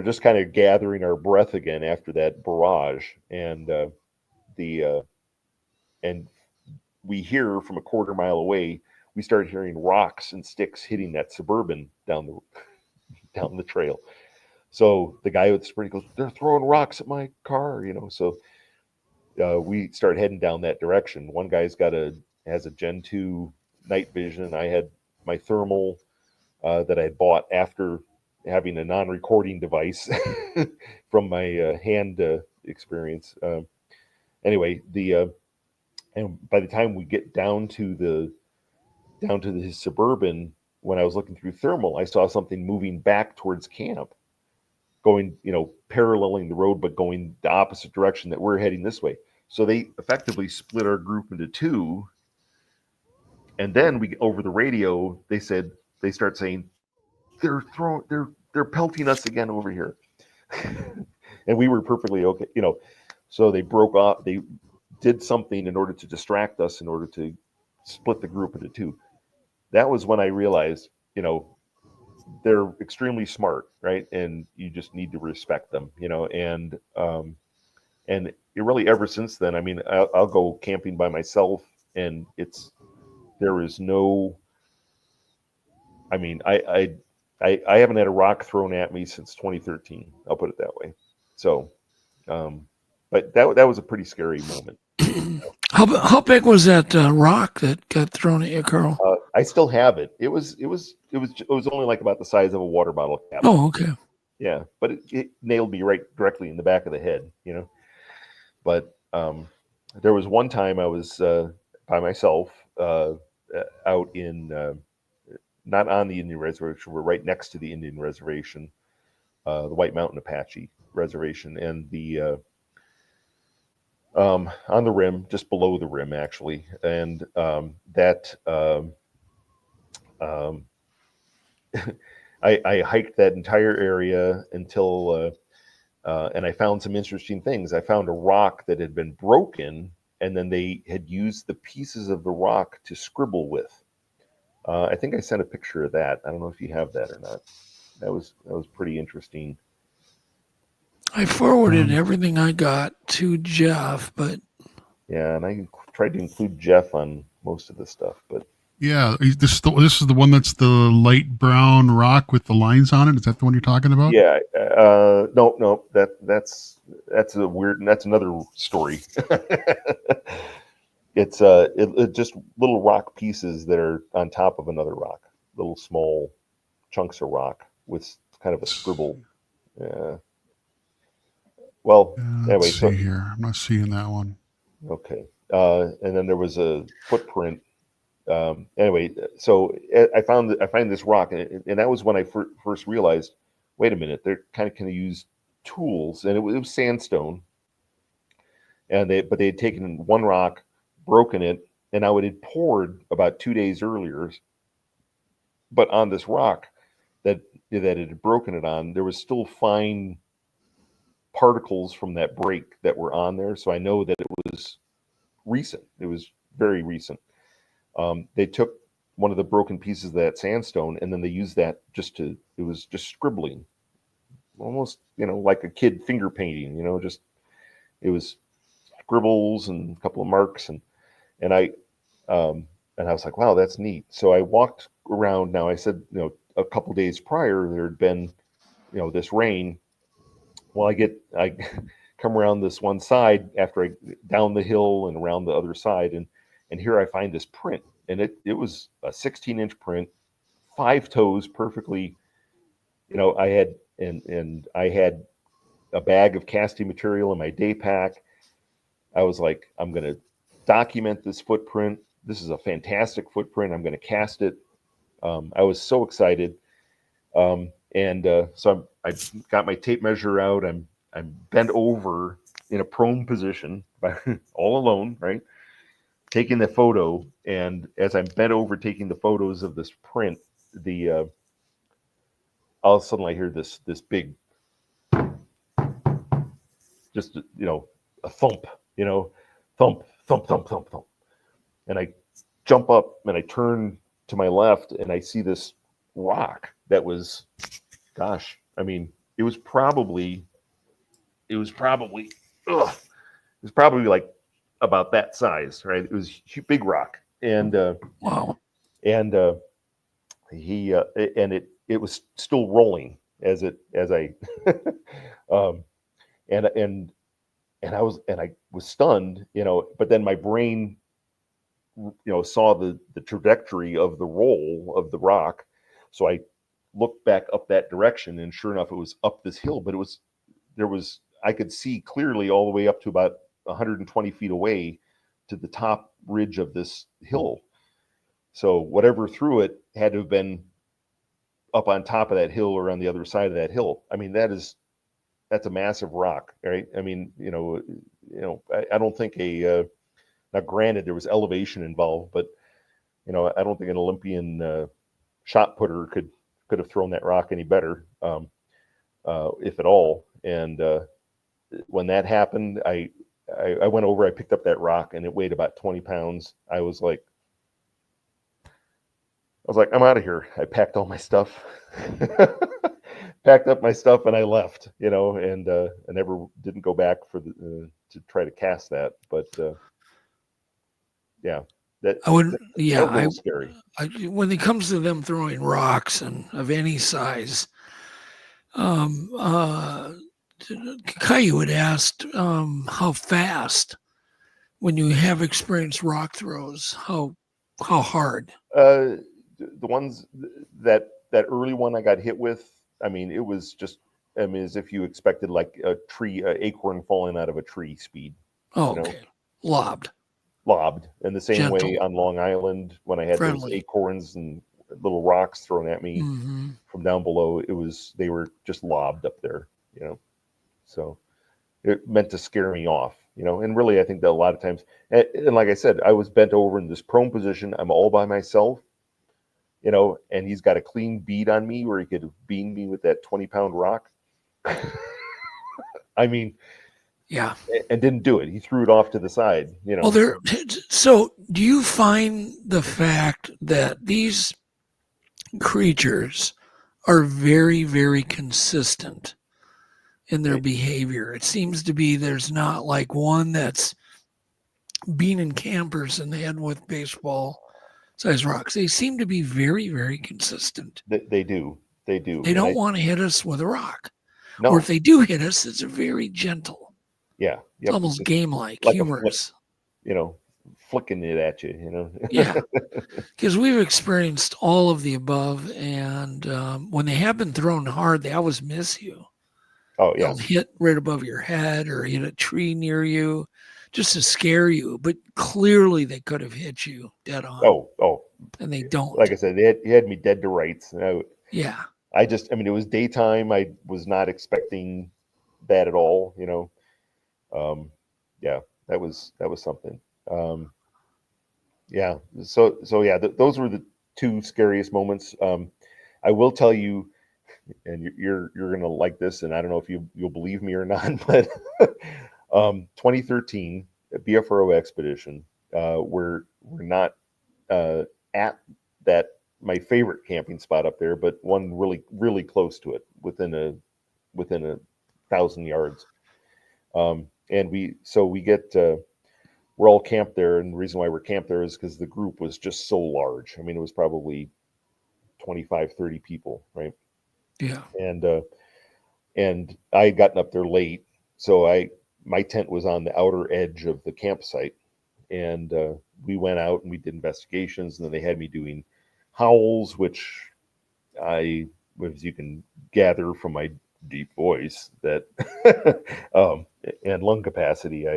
just kind of gathering our breath again after that barrage, and and we hear from a quarter mile away. We started hearing rocks and sticks hitting that Suburban down the trail. So the guy with the sprint goes, they're throwing rocks at my car, So we start heading down that direction. One guy's has a Gen 2 night vision. I had my thermal that I had bought after having a non-recording device from my hand experience. Anyway, and by the time we get down to his Suburban, when I was looking through thermal, I saw something moving back towards camp, going, paralleling the road, but going the opposite direction that we're heading this way. So they effectively split our group into 2. And then over the radio, they start saying, they're pelting us again over here. And we were perfectly okay, so they broke off. They did something in order to distract us, in order to split the group into 2. That was when I realized, they're extremely smart, right? And you just need to respect them, and it really, ever since then, I mean, I'll go camping by myself, and there is no, I mean, I haven't had a rock thrown at me since 2013. I'll put it that way. So, but that was a pretty scary moment. How big was that rock that got thrown at you, Carl? I still have it. It was only like about the size of a water bottle cap. Oh, okay. Yeah, but it nailed me right directly in the back of the head, But there was one time I was by myself out in not on the Indian Reservation. We're right next to the Indian Reservation, the White Mountain Apache Reservation, and the on the rim, just below the rim, actually, and I hiked that entire area until, and I found some interesting things. I found a rock that had been broken, and then they had used the pieces of the rock to scribble with. I think I sent a picture of that. I don't know if you have that or not. That was pretty interesting. I forwarded everything I got to Jeff, but yeah, and I tried to include Jeff on most of the stuff, but yeah, this is the one that's the light brown rock with the lines on it. Is that the one you're talking about? Yeah, no, that's a weird. That's another story. It's just little rock pieces that are on top of another rock, little small chunks of rock with kind of a scribble. Yeah. Well, anyway, see here. I'm not seeing that one. Okay. And then there was a footprint. Anyway, so I find this rock, and that was when I first realized, wait a minute, they're kind of use tools, and it was sandstone, and they had taken one rock, broken it, and now it had poured about 2 days earlier, but on this rock that it had broken it on, there was still fine particles from that break that were on there. So I know that it was recent. It was very recent. They took one of the broken pieces of that sandstone, and then they used that it was just scribbling, almost, like a kid finger painting, it was scribbles and a couple of marks. And I was like, wow, that's neat. So I walked around. Now I said, a couple days prior, there had been, this rain. Well, I come around this one side after I down the hill and around the other side. And here I find this print, and it was a 16-inch print, 5 toes perfectly. I had a bag of casting material in my day pack. I was like, I'm going to document this footprint. This is a fantastic footprint. I'm going to cast it. I was so excited. So I got my tape measure out. I'm bent over in a prone position, all alone, right? Taking the photo. And as I'm bent over taking the photos of this print, all of a sudden I hear this big, just, a thump, thump, thump, thump, thump, thump. And I jump up and I turn to my left and I see this rock that was, gosh, I mean, it was probably like about that size, right? It was a big rock. And, Wow. And it was still rolling as I, and I was stunned, but then my brain, saw the trajectory of the roll of the rock. So I looked back up that direction, and sure enough, it was up this hill, but I could see clearly all the way up to about 120 feet away to the top ridge of this hill. So whatever threw it had to have been up on top of that hill or on the other side of that hill. I mean, that's a massive rock, right? I mean, I don't think now granted there was elevation involved, but I don't think an Olympian shot putter could have thrown that rock any better, if at all. And when that happened, I went over, I picked up that rock, and it weighed about 20 pounds. I was like, I'm out of here. I packed all my stuff, packed up my stuff, and I left, and I never didn't go back to try to cast that. But yeah, that was scary. When it comes to them throwing rocks and of any size, Caillou had asked how fast, when you have experienced rock throws, how hard. The ones that early one I got hit with, I mean, it was just, as if you expected like a acorn falling out of a tree speed. Oh, okay. Lobbed. And the same way on Long Island when I had those acorns and little rocks thrown at me from down below, they were just lobbed up there, So it meant to scare me off, and really I think that a lot of times, and like I said, I was bent over in this prone position. I'm all by myself, and he's got a clean bead on me where he could have beamed me with that 20-pound rock. I mean, yeah, and didn't do it. He threw it off to the side, Well, so do you find the fact that these creatures are very, very consistent in their behavior? It seems to be there's not like one that's beaning campers in the head with baseball-sized rocks. They seem to be very, very consistent. They do. They don't want to hit us with a rock. No. Or if they do hit us, it's very gentle. Yeah. It's almost game-like, humorous. Flicking it at you, Yeah. Because we've experienced all of the above, and when they have been thrown hard, they always miss you. Oh, yeah. They'll hit right above your head or hit a tree near you just to scare you. But clearly they could have hit you dead on. Oh. And they don't. Like I said, they had me dead to rights. Yeah. It was daytime. I was not expecting that at all, Yeah, that was something. Yeah. So yeah, those were the two scariest moments. I will tell you, and you're going to like this, and I don't know if you'll believe me or not, but 2013 BFRO expedition, we're not at that my favorite camping spot up there, but one really close to it, within a 1,000 yards. And we get we're all camped there, and the reason why we're camped there is because the group was just so large. I mean, it was probably 25, 30 people, right? Yeah. And I had gotten up there late, so my tent was on the outer edge of the campsite, and we went out and we did investigations, and then they had me doing howls, which as you can gather from my deep voice, that and lung capacity,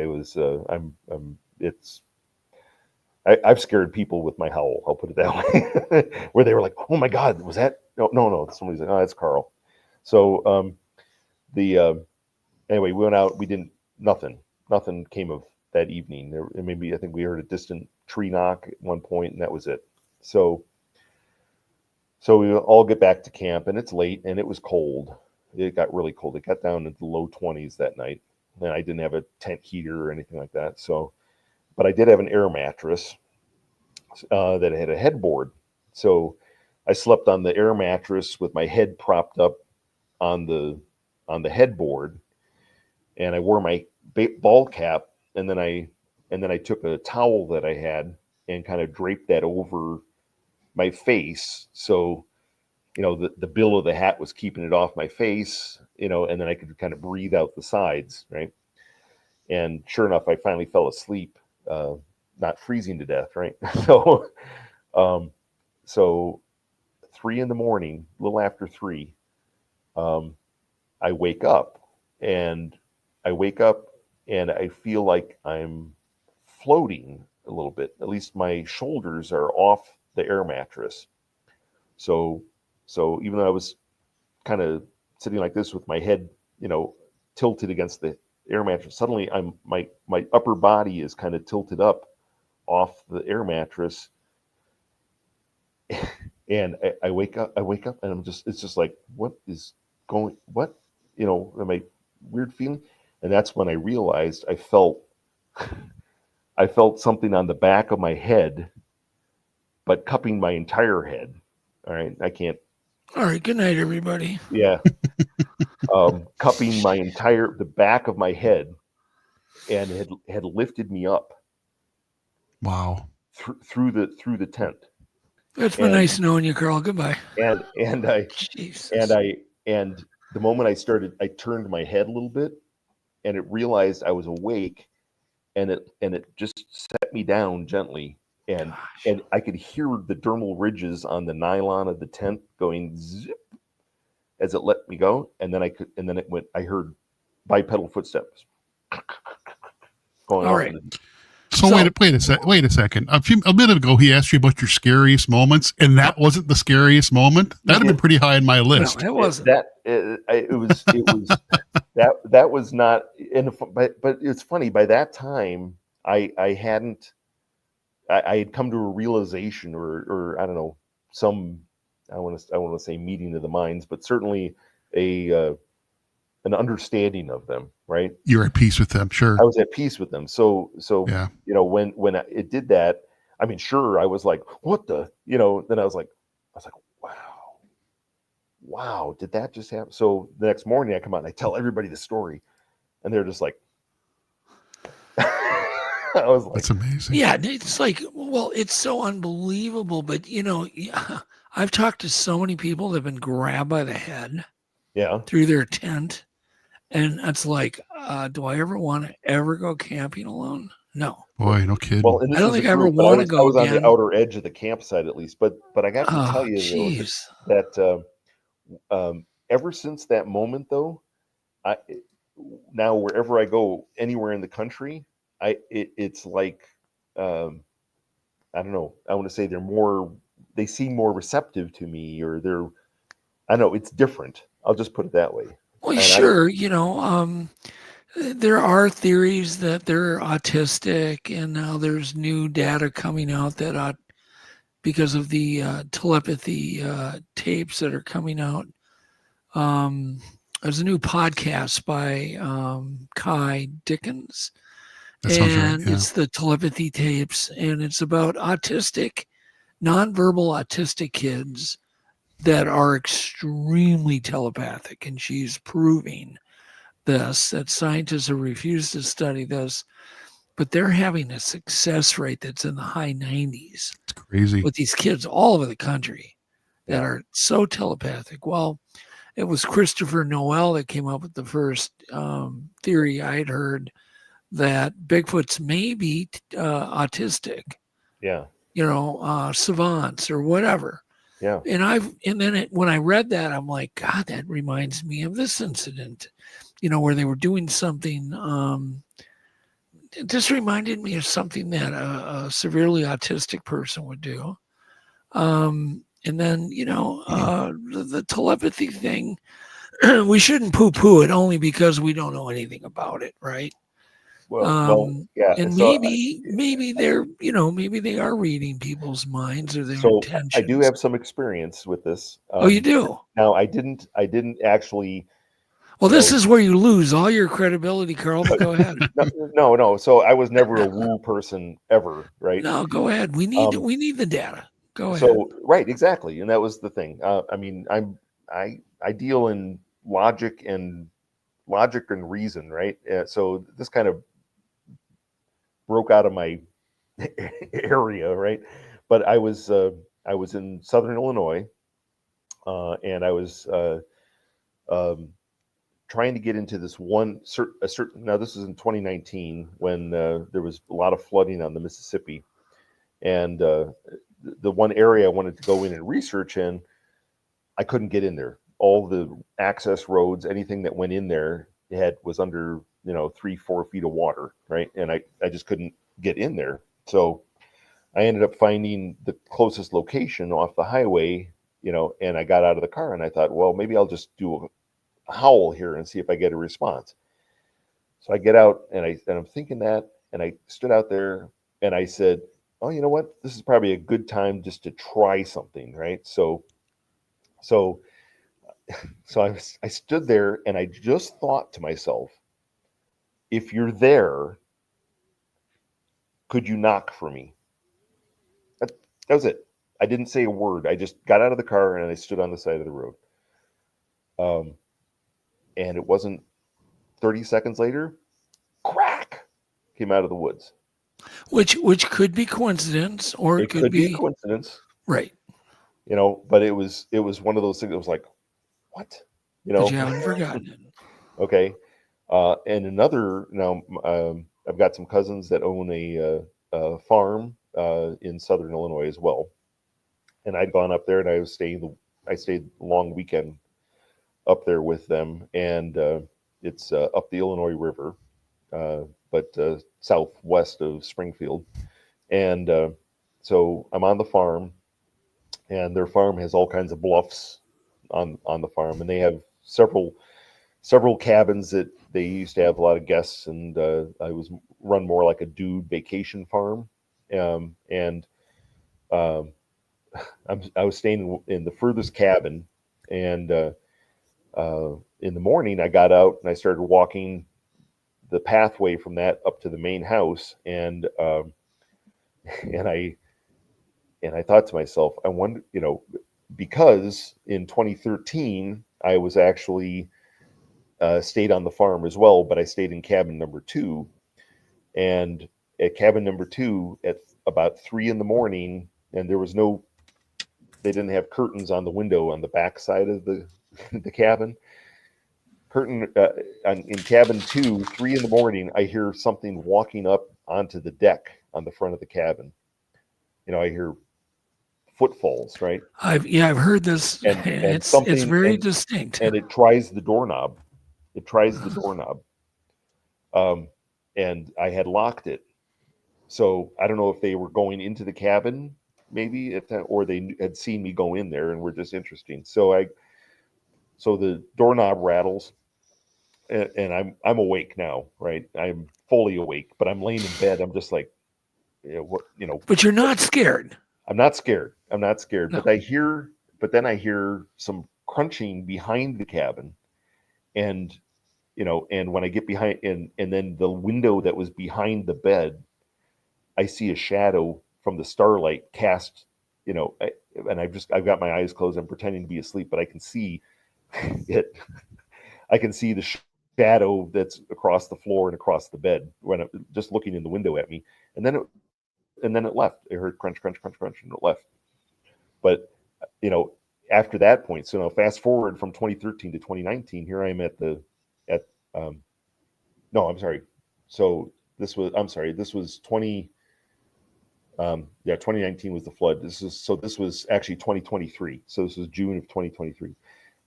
I've scared people with my howl. I'll put it that way, where they were like, "Oh my God, was that?" No. Somebody's like, "Oh, that's Carl." So anyway, we went out. We didn't. Nothing came of that evening. I think we heard a distant tree knock at one point, and that was it. So we all get back to camp, and it's late, and it was cold. It got really cold. It got down into the low 20s that night, and I didn't have a tent heater or anything like that. But I did have an air mattress that had a headboard. So I slept on the air mattress with my head propped up on the headboard, and I wore my ball cap, and then I took a towel that I had and kind of draped that over my face. So, the bill of the hat was keeping it off my face, and then I could kind of breathe out the sides, right? And sure enough, I finally fell asleep, not freezing to death, right? So 3 a.m, a little after 3, I wake up and I feel like I'm floating a little bit. At least my shoulders are off the air mattress. So even though I was kind of sitting like this with my head, tilted against the air mattress, suddenly my upper body is kind of tilted up off the air mattress. And I wake up and it's just like, what? Am I weird feeling? And that's when I realized I felt something on the back of my head, but cupping my entire head. All right. All right. Good night, everybody. Yeah. Cupping the back of my head, and it had lifted me up. Wow. Through the tent. It's been nice knowing you, Carl. Goodbye. And the moment I turned my head a little bit, and it realized I was awake, and it just set me down gently, and I could hear the dermal ridges on the nylon of the tent going zip as it let me go, and then I heard bipedal footsteps going All on. right. So wait a second. A minute ago, he asked you about your scariest moments, and that wasn't the scariest moment. That'd have been pretty high on my list. No, it wasn't. It was that was not. But it's funny. By that time, I had come to a realization, or I don't know, I want to say meeting of the minds, but certainly an understanding of them, right? You're at peace with them, sure. I was at peace with them. So yeah. When it did that, I mean, sure, I was like, what the, then I was like, wow, did that just happen? So the next morning I come out and I tell everybody the story, and they're just like, I was like, that's amazing. Yeah. It's like, well, it's so unbelievable, but I've talked to so many people that have been grabbed by the head through their tent. And it's like, do I ever want to go camping alone? No. Boy, no kidding. Well, I don't think I ever want to go. I was on the outer edge of the campsite at least, but I got to tell you though, that ever since that moment though, now wherever I go, anywhere in the country, it's like I don't know. I want to say they seem more receptive to me, or I don't know, it's different. I'll just put it that way. Well, sure. There are theories that they're autistic, and now there's new data coming out that because of the telepathy tapes that are coming out, There's a new podcast by Kai Dickens, That sounds right. and it's the telepathy tapes, and it's about nonverbal autistic kids that are extremely telepathic, and she's proving this, that scientists have refused to study this, but they're having a success rate that's in the high 90s. It's crazy. With these kids all over the country that are so telepathic. Well, it was Christopher Noel that came up with the first theory I had heard, that Bigfoot's maybe autistic. Yeah. Savants or whatever. Yeah. And then when I read that, I'm like, God, that reminds me of this incident, where they were doing something. It just reminded me of something that a severely autistic person would do. And then, the telepathy thing, we shouldn't poo-poo it only because we don't know anything about it, right? Well, yeah. And so maybe they're, maybe they are reading people's minds or their so intentions. I do have some experience with this. Oh, you do? Now, I didn't actually. Well, this is where you lose all your credibility, Carl, but go ahead. No. So I was never a woo person ever, right? No, go ahead. We need the data. Go ahead. So, right, exactly. And that was the thing. I mean, I deal in logic and reason, right? So this kind of broke out of my area, right? But I was in Southern Illinois, and I was trying to get into this certain. Now this is in 2019 when there was a lot of flooding on the Mississippi, and the one area I wanted to go in and research in, I couldn't get in there. All the access roads, anything that went in there was under 3-4 feet of water, right? And I just couldn't get in there. So I ended up finding the closest location off the highway, and I got out of the car and I thought, well, maybe I'll just do a howl here and see if I get a response. So I get out and I'm thinking that, and I stood out there and I said, oh, you know what? This is probably a good time just to try something, right? So I stood there and I just thought to myself, if you're there, could you knock for me? That was it. I didn't say a word. I just got out of the car and I stood on the side of the road. And it wasn't 30 seconds later, crack, came out of the woods. Which could be coincidence, or it could be coincidence, right? But it was one of those things that was like, what? But you haven't forgotten it. Okay, and another. Now, I've got some cousins that own a farm in Southern Illinois as well, and I'd gone up there and I stayed a long weekend up there with them, and it's up the Illinois River. But southwest of Springfield. And so I'm on the farm, and their farm has all kinds of bluffs on the farm, and they have several cabins that they used to have a lot of guests, and I was run more like a dude vacation farm. And I was staying in the furthest cabin, and in the morning I got out and I started walking the pathway from that up to the main house, and I thought to myself, I wonder, because in 2013 I was actually stayed on the farm as well, but I stayed in cabin number 2, and at cabin number 2 at about 3 a.m, and they didn't have curtains on the window on the back side of the cabin. In cabin 2, 3 a.m, I hear something walking up onto the deck on the front of the cabin. I hear footfalls, right? I've heard this, and it's very distinct. And it tries the doorknob. And I had locked it. So I don't know if they were going into the cabin, maybe, or they had seen me go in there and were just interesting. So the doorknob rattles. And I'm awake now, right? I'm fully awake, but I'm laying in bed. I'm just like, But you're not scared. I'm not scared. No. But then I hear some crunching behind the cabin, and and when I get behind, and then the window that was behind the bed, I see a shadow from the starlight cast, and I've got my eyes closed. I'm pretending to be asleep, but I can see it. I can see the shadow that's across the floor and across the bed when it just looking in the window at me. And then it left. It heard crunch, crunch, crunch, crunch, and it left. But after that point, so now fast forward from 2013 to 2019, here I am no, I'm sorry. So this was 2019 was the flood. This was actually 2023. So this was June of 2023.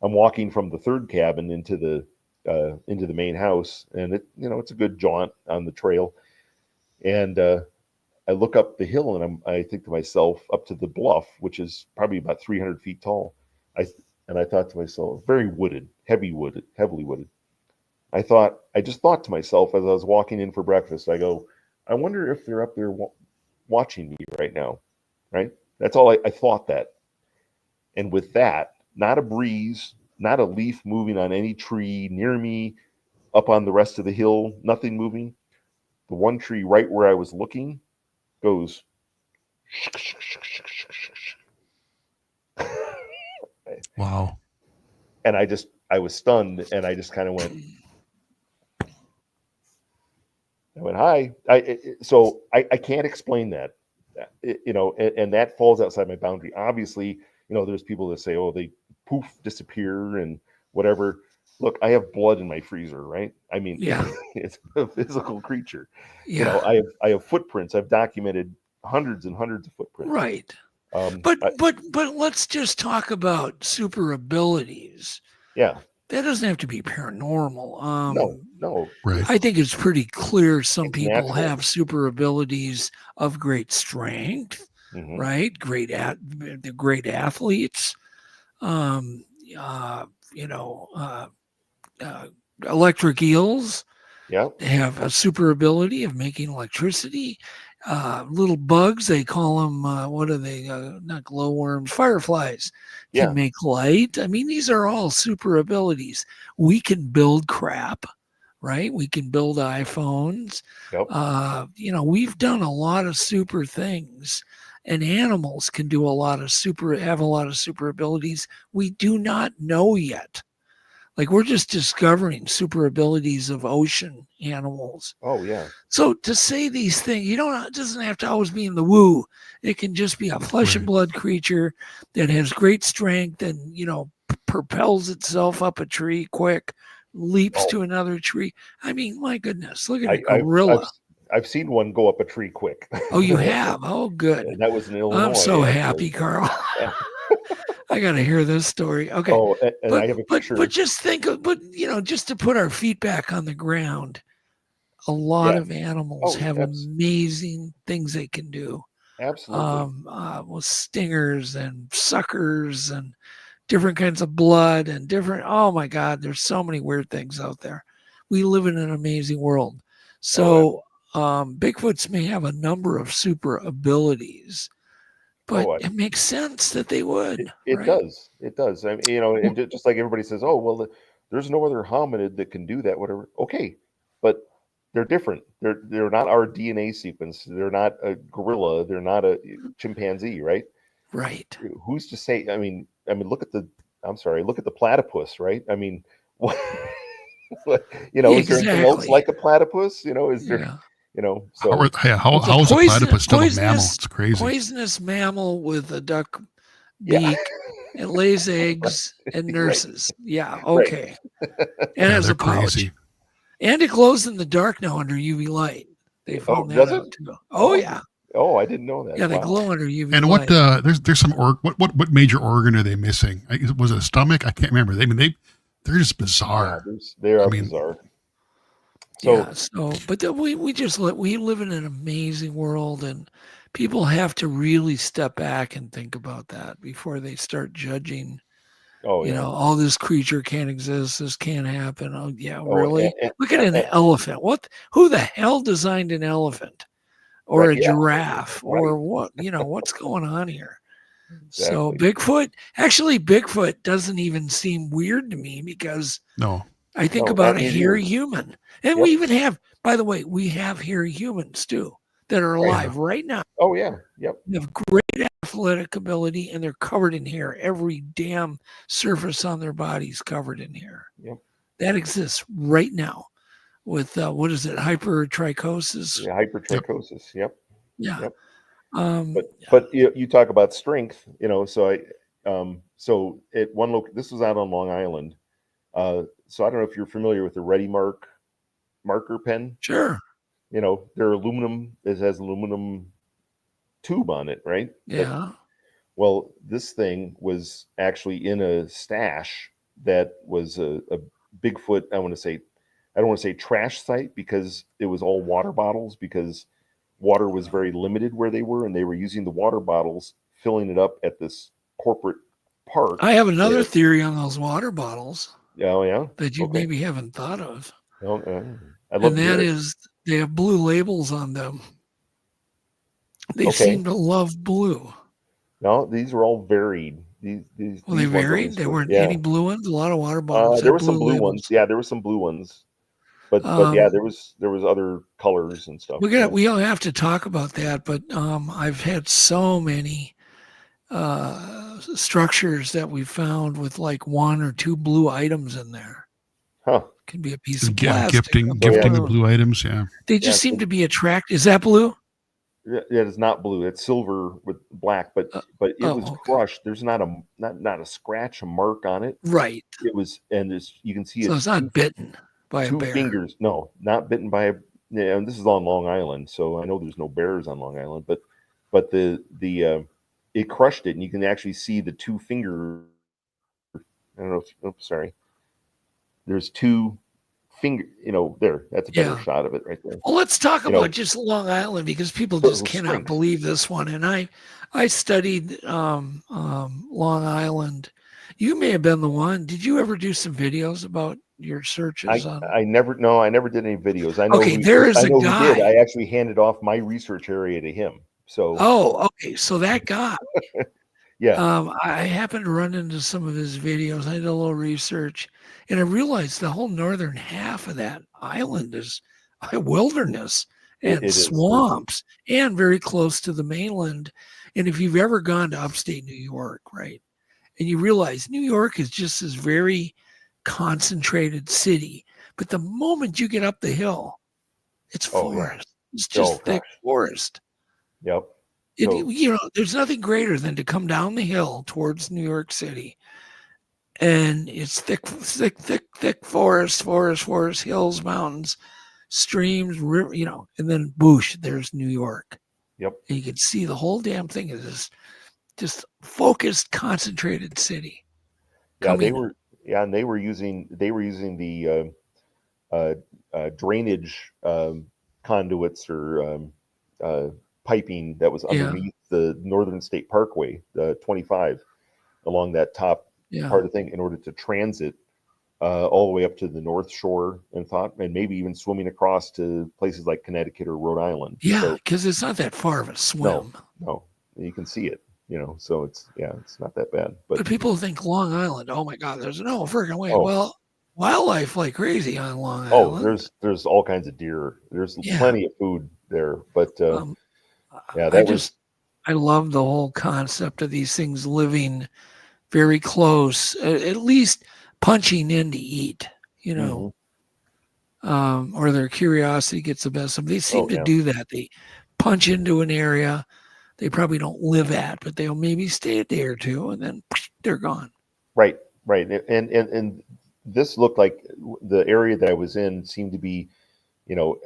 I'm walking from the third cabin into the main house, and it's a good jaunt on the trail. And I look up the hill, and I think to myself, up to the bluff, which is probably about 300 feet tall. I thought to myself, very wooded, heavily wooded. I just thought to myself as I was walking in for breakfast, I go, I wonder if they're up there watching me right now, right? That's all I thought that. And with that, not a breeze, not a leaf moving on any tree near me, up on the rest of the hill, nothing moving. The one tree right where I was looking goes. Wow. And I was stunned, and I just kind of went, hi. So I can't explain that, and that falls outside my boundary. Obviously, there's people that say, oh, they poof, disappear and whatever. Look, I have blood in my freezer, right? I mean, Yeah. It's a physical creature. Yeah. I have footprints. I've documented hundreds and hundreds of footprints. Right. But let's just talk about super abilities. Yeah. That doesn't have to be paranormal. No. Right. I think it's pretty clear some It's people natural. have super abilities of great strength, Mhm. right? They're great athletes. Electric eels Yeah. have a super ability of making electricity. Little bugs, they call them, what are they? Not glowworms, fireflies can Yeah. make light. I mean, these are all super abilities. We can build crap, right? We can build iPhones. Yep. We've done a lot of super things, and animals can have a lot of super abilities we do not know yet. Like, we're just discovering super abilities of ocean animals. Oh yeah. So to say these things, it doesn't have to always be in the woo. It can just be a flesh and blood creature that has great strength and, propels itself up a tree quick, leaps to another tree. I mean, my goodness, look at a gorilla. I've seen one go up a tree quick. Oh, you have? Oh, good. And that was in Illinois. I'm so actually. happy, Carl. I got to hear this story. Okay. Oh, and I have a picture. But just think just to put our feet back on the ground, a lot of animals have amazing things they can do. Absolutely. With stingers and suckers and different kinds of blood and oh my God, there's so many weird things out there. We live in an amazing world. So Bigfoots may have a number of super abilities, but it makes sense that they would. It right? does. It does. I mean, and just like everybody says, oh, well, there's no other hominid that can do that, whatever. Okay. But they're different. They're not our DNA sequence. They're not a gorilla. They're not a chimpanzee, right? Right. Who's to say? I mean, look at the platypus, right? I mean, what, is there anything else like a platypus? Is there? So how is a platypus still a mammal? It's crazy. Poisonous mammal with a duck beak. It lays eggs and nurses. Right. Yeah. Okay. And has a pouch. Crazy. And it glows in the dark now under UV light. They found that out too. Oh yeah. Oh, I didn't know that. Yeah, they glow under UV and light. And there's some what major organ are they missing? Was it a stomach? I can't remember. They're just bizarre. Yeah, they are bizarre. But we live in an amazing world, and people have to really step back and think about that before they start judging. Oh, yeah. All this creature can't exist. This can't happen. Oh, yeah, really? Look at an elephant. Who the hell designed an elephant or a giraffe or what? What's going on here? So Bigfoot doesn't even seem weird to me because No. I think about a hairy human. And we even have, by the way, we have hairy humans too that are alive right now. Oh, yeah. Yep. They have great athletic ability and they're covered in hair. Every damn surface on their body's covered in hair. Yep. That exists right now with, what is it, hypertrichosis? Yeah, hypertrichosis. Yep. Yeah. Yep. But you talk about strength, so so at one this was out on Long Island. So I don't know if you're familiar with the Ready marker pen. Sure. They're aluminum. It has aluminum tube on it, right? Yeah. Well, this thing was actually in a stash that was a Bigfoot. I don't want to say trash site because it was all water bottles because water was very limited where they were, and they were using the water bottles, filling it up at this corporate park. I have another theory on those water bottles. Oh, yeah? That you maybe haven't thought of. I'd love and to hear that it. is they have blue labels on them. They seem to love blue. No, these were all varied. These Well, they varied. There weren't any blue ones. A lot of water bottles. There were some blue ones. Yeah, there were some blue ones. But yeah, there was other colors and stuff. We all have to talk about that. But I've had so many structures that we found with like 1 or 2 blue items in there. Huh? Can be a piece of plastic. Gifting the blue items. Yeah. They just seem to be attracted. Is that blue? Yeah, it's not blue. It's silver with black, but it was crushed. There's not a scratch, a mark on it. Right. It was, and you can see so it's not bitten by a 2 bear. fingers. No, not bitten by a. Yeah, and this is on Long Island, so I know there's no bears on Long Island, but it crushed it, and you can actually see the 2 finger. I don't know. Sorry. There's 2 finger. There. That's a better shot of it right there. Well, let's talk about just Long Island because people just cannot believe this one. And I studied Long Island. You may have been the one. Did you ever do some videos about your searches? I never did any videos. I know. Okay, there is a guy. Who did. I actually handed off my research area to him. So. Oh, okay. So that guy. Yeah. I happened to run into some of his videos. I did a little research, and I realized the whole northern half of that island is a wilderness and swamps, and very close to the mainland. And if you've ever gone to upstate New York, right, and you realize New York is just this very concentrated city, but the moment you get up the hill, it's forest. It's just thick forest. Yep. There's nothing greater than to come down the hill towards New York City, and it's thick forest, hills, mountains, streams, river, and then boosh, there's New York. Yep. And you can see the whole damn thing is this just focused, concentrated city. Yeah, they were using the drainage conduits or piping that was underneath the Northern State Parkway, the 25, along that top part of the thing, in order to transit all the way up to the North Shore and maybe even swimming across to places like Connecticut or Rhode Island. Yeah, because it's not that far of a swim. No, you can see it. So it's not that bad. But people think Long Island, oh my God, there's no freaking way. Well, wildlife like crazy on Long Island. There's all kinds of deer. There's plenty of food there, but. I love the whole concept of these things living very close, at least punching in to eat, or their curiosity gets the best of them. They seem to do that. They punch into an area they probably don't live at, but they'll maybe stay a day or 2 and then they're gone. Right. And this looked like the area that I was in seemed to be,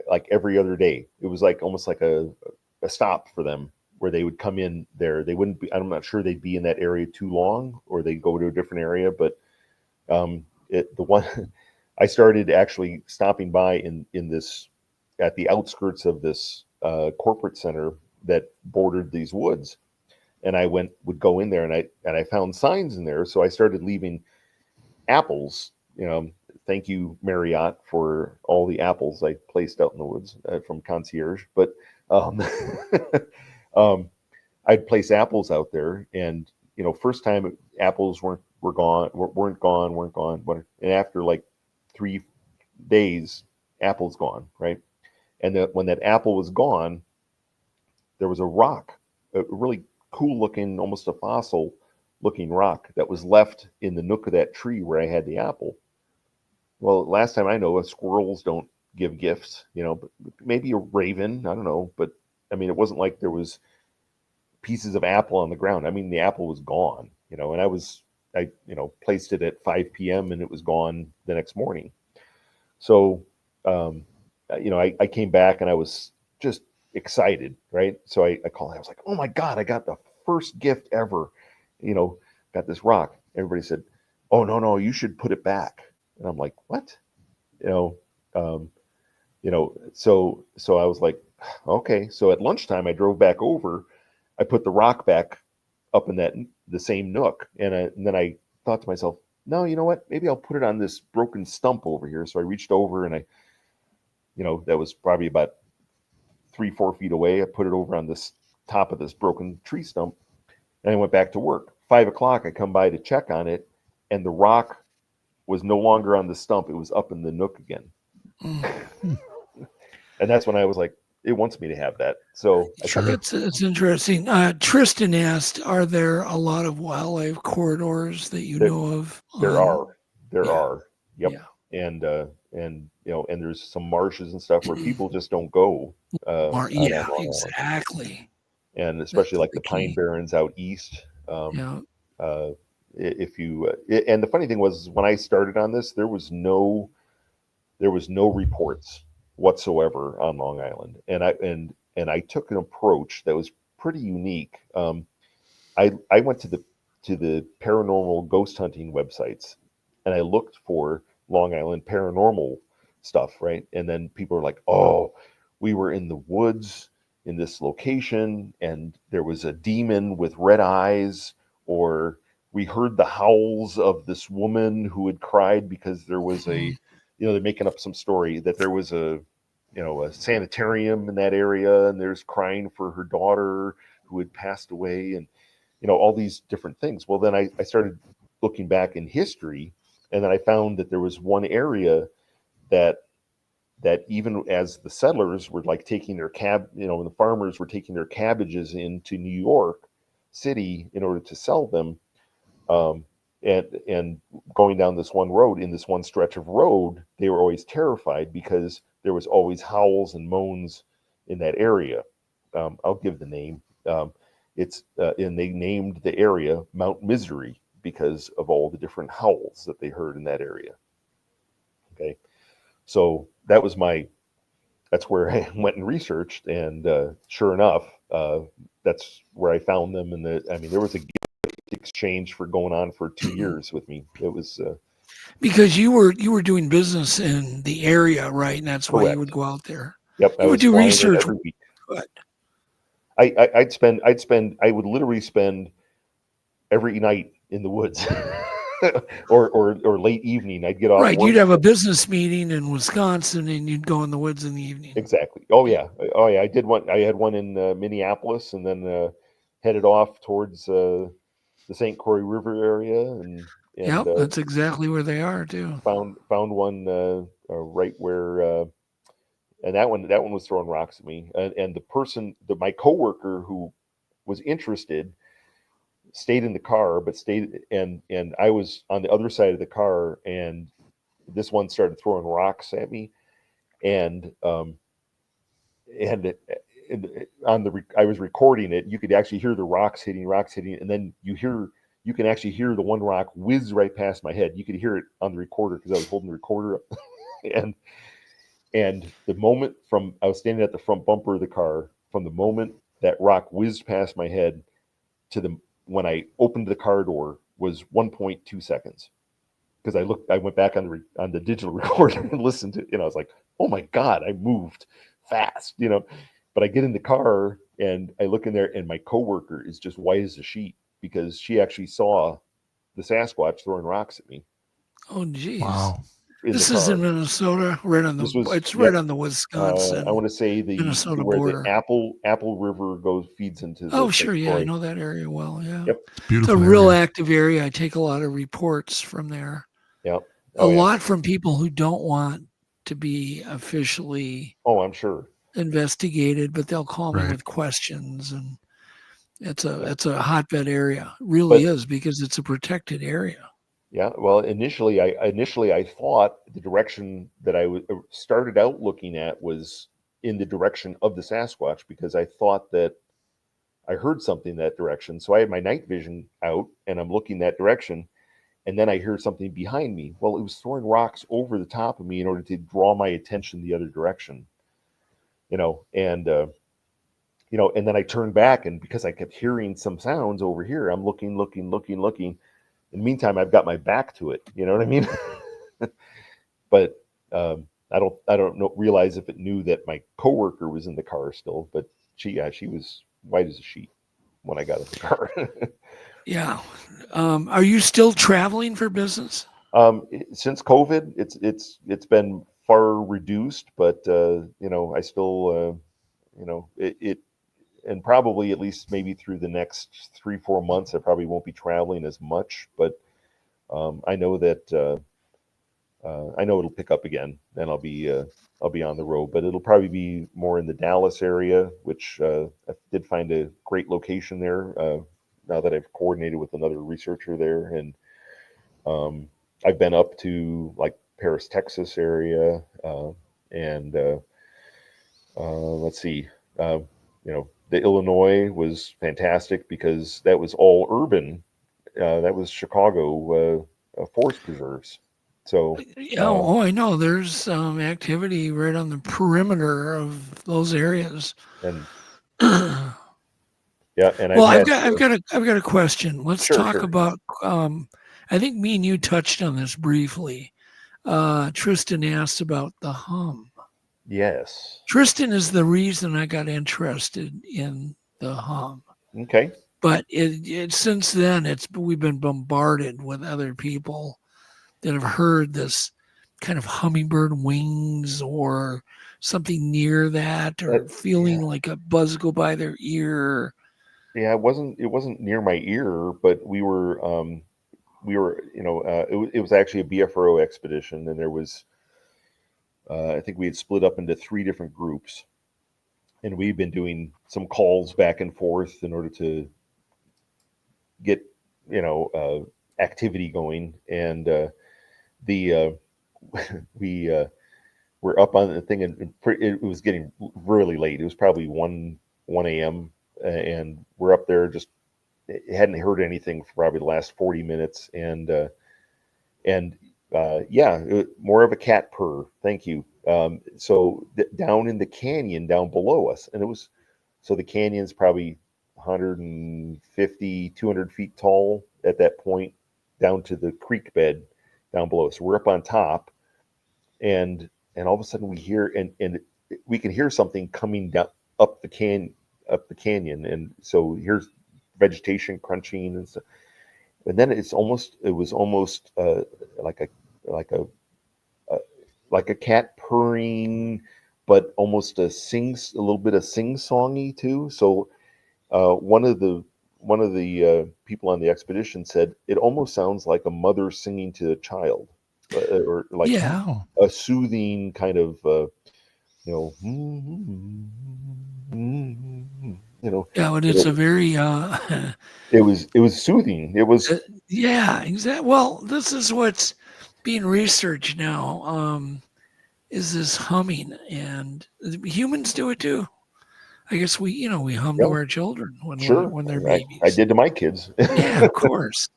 like every other day. It was like almost like a stop for them where they would come in there. They wouldn't be, I'm not sure they'd be in that area too long, or they'd go to a different area. But the one I started actually stopping by in this, at the outskirts of this corporate center that bordered these woods. And I would go in there and I found signs in there. So I started leaving apples, thank you, Marriott, for all the apples I placed out in the woods from concierge. But I'd place apples out there, and first time apples weren't gone, and after like 3 days, apple's gone, right? And when that apple was gone, there was a rock, a really cool looking, almost a fossil looking rock that was left in the nook of that tree where I had the apple. Well, last time I know, squirrels don't give gifts, but maybe a raven, I don't know. But I mean, it wasn't like there was pieces of apple on the ground. I mean, the apple was gone, and I placed it at 5 p.m. and it was gone the next morning. So, I came back and I was just excited, right? So I called, I was like, oh my God, I got the first gift ever, got this rock. Everybody said, oh, no, you should put it back. And I'm like, what? So I was like, okay. So at lunchtime, I drove back over. I put the rock back up in the same nook, and then I thought to myself, no, you know what? Maybe I'll put it on this broken stump over here. So I reached over and that was probably about 3-4 feet away. I put it over on this top of this broken tree stump, and I went back to work. 5 o'clock, I come by to check on it, and the rock was no longer on the stump. It was up in the nook again. And that's when I was like, it wants me to have that. So it's interesting. Tristan asked, are there a lot of wildlife corridors that you know of? There are. Yep. Yeah. And there's some marshes and stuff where people just don't go. Exactly. And especially like the Pine Barrens out east. If you and the funny thing was, when I started on this, there was no reports whatsoever on Long Island, and I took an approach that was pretty unique. I went to the paranormal ghost hunting websites, and I looked for Long Island paranormal stuff, right? And then people are like, oh, we were in the woods in this location, and there was a demon with red eyes, or we heard the howls of this woman who had cried because there was they're making up some story that there was a sanitarium in that area, and there's crying for her daughter who had passed away, and all these different things. Well, then I started looking back in history, and then I found that there was one area that even as the settlers were like taking their the farmers were taking their cabbages into New York City in order to sell them, and going down this one road, in this one stretch of road, they were always terrified because there was always howls and moans in that area. I'll give the name. And they named the area Mount Misery because of all the different howls that they heard in that area. Okay. So that's where I went and researched, and sure enough, that's where I found them. And there was a gift exchange for going on for 2 years with me. It was because you were doing business in the area, right? And that's why correct. you would go out there. Yep, you would do research every week. Good. I would literally spend every night in the woods. or late evening, I'd get off. Right, work. you'd have a business meeting in Wisconsin, and you'd go in the woods in the evening. Exactly. Oh yeah. I did one. I had one in Minneapolis, and then headed off towards the St. Croix River area, and that's exactly where they are too. Found one right where, and that one was throwing rocks at me, and the person, my coworker who was interested, stayed in the car, but and I was on the other side of the car, and this one started throwing rocks at me, and I was recording it. You could actually hear the rocks hitting, and then you can actually hear the one rock whiz right past my head. You could hear it on the recorder because I was holding the recorder up, and the moment I was standing at the front bumper of the car, from the moment that rock whizzed past my head to when I opened the car door was 1.2 seconds. Because I went back on the digital recorder and listened to it, and I was like, oh my God, I moved fast, But I get in the car and I look in there, and my coworker is just white as a sheet because she actually saw the Sasquatch throwing rocks at me. Oh, geez. Wow. in This the is car. in Minnesota, right on the. This was It's yep. right on the I Wisconsin want to say Minnesota where border. the Apple River feeds into the Oh, St. sure, yeah, I Croix. know that area well. Yeah, Yep. It's it's a beautiful real area. active area. I take a lot of reports from there. Yep. A lot from people who don't want to be officially Oh, I'm sure. investigated, but they'll call me Right. with questions, and it's a hotbed area. It really is, because it's a protected area. Yeah. Well, initially I thought the direction that I started out looking at was in the direction of the Sasquatch, because I thought that I heard something that direction. So I had my night vision out and I'm looking that direction. And then I hear something behind me. Well, it was throwing rocks over the top of me in order to draw my attention the other direction, and then I turned back, and because I kept hearing some sounds over here, I'm looking. In the meantime, I've got my back to it. You know what I mean? But I don't realize if it knew that my coworker was in the car still, but she was white as a sheet when I got in the car. Yeah. Are you still traveling for business? Since COVID, it's been far reduced, but I still it and probably at least maybe through the next 3-4 months, I probably won't be traveling as much, but I know that I know it'll pick up again, and I'll be on the road, but it'll probably be more in the Dallas area, which I did find a great location there. Now that I've coordinated with another researcher there, and I've been up to like Paris, Texas area, and let's see, the Illinois was fantastic because that was all urban. That was Chicago forest preserves. So, I know there's activity right on the perimeter of those areas. And yeah, and well, I've got a question. Let's talk sure. about. I think me and you touched on this briefly. Tristan asked about the hum. Yes. Tristan is the reason I got interested in the hum. Okay. But since then we've been bombarded with other people that have heard this kind of hummingbird wings or something near that, or feeling like a buzz go by their ear. Yeah, it wasn't near my ear, but we were it was actually a BFRO expedition, and there was I think we had split up into 3 different groups, and we've been doing some calls back and forth in order to get activity going, and we were up on the thing, and it was getting really late. It was probably 1 a.m. And we're up there, just hadn't heard anything for probably the last 40 minutes, and more of a cat purr. Thank you. So down in the canyon down below us, and the canyon's probably 150, 200 feet tall at that point, down to the creek bed down below. So we're up on top, and all of a sudden we hear, and we can hear something coming down up the canyon, and so here's vegetation crunching and stuff. And then it was almost like a cat purring, but almost a little bit of sing-songy too. So one of the people on the expedition said it almost sounds like a mother singing to a child, or like a soothing kind of Yeah, but it's a very it was soothing. It was yeah, exactly. Well, this is what's being researched now. Is this humming, and humans do it too. I guess we hum to our children when they're babies. I did to my kids. Yeah, of course.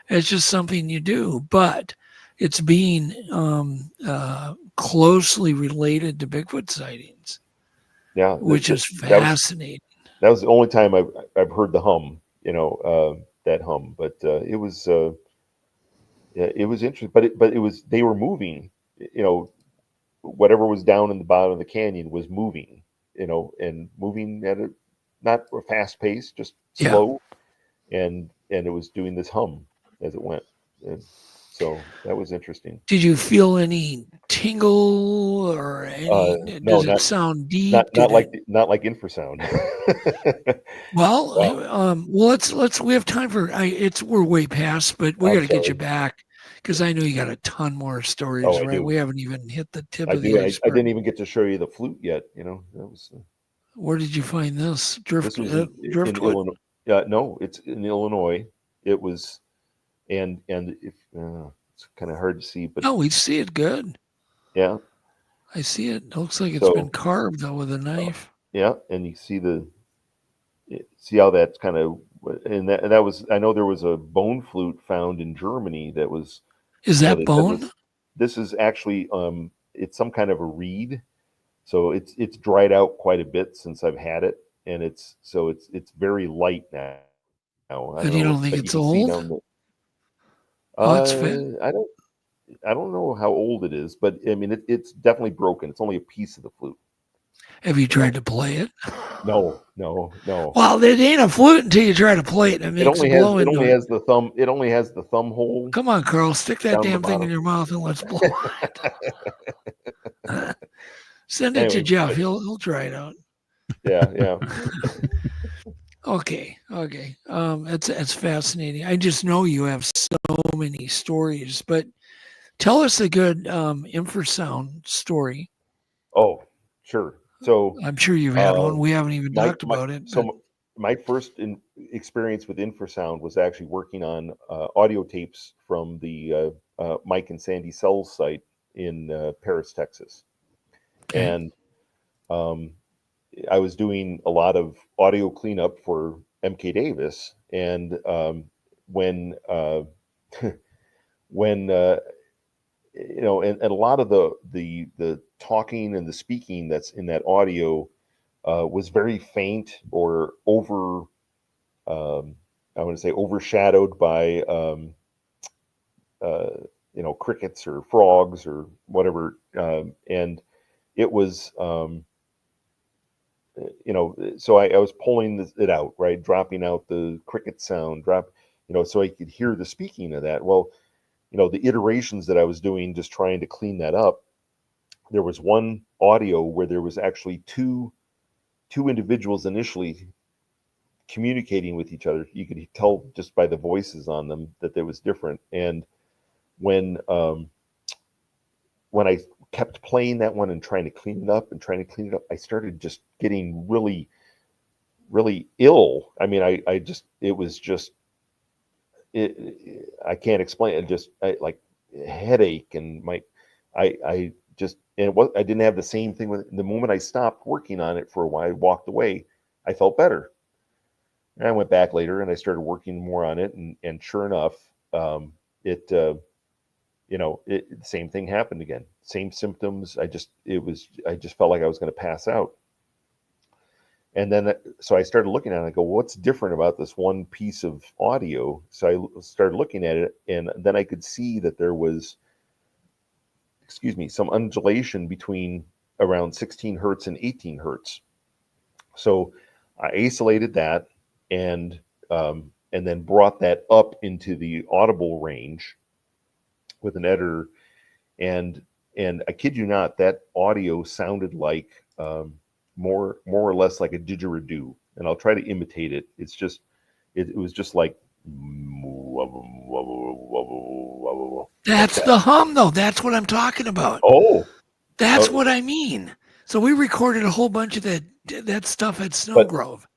It's just something you do, but it's being closely related to Bigfoot sightings. Yeah, which is fascinating. That was the only time I've heard the hum, that hum, but it was interesting. But it was, they were moving, whatever was down in the bottom of the canyon was moving, and moving at not a fast pace, just slow, and it was doing this hum as it went. And So that was interesting. Did you feel any tingle or any? No, Does it sound deep? not like infrasound. Well, Well, let's. We have time for. We're way past, but we I'm got to get you sorry. back because I know you got a ton more stories. Oh, I Right? do. We haven't even hit the tip I of the do. I iceberg. didn't even get to show you the flute yet. You know, that was. Where did you find this? This was in Illinois. No, it's in Illinois. It was, and if it's kind of hard to see, but No, we see it good. yeah. I see it. It looks like it's been carved though with a knife. Yeah, and you see how that's kind of, and that was. I know there was a bone flute found in Germany that was. Is that bone? This is actually it's some kind of a reed, so it's dried out quite a bit since I've had it, and it's very light now. And you don't think it's old? It's fit. I don't know how old it is, but I mean it's definitely broken. It's only a piece of the flute. Have you tried to play it? No. Well, it ain't a flute until you try to play it. And it only has the thumb. It only has the thumb hole. Come on, Carl, stick that damn thing in your mouth and let's blow it. Send it to Jeff. He'll try it out. Yeah. Okay. That's fascinating. I just know you have so many stories, but tell us a good infrasound story. Oh, sure. So I'm sure you've had one. We haven't even talked about it. So my first experience with infrasound was actually working on audio tapes from the Mike and Sandy Sells site in Paris, Texas. Okay. And I was doing a lot of audio cleanup for MK Davis, and when you know, and a lot of the talking and the speaking that's in that audio was very faint or I want to say overshadowed by you know, crickets or frogs or whatever, and it was you know, so I was pulling it out, right, dropping out the cricket sound, you know, so I could hear the speaking of that. Well, you know, the iterations that I was doing, just trying to clean that up, there was one audio where there was actually two individuals initially communicating with each other. You could tell just by the voices on them that there was different. And when I kept playing that one and trying to clean it up, I started just getting really, really ill. I mean, I can't explain it. Like headache and I didn't have the same thing with the moment I stopped working on it for a while, I walked away, I felt better. And I went back later and I started working more on it, and sure enough, the same thing happened again. Same symptoms. I just felt like I was going to pass out. And then, so I started looking at it. I go, what's different about this one piece of audio? So I started looking at it, and then I could see that there was, some undulation between around 16 hertz and 18 hertz. So I isolated that, and then brought that up into the audible range with an editor, and I kid you not, that audio sounded like more or less like a didgeridoo, and I'll try to imitate it. It was just like. That's the hum, though. That's what I'm talking about. Oh, that's what I mean. So we recorded a whole bunch of that stuff at Snow Grove.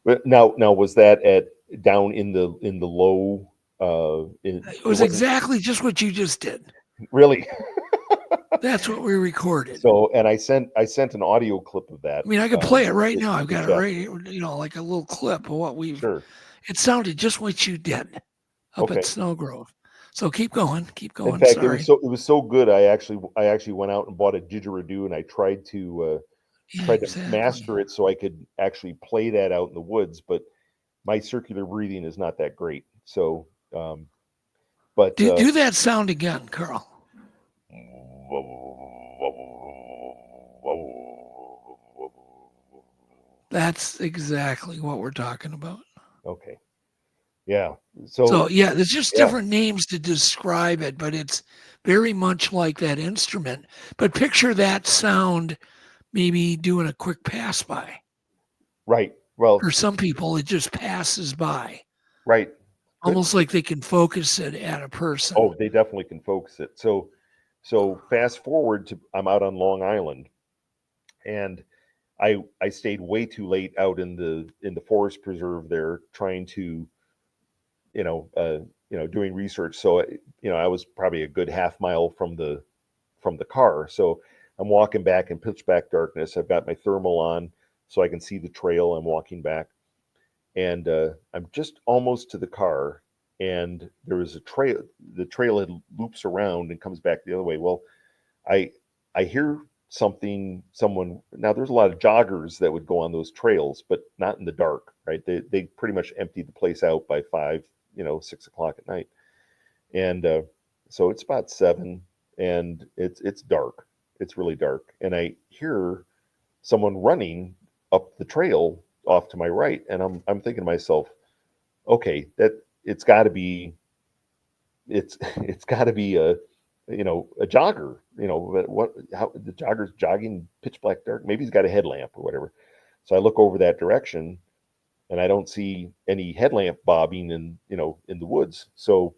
But now was that down in the low? It was exactly just what you just did. Really? That's what we recorded. So, and I sent an audio clip of that. I mean, I could play it right now. I've got it right, you know, like a little clip of what we've. Sure. It sounded just what you did up at Snow Grove. So keep going. In fact, it was so good. I actually went out and bought a didgeridoo, and I tried to master it so I could actually play that out in the woods. But my circular breathing is not that great. So, but do that sound again, Carl. That's exactly what we're talking about. Okay. Yeah. So yeah, there's just yeah. different names to describe it, but it's very much like that instrument. But picture that sound maybe doing a quick pass by. Right. Well, For some people, it just passes by. right. Almost like they can focus it at a person. Oh, they definitely can focus it. So fast forward to I'm out on Long Island, and I stayed way too late out in the forest preserve there trying to, doing research. So I was probably a good half mile from the car. So I'm walking back in pitch black darkness. I've got my thermal on so I can see the trail. I'm walking back, and I'm just almost to the car, and there was a trail. The trailhead loops around and comes back the other way. Well, I hear someone. Now there's a lot of joggers that would go on those trails, but not in the dark, right? They pretty much emptied the place out by 6 o'clock at night, and so it's about 7, and it's dark. It's really dark, and I hear someone running up the trail off to my right, and I'm thinking to myself, okay, that it's got to be a jogger, how the jogger's jogging pitch black dark, maybe he's got a headlamp or whatever. So I look over that direction, and I don't see any headlamp bobbing in the woods. So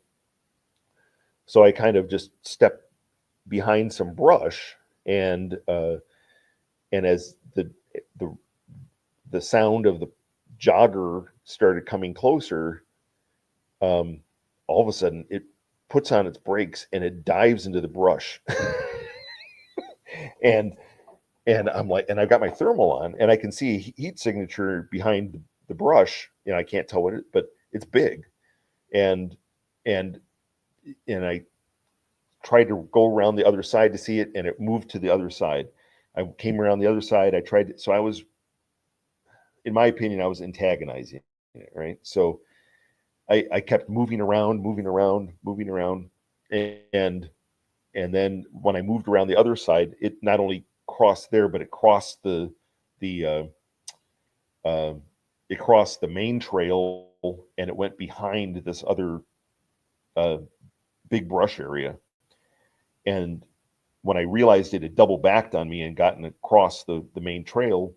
I kind of just step behind some brush, and as the sound of the jogger started coming closer, all of a sudden it puts on its brakes and it dives into the brush. and I'm like, and I've got my thermal on, and I can see a heat signature behind the brush. I can't tell what but it's big. And I tried to go around the other side to see it, and it moved to the other side. I came around the other side. So I was, in my opinion, I was antagonizing it, right? So I kept moving around, and then when I moved around the other side, it not only crossed there, but it crossed the main trail, and it went behind this other big brush area. And when I realized it had double backed on me and gotten across the main trail,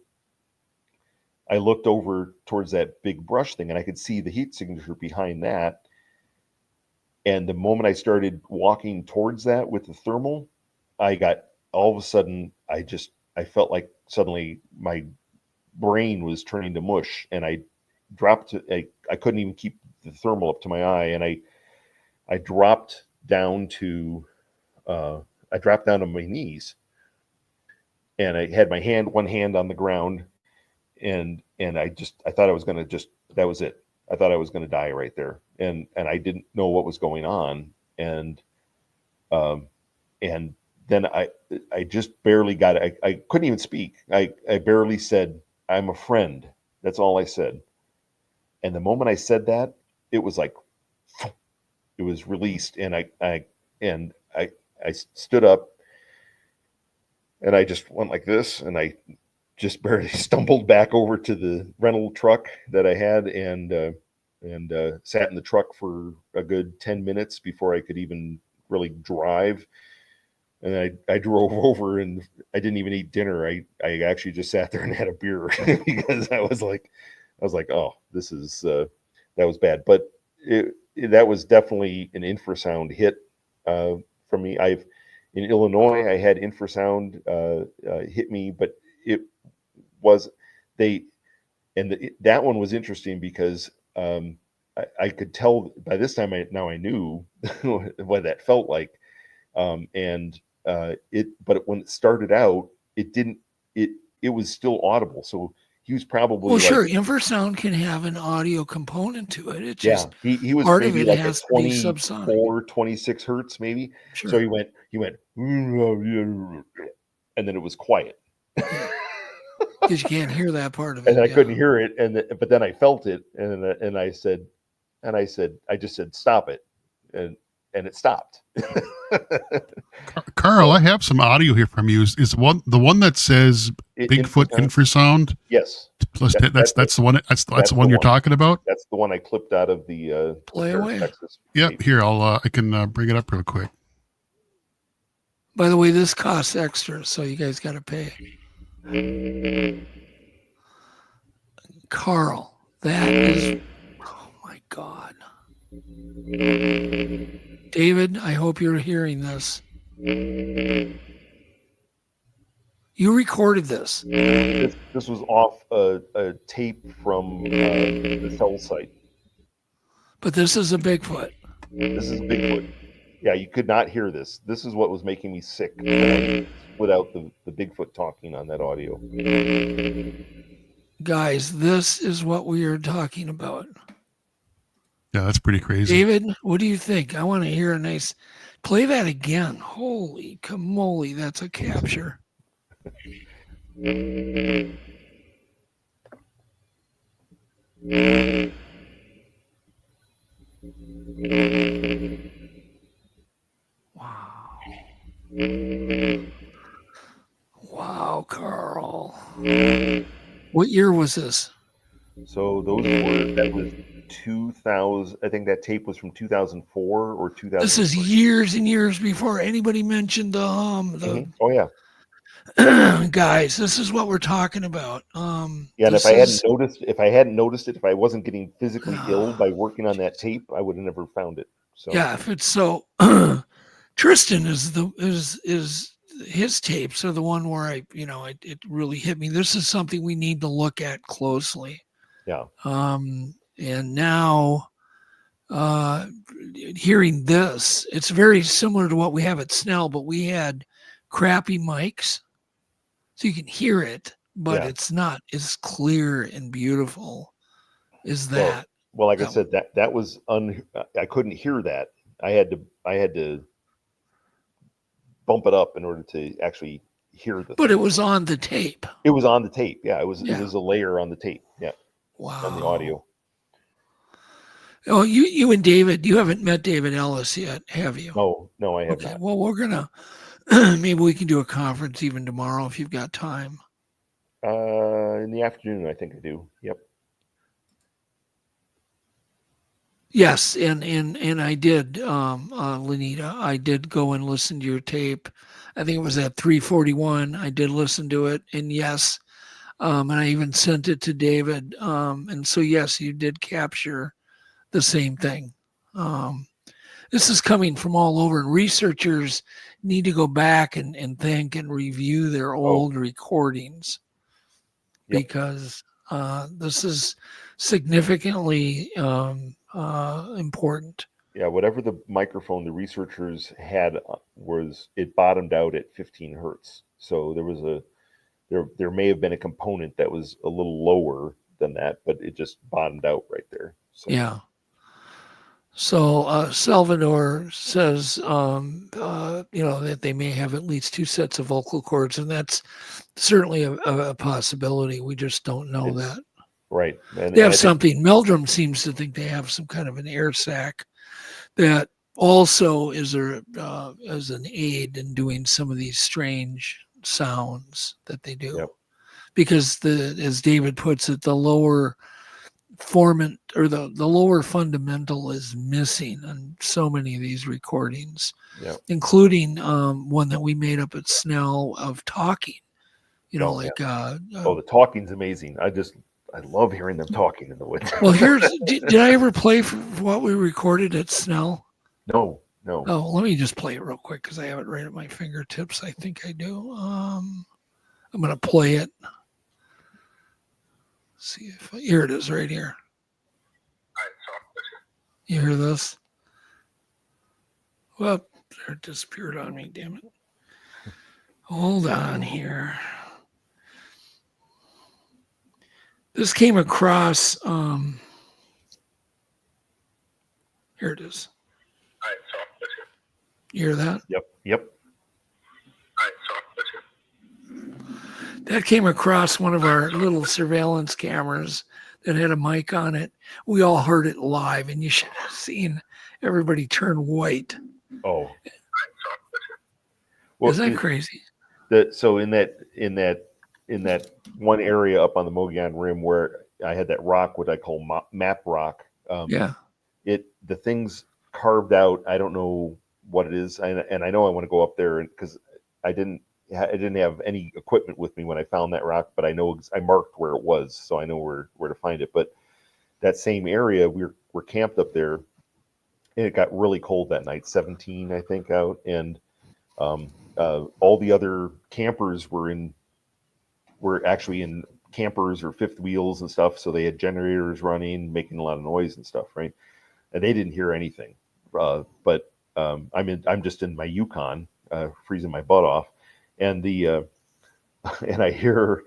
I looked over towards that big brush thing, and I could see the heat signature behind that. And the moment I started walking towards that with the thermal, all of a sudden, I felt like suddenly my brain was turning to mush, and I dropped. I couldn't even keep the thermal up to my eye, and I dropped down to my knees, and I had one hand on the ground. And I thought I was going to that was it. I thought I was going to die right there. And I didn't know what was going on. And then I just barely got it. I couldn't even speak. I barely said, "I'm a friend." That's all I said. And the moment I said that, it was like, it was released. And I stood up, and I just went like this, and I just barely stumbled back over to the rental truck that I had, and sat in the truck for a good 10 minutes before I could even really drive. And I drove over, and I didn't even eat dinner. I actually just sat there and had a beer because I was like, oh, this is that was bad. But that was definitely an infrasound hit for me. In Illinois, I had infrasound hit me, but it was that one was interesting because I could tell by this time I knew what that felt like, but when it started out, it was still audible. So he was probably sure, infrasound can have an audio component to it. It just he was part maybe of it like has a to be subsonic. 26 hertz maybe. Sure. So he went, and then it was quiet. Because you can't hear that part of it. And I couldn't hear it, but then I felt it, and I just said, stop it, and and it stopped. Carl, I have some audio here from you. Is the one that says Bigfoot infrasound? Yes. Plus, that's the one. That's the one you're talking about. That's the one I clipped out of the Play away. Texas. Yeah, here I can bring it up real quick. By the way, this costs extra, so you guys got to pay. Carl, that is, oh my God. David, I hope you're hearing this. You recorded this. This was off a tape from the cell site. But this is a Bigfoot. This is Bigfoot. Yeah, you could not hear this. This is what was making me sick without the Bigfoot talking on that audio. Guys, this is what we are talking about. Yeah, that's pretty crazy. David, what do you think? I want to hear a nice... Play that again. Holy camole, that's a capture. Wow. Wow, Carl. What year was this? So that was 2000. I think that tape was from 2004 or 2000. This is years and years before anybody mentioned the Oh yeah. Guys, this is what we're talking about. Yeah, and if I hadn't noticed it, if I wasn't getting physically ill by working on that tape, I would have never found it. So yeah, if it's so Tristan is his tapes are the one where it really hit me. This is something we need to look at closely. Yeah. And now hearing this, it's very similar to what we have at Snell, but we had crappy mics, so you can hear it, but it's not as clear and beautiful as that. Well, like I said, that was I couldn't hear that. I had to bump it up in order to actually hear the. But it was on the tape. It was on the tape. Yeah, it was a layer on the tape. Yeah. Wow. On the audio. Oh, you and David, you haven't met David Ellis yet, have you? No, I have not. Well, we're gonna maybe we can do a conference even tomorrow if you've got time. In the afternoon, I think I do. Yep. Yes, and I did, Lenita, I did go and listen to your tape. I think it was at 3:41. I did listen to it, and yes, and I even sent it to David. And so yes, you did capture the same thing. This is coming from all over, and researchers need to go back and think and review their old recordings because this is significantly important. Yeah, whatever the microphone the researchers had it bottomed out at 15 hertz. So there may have been a component that was a little lower than that, but it just bottomed out right there. So. Yeah. So Salvador says, that they may have at least two sets of vocal cords, and that's certainly a possibility. We just don't know that. Right. They have something. Meldrum seems to think they have some kind of an air sac that also is as an aid in doing some of these strange sounds that they do. Yep. Because as David puts it, the lower formant or the lower fundamental is missing on so many of these recordings, including one that we made up at Snell of talking. The talking's amazing. I love hearing them talking in the woods. Well, did I ever play for what we recorded at Snell? No. Oh, let me just play it real quick because I have it right at my fingertips. I think I do. I'm going to play it. See if here it is right here. You hear this? Well, it disappeared on me, damn it. Hold on here. This came across, here it is. You hear that? Yep. That came across one of our little surveillance cameras that had a mic on it. We all heard it live, and you should have seen everybody turn white. Oh, Isn't that crazy? So in that one area up on the Mogollon Rim where I had that rock, what I call map rock. The thing's carved out. I don't know what it is, and I know I want to go up there because I didn't have any equipment with me when I found that rock, but I know I marked where it was, so I know where to find it. But that same area, we're camped up there, and it got really cold that night, 17 I think out, and all the other campers were actually in campers or fifth wheels and stuff, so they had generators running, making a lot of noise and stuff, right? And they didn't hear anything, but I'm just in my Yukon, freezing my butt off, and and I hear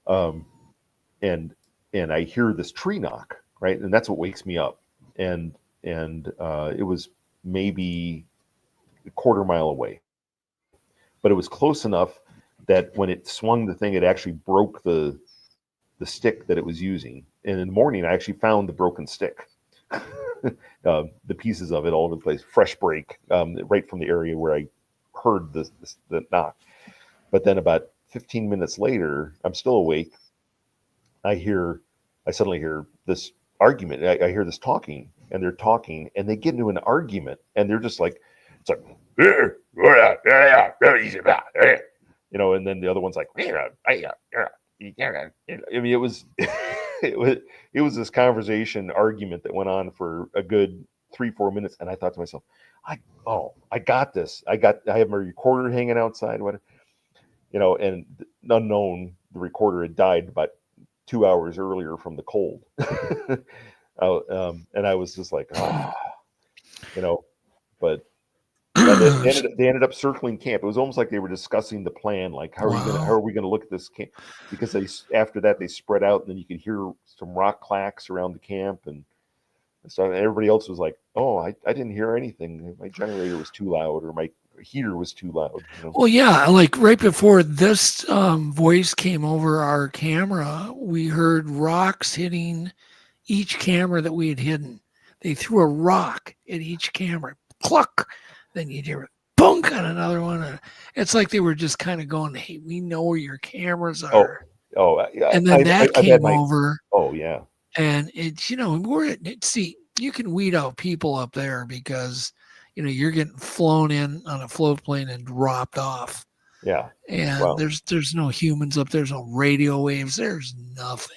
and I hear this tree knock, right, and that's what wakes me up, and it was maybe a quarter mile away, but it was close enough that when it swung the thing, it actually broke the stick that it was using. And in the morning, I actually found the broken stick, the pieces of it all over the place, fresh break, right from the area where I heard the knock. But then about 15 minutes later, I'm still awake. I suddenly hear this argument. I hear this talking, and they're talking, and they get into an argument, and they're just like, it's like, and then the other one's like, I mean, it was it was this conversation argument that went on for a good 3-4 minutes, and I thought to myself, I got this. I have my recorder hanging outside, and unknown, the recorder had died about 2 hours earlier from the cold. And I was just like, but they ended up circling camp. It was almost like they were discussing the plan, like how are we gonna look at this camp? Because after that they spread out, and then you could hear some rock clacks around the camp, and so everybody else was like, "Oh, I didn't hear anything. My generator was too loud, or my heater was too loud." Well, yeah, like right before this voice came over our camera, we heard rocks hitting each camera that we had hidden. They threw a rock at each camera, cluck. Then you'd hear it bunk on another one. And it's like they were just kind of going, "Hey, we know where your cameras are." Yeah. And then that came over. Oh, yeah. And it's, see, you can weed out people up there because, you're getting flown in on a float plane and dropped off. Yeah. And there's no humans up there. There's no radio waves. There's nothing.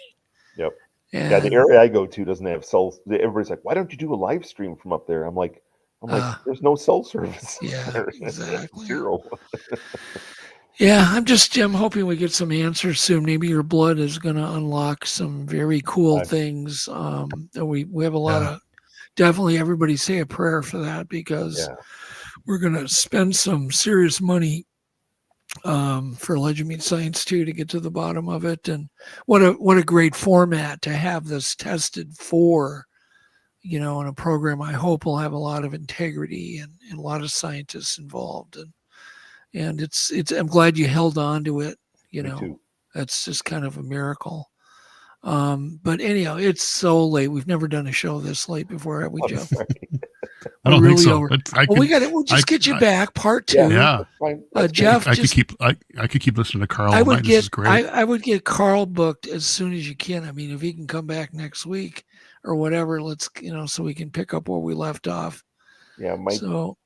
Yep. And the area I go to doesn't have cell. Everybody's like, "Why don't you do a live stream from up there?" I'm like, there's no cell service. Yeah, exactly. Zero. Yeah, I'm hoping we get some answers soon. Maybe your blood is going to unlock some very cool things. We have a lot of, definitely everybody say a prayer for that, because we're going to spend some serious money for Legend Meets Science 2 to get to the bottom of it. And what a great format to have this tested for, in a program I hope will have a lot of integrity and a lot of scientists involved. And it's I'm glad you held on to it. Me too. That's just kind of a miracle. But anyhow, it's so late. We've never done a show this late before, have we, Jeff? I don't think so. We'll just get you back, part 2. Yeah. Jeff, I could keep listening to Carl. This is great. I would get Carl booked as soon as you can. I mean, if he can come back next week or whatever, let's, so we can pick up where we left off. Yeah. What,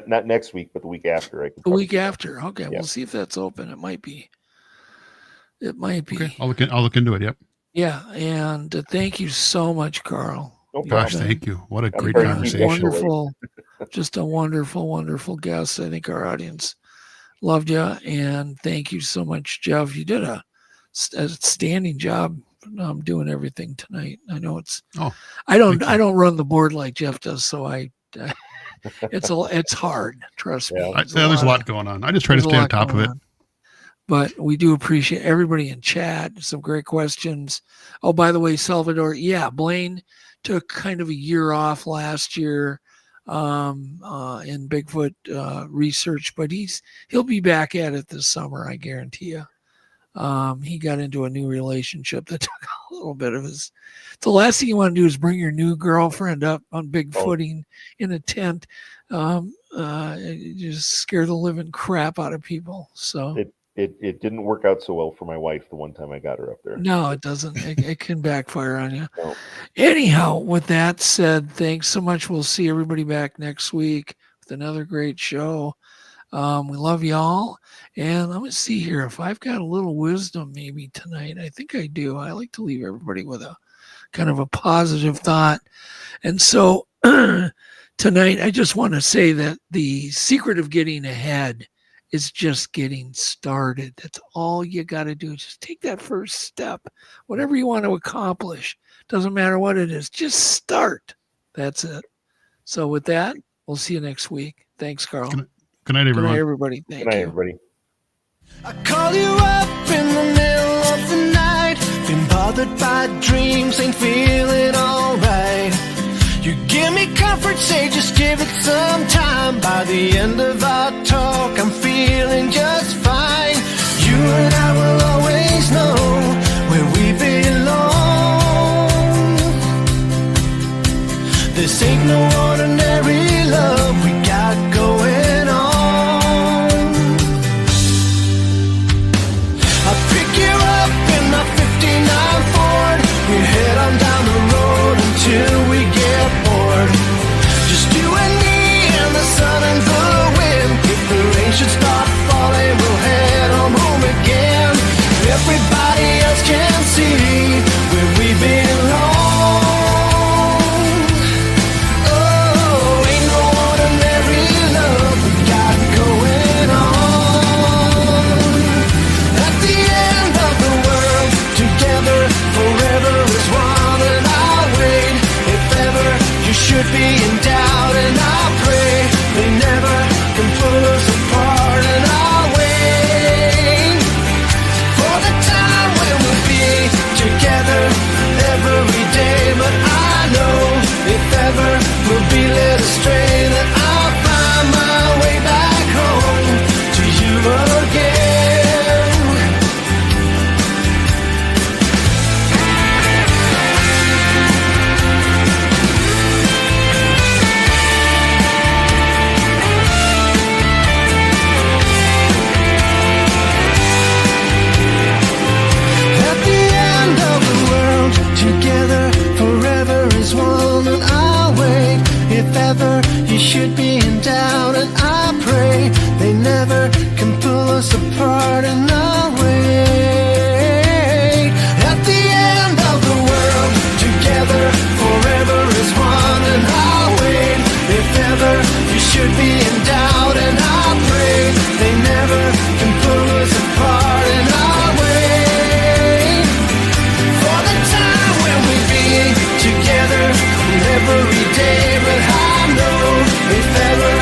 not next week, but the week after. The week after. Okay. We'll see if that's open. It might be. Okay. I'll look into it. Yep. Yeah. And thank you so much, Carl. No Gosh, thank you. What a great conversation. Wonderful. Just a wonderful, wonderful guest. I think our audience loved you. And thank you so much, Jeff. You did a standing job doing everything tonight. I know it's, I don't run the board like Jeff does. So it's hard. Trust me. There's a lot going on. I just try to stay on top of it. But we do appreciate everybody in chat. Some great questions. Oh, by the way, Salvador, Blaine took kind of a year off last year in Bigfoot research, but he'll be back at it this summer, I guarantee you. He got into a new relationship that took a little bit of his. The last thing you want to do is bring your new girlfriend up on big footing in a tent. It just scare the living crap out of people. So it didn't work out so well for my wife the one time I got her up there. No, it doesn't. It can backfire on you. No. Anyhow, with that said, thanks so much. We'll see everybody back next week with another great show. We love y'all. And let me see here. If I've got a little wisdom maybe tonight, I think I do. I like to leave everybody with a kind of a positive thought. And so tonight, I just want to say that the secret of getting ahead is just getting started. That's all you got to do. Just take that first step. Whatever you want to accomplish, doesn't matter what it is, just start. That's it. So with that, we'll see you next week. Thanks, Carl. Good night, everyone. Good night, everybody. Thank Good night, you. everybody. I call you up in the middle of the night. Been bothered by dreams, ain't feeling alright. You give me comfort, say just give it some time. By the end of our talk, I'm feeling just fine. You and I will always know where we belong. This ain't no ordinary love we got going on. I'll pick you up in my 59 Ford. We head on down the road until we get bored. Just you and me and the sun and the wind. If the rain should start falling, we'll head on home again. Everybody else can see where we belong. Oh, ain't no ordinary love we got going on. At the end of the world, together forever is one, and I'll wait. If ever you should be in doubt, and I'll pray they never can pull us apart, and I'll wait for the time when we'll be together every day. But I know if ever we'll be led astray, that I'll find my way back home to you again. At the end of the world, together forever is one, and I'll wait. If ever you should be in doubt, and I pray they never can pull us apart, and I'll wait. At the end of the world, together forever is one, and I'll wait. If ever you should be in doubt, and I pray they never can pull us apart, and I'll wait for the time when we be together every day. But I know if ever